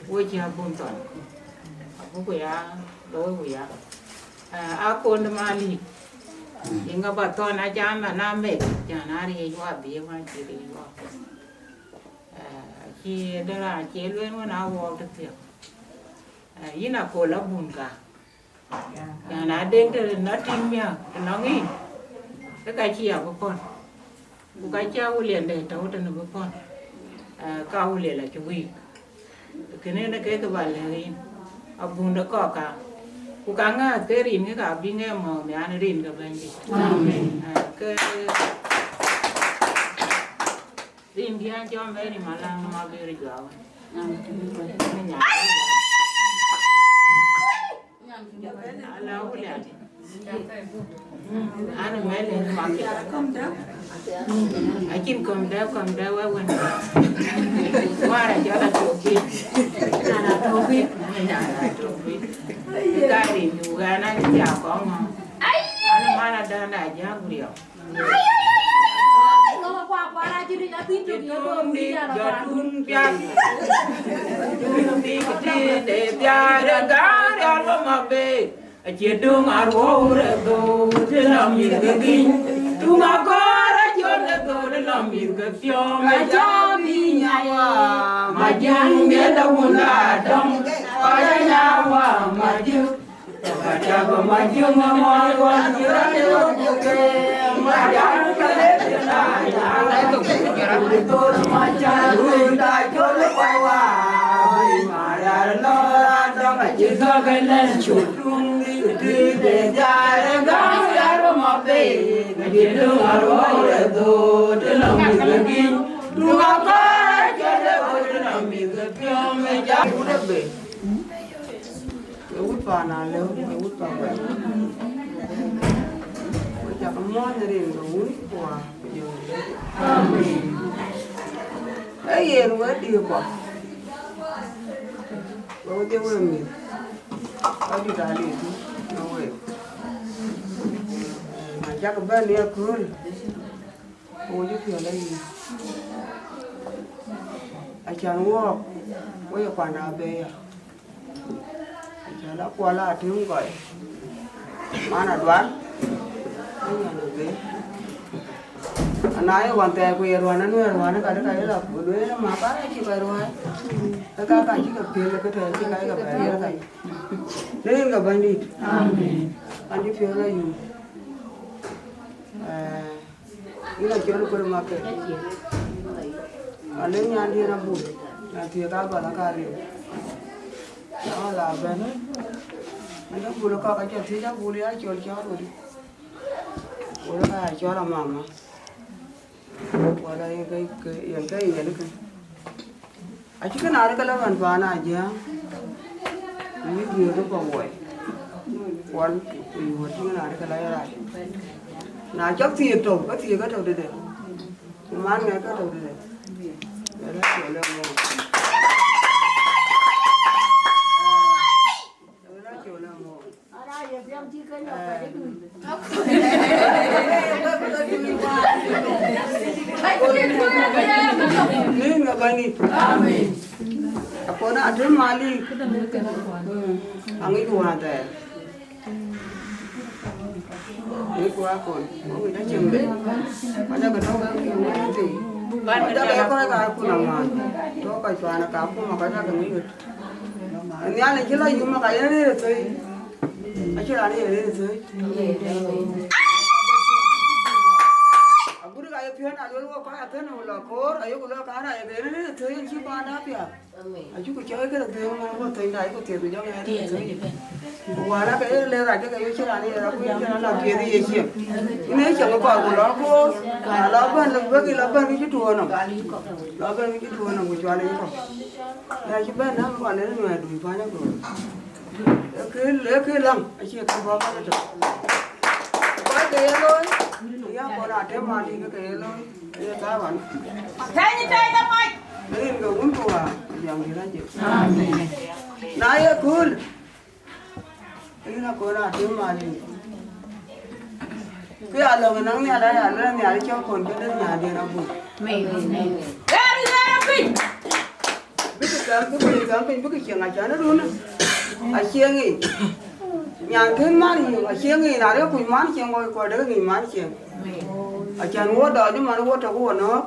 vui chia buồn tỏi cái áo đôi cái áo con mà đi nhưng mà bà tôi nói cha mà nam mẹ cha nó đi qua bia mà chỉ đi qua khi đó là chế luôn nó nào vào được việc ý là cô là buồn cả nó đến từ nó tin miệng nó nghĩ cái chia của con cái cháu liền để cháu cho nó với con cao liền là chú vị cái này nó cái bài liền buồn nó có cả cô càng nghe tới riêng cái cả bên nghe mà mẹ anh riêng cái bên gì cái riêng kia anh cho mấy thì mà làm mà về rồi giáo lâu cái này anh mấy lên mà anh chim cầm đeo ở bên qua là cho là trộn vịt là trộn vịt cái gì dù ga nó chào con ngon anh mà là đàn đại giá của điều qua ra chứ đi đã tin được đi giờ tuôn cha tuôn đi cái để cha để cá để lo mà về chia đường ở đâu để đâu để làm gì cái kinh tu mà có ra chốn để đâu để làm gì cái tiêu mà cha đi nhau mà chẳng biết đâu là đông phải nhau mà chứ cha có mà chưa ngon quan chưa ra được cái mà chẳng cái đấy là lại tục tôi mà cha người ta chốn lấy quay qua mà ra nó trong là chỉ có cái lên chuột luôn đi để ra để gắng ra mà về cái gì đường ở đâu để tôi để làm gì cái kinh đúng không có cho để làm gì cái kia mới chắc cũng được về cái út vào nào lâu cái út vào vậy bây giờ có món gì để út qua cái gì nó mới đi qua có tiêu là mình có đi ra đi nó vậy mà chắc cái bên này cứ ôi chứ kiểu này anh chàng ngô bây giờ quản nào về anh chàng đã qua là tiếng gọi mà là đoán anh nhà được về anh nói hoàn toàn quê rồi nó nuôi rồi nó cái là của đứa mà bác ấy chỉ về rồi tất cả chỉ gặp tiền là cái thời chỉ cái gặp tiền là cái nên gặp anh đi anh đi phiêu là gì ini là chỗ nó mà cái anh lên nhà đi nó bùn là thì các bạn là cái đó là bên nó bùn nó có cái chuyện thì chắc bùn ấy chỗ cho rồi bùn nó cái chỗ là mama qua đây cái gì nữa anh chỉ cái nào đấy cái là hoàn toàn là gì á những điều nó còn quậy quan một cái nào đấy cái là nào chắc thiệt rồi cái thiệt cái đầu đây đây mang nghe cái đầu đây đây là kiểu là một ini nggak bani. Amin. Apa nak ada mali? Ang itu ada. Ini aku. Mau kita cembe. Ada kenal kan ini nanti. Ada ekor aku nama. Tuh kalau tuan anak aku makanya kami itu. Ini ada kilo cuma kaya ni tu. Aja ada ni tu. Aku dah kaya phiền à luôn có phải thế nào là cố ấy cũng là cái này cái đấy thấy anh chị ba đã bịa à chú có chơi cái được mà có thấy này có tiền cho nghe thấy qua đó cái lên lại cái chơi này là cái là kia thì gì nếu chẳng có của nó cô là bên cái chùa nào là bên cái chùa nào của chùa này không là chú bên nó còn đến người đuổi phá nhau rồi cái lăng anh chị không có cái được cái thôi ya còn là thế mà đi cái thôi cái cá vẫn thế như thế đó mày đấy cái uống của dạng gì đó chứ này cool cái là còn là thế mà đi cái alo cái nắng nhà đấy alo nhà đi cho con cái đất nhà đi nó bự mày ra pin biết cái chuyện này cho nó luôn à chiêng gì nhà cái má đi à chiêng gì nào đó quỳ má chiêng ngồi qua đó cái má chiêng à chàng ngó đợi nhưng mà nó ngó trâu của nó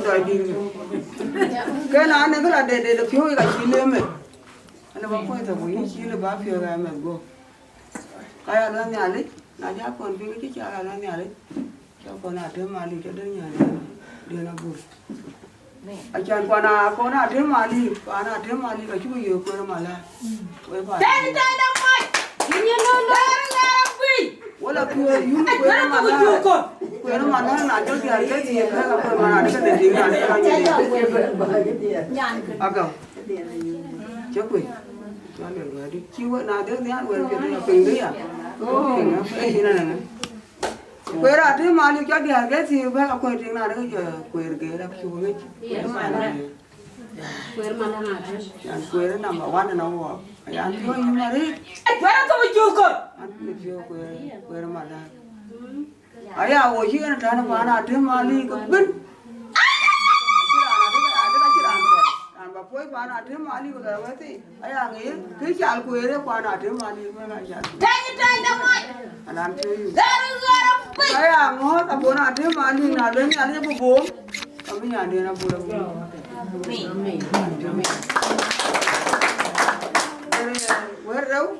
đợi đi cái nào này cái là để được phiếu cái chi lên mình anh bảo quay thằng quý chi là bá phiếu cái mình go cái là nhà đấy là giá còn với cái chiếc là nhà đấy cho con nào thế mà đi cho đến nhà đi nó buồn anh chàng con nào thế mà đi cái chú yêu con mà là với bà thế như thế đó mày như nó pin wala kuya yung kuya naman na cho cái gì cái là kuya mà cái để gì Agaw cho quỳ cho được đi chiêu nào được nhá quỳ cái này pin đấy à cái gì này quỳ ra thế mà đi cho cái gì phải là quỳ tiếng nào đấy giờ quỳ cái là chiêu cái quê mà đang ăn anh quê nó nằm ở quán nó ngồi anh thôi nhưng mà đấy anh quê nó không chịu cơ anh chịu quê nó mà ra ấy à hồi chứ nó nó mà nào thế mà đi có biết anh bảo quê bà nào thế mà đi có là cái gì ấy à nghĩ cái chả quê đấy bà nào thế mà đi mới là chả thế như thế đâu mày anh làm chơi ấy à ngó ta bố nào thế mà đi nào đến nhà đi bố ở bên nhà đi nó bố đâu mày where đâu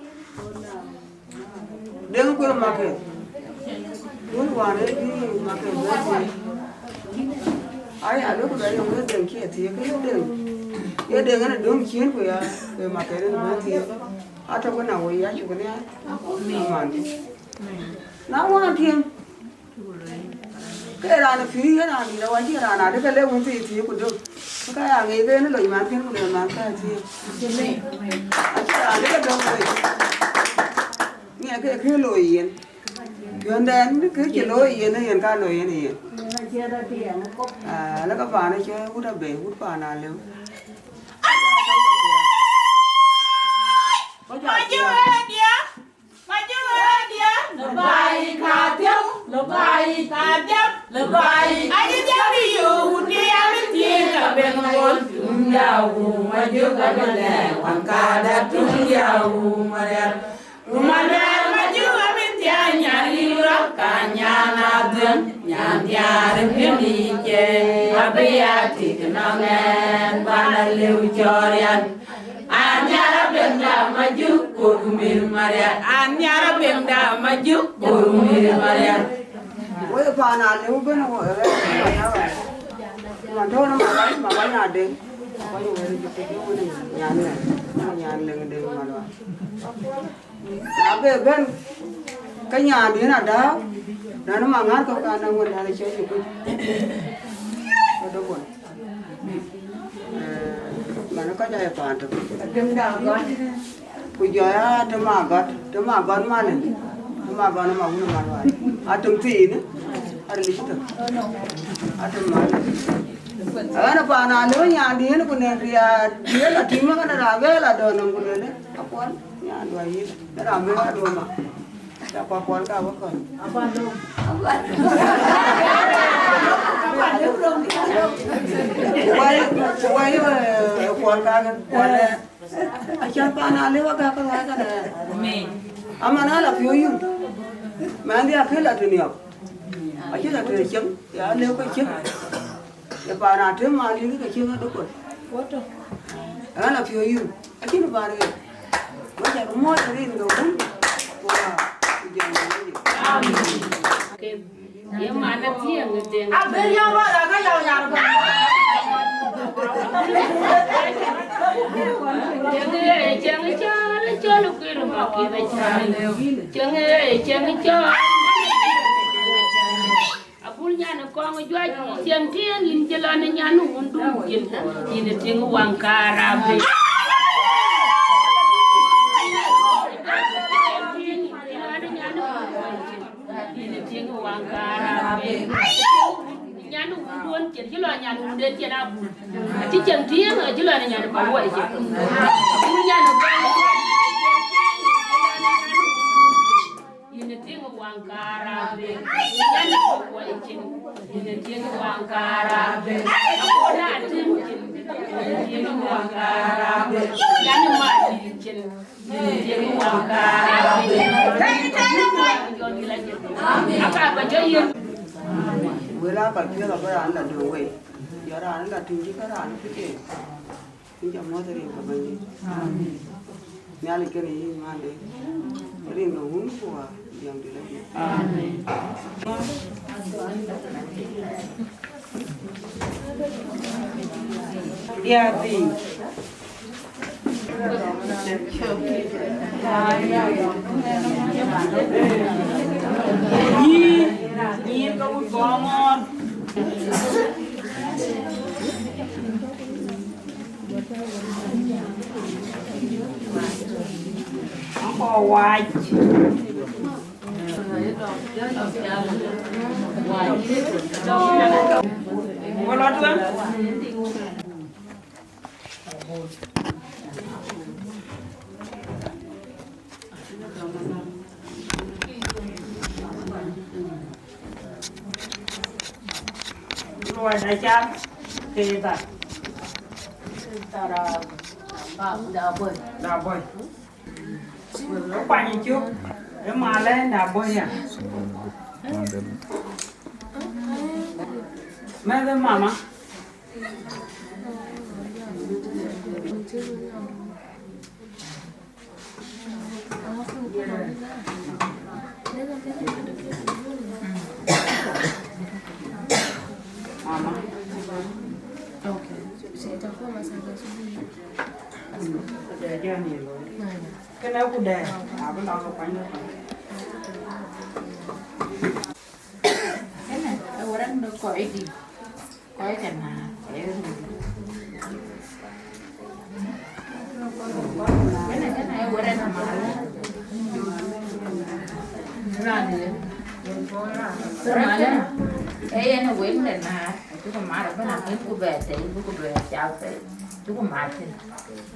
đừng quên mà kể muốn qua đấy đi mà kể với gì ai à lúc đấy ông cái đường kia thì cái đường này đường chiến của về mà kể đến với gì ở trong cái nào vậy á chú cái này mà nó hoàn thiện cái là nó phí cái nào thì đâu anh chỉ là nào đấy cái leo thì cũng được cái hàng ấy cái nó lấy mà phiên của mà cái gì anh chỉ là đấy cái đâu rồi nghe cái lôi yên gần đến cái chỉ lôi yên nó hiện ca lôi yên này à nó các bạn ấy chơi hút bể hút bà nào liệu mà chưa nó bay cả tiếng nó bay cả tiếng nó bay anh đi theo đi yêu đi ăn đi tiền cả bên ngôn tung giàu mà chưa cả bên lẻ hoàng ca đã tung giàu mà chưa ở bên tiền nhà đi ra cả nhà na đường nhà được biết đi chơi à bây giờ thì cái nào nghe ba liều cho riêng Anyara benda maju kurumir Maria. Anyara benda maju kurumir Maria. Ôi bà nào nếu bên nào ở đây mà thôi nó mà bánh nào đến có nhiều người chụp cái nhà này đều mà rồi đã về bên cái nhà đấy là đó nó mà ngắt có cả năng nguồn là chơi chụp cái đó buồn mà nó có chạy toàn được bây giờ tôi mà gọt mà này mà gọt nó mà uống mà rồi à từng tí nữa à lịch sử à từng mà ở nó bà nào nếu nhà đi nó cũng nên đi là chỉ mà cái nào về là đồ nó cũng nên đấy các con nhà đuổi gì nó làm về đồ mà các con cả các con quay con cả con anh chàng bà nào nếu các con cái này ama nó là phiếu yêu mà anh đi ăn là tiền nhiều anh chỉ là tiền chấm ya nếu cái chấm ya bà nào thế mà đi cái chấm nó đâu còn đó là phiếu yêu anh chỉ là bà đấy bây giờ mỗi cái gì nó cũng Ye mana tiang ngedeng. Abel yang mana kan yang Jangan col kira makin jangan col. Abul nyana Kongor jual tiang tiang ini jalan nyanu undu ini tiang uang karabe. Ini tiang uang karabe. Nyanu unduan jadi lo nyanu unduan jadi abul. Aci tiang tiang aja lo nyanu bawa aja. Abul nyanu ini tiang uang karabe. Nyanu bawa aja. Ini tiang uang karabe. Aku dah Atem ini tiang uang karabe. Nyanu mati jen. Ini tiang uang karabe. Apa jadi? Wala ba kira ba ran da do we ya ran da tin ji ka ran fike in ja mo dare ka bani amen ya le kene yi ma le rin do hun ko yang de le amen ya ti Ni kau Kongor. Aku waj. Walau tuan. Rồi đại cha thì ta ra đào bơi nó quay như trước để mà lên đào bơi à mấy đứa mama Mama. Okay. Sitakuwa masaga subuhi. Ada jani lo. Kena aku dah. Apa nak kau panggil? Kena orang dah kau ini. Kau kena. Kena orang mana? Rani. Rani. Anh quên này mà chú con má đó làm cái cô về thì cô về chào thì chú con má thì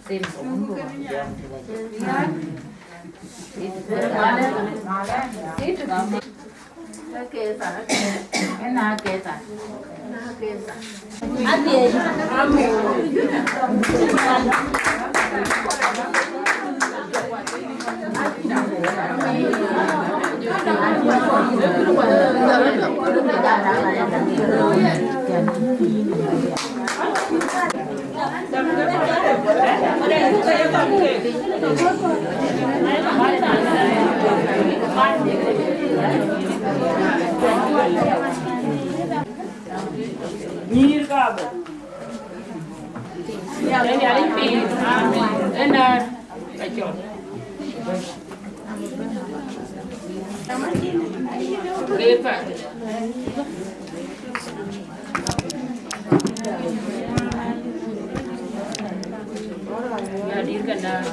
tìm cũng cô làm thì là cái nào kê ta anh gì Nyir ka ba? Ini ada pin. Enak. Kacau. Lepas. Hadirkan dah.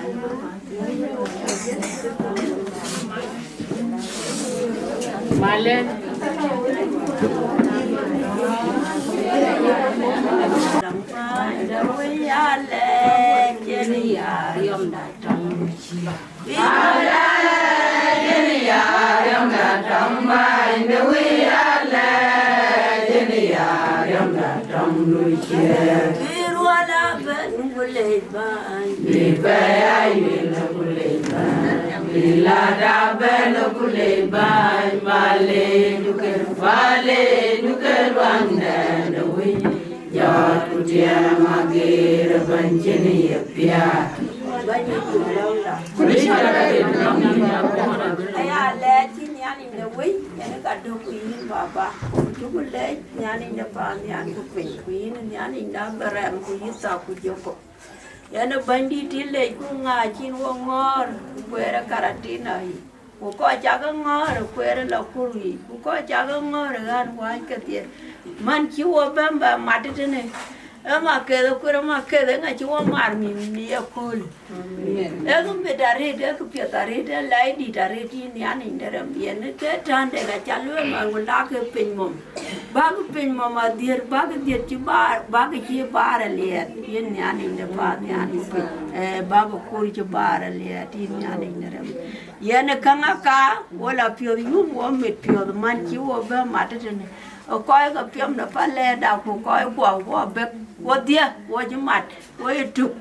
Malam. nyani ne wei nyani ka do kuin baba chu ku le nyani ne pa nyani ku pin kuin nyani na beram ku yisa ku joko yana bandi ti le ku nga chin wo ngor kwera karatina hi ku ko cha ga ngor kwera la kuri ku ko cha ga ngor gan wa ka tie man chi wo bamba matene ama kedo kura ma kedo nga chi wo mar mi ya kul ego bedare de ku pietare de lai di dare ti ni ani ndere bien ke tande ga chalu ma wala ke pin mom ba ku pin mom a dir ba ke dir chi ba ke chi bar le yen ni ani nde ba ni ani ba ku kuri chi bar le ti ni ani ndere yen kanga ka wala pio yu wo met pio man chi wo ba matene coi cái phim nó phát lên đào của coi của bếp của tia của những mặt của trục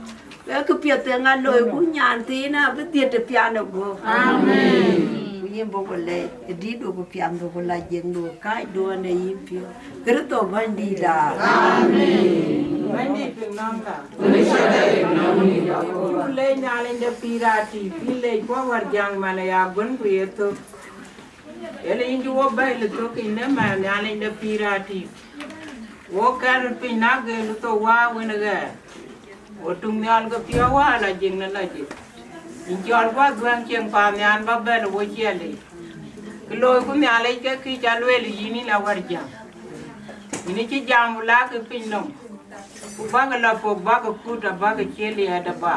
cái phim tiếng Anh lời của nhàn tí na biết tiền được piano của amen nhưng bố lệ đi đồ của piano của là dân đồ cái đồ này im phim cái đó vẫn đi đã amen vẫn đi phim nong cả lệ nhà lên được pirati lệ qua vật giang mà lại agun quê tu ele inju wo bay le to ki ne ma nyane de pirati wo kar pin na ge lu to wa wena ge o tung nyal ga pia wa la jing na la ji injol wa dwan cheng pa nyan ba be lo wo chele lo ku nyale ke ki cha lwe li yini la war ja ini chi jam la ke pin no ku ba ga la po ba ga ku ta ba ga chele ya da ba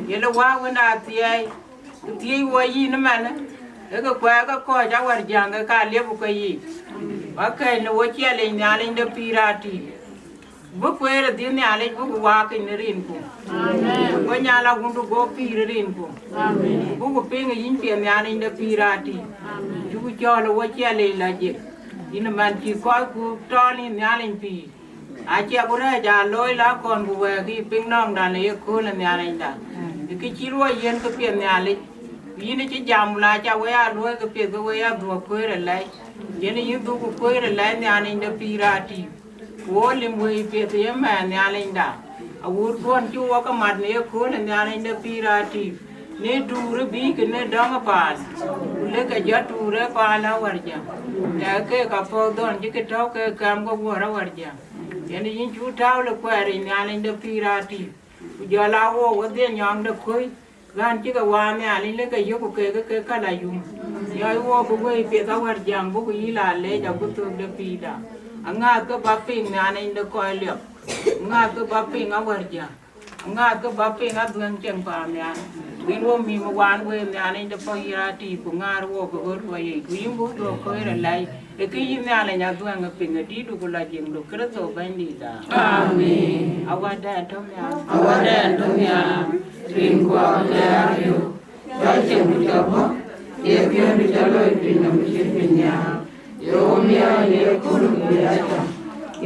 yele wa wena tie wo yi na ma na ego kwa ga ko ja war janga ka lebu ko yi akai no wochi ale nyale inde pirati bu kwere di nyale bu wa ke rin ko amen ko nyala gundu go rin ko amen bu pinga yin pe nyale inde pirati amen ju jolo wochi ale la je ina man ki ko ku toni nyale pi a che ko ra ja loi la kon bu we ki ping nong dan le ko na nyale nda ki chi ro yen ko pe nyale yini ci jam la ca waya lo ga pe ga waya do ko re lai yini yu du ko re lai ni ani nda pirati wo lim we pe te ma ni ani nda a wur don ci wo ka mat ne ko ne ni ani nda pirati ne dure bi ke ne dang pa le ka ja dure pa la warja ya ke ka po don ji ke taw ke kam go wora warja yini yin chu taw le ko re ni ani nda pirati ku ja la wo de nyang de koi gan chi ka wa me ali le ka yo ko ke ka la yum ya wo ko we pe ta war jang bu ko yi la le ja ku tu de pi da anga ka ba ping na ne de ko le nga ka ba ping a war ja nga ka ba ping a duen cheng pa me an win wo mi mo wan we me an de po ya ti bu nga wo ko go ro ye ku yim bu do ko re lai e ki yi me ale nya duen a ping a di du ko la jeng do kra so ban di da amen awada to me rin kwa kaya yo chen du bo ye pyo du lo pin na mi pin ya yo mi ya ye ku lu ya ta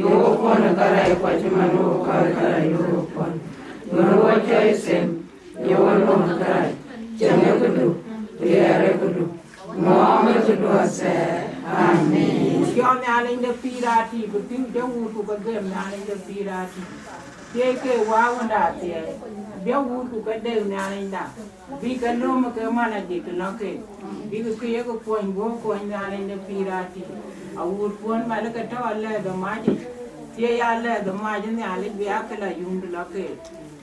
yo ko na kara e kwa chima no kara yo ko yo wa chai sem yo wa no kara chen ya ku du ya re ku du mo ma ku du ase amen yo mi ale de pirati ku tin de wu ku ba de mi ale de pirati ke wa wanda te bia wu ku ka de na inda bi ka no ma ka ma na de ka ke bi ku ye ko point go ko na inda pirati a wu pon ma la ka ta alla da ma ji te ya la da ma ji ne ale bi aka la yum de la ke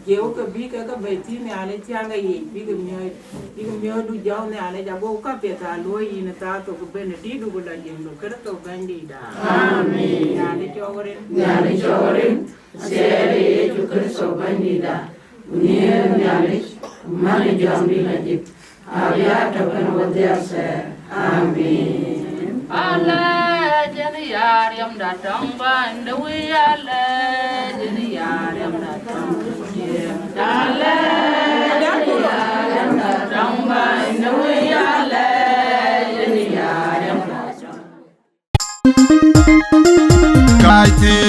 je o ka bi ka be ti ne ale ti anga ye bi ka mi du ja ne ale ja go ka pe ta lo yi na ta to ko be ne di du la je no ka to bandi da amen ya le chorin Sere tu kerso bandida, unier nyalish, mani jambi lagi, abia takan wadia se, amin. Allah jadi yariam datang bandewi Allah jadi yariam datang kujem, Allah jadi yariam datang bandewi Allah jadi yariam datang. Kaiti.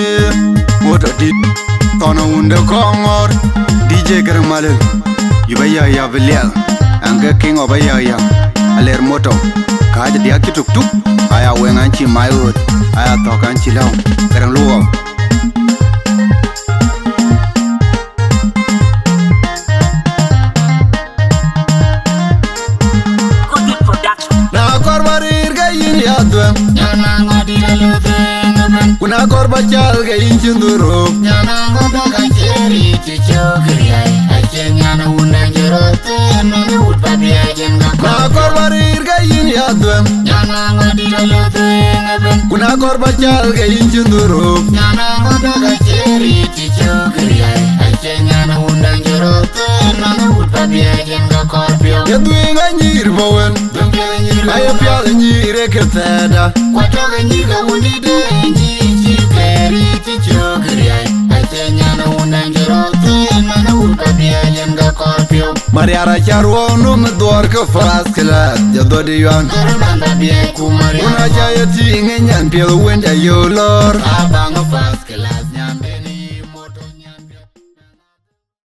What a did Tono Wunda Kongor DJ Garamalil Yubaya Yavilia Anga King of Ayaya Aler Moto Kaja Diaki Tuk Tuk Aya Wenganchi Maywood Aya Tokanchi Lao Garangluo Na Korbarir Kuna korba chal ga inchinduro Nyana ngoda ga cheri chichokriai Achengana unanjirote Mene utpabia jenga Na korba rir ga yin yadwem Nyana ngodi lalotu ngaben Kuna korba chal ga inchinduro Nyana ngoda ga cheri chichokriai Achengana unanjirote Mene utpabia jenga korpio Yadwinga nyir bawen Kaya pial nyire keteda Kwatoga nyiga unide Keri chichokriai Achengana unanjirote Mene utpabia jenga korpio Mariara charwo num dwar ka fas kala Jadodi yuan Banda bie kumari Una chaya tinge nyan piel wenda yo lor Abang fas kala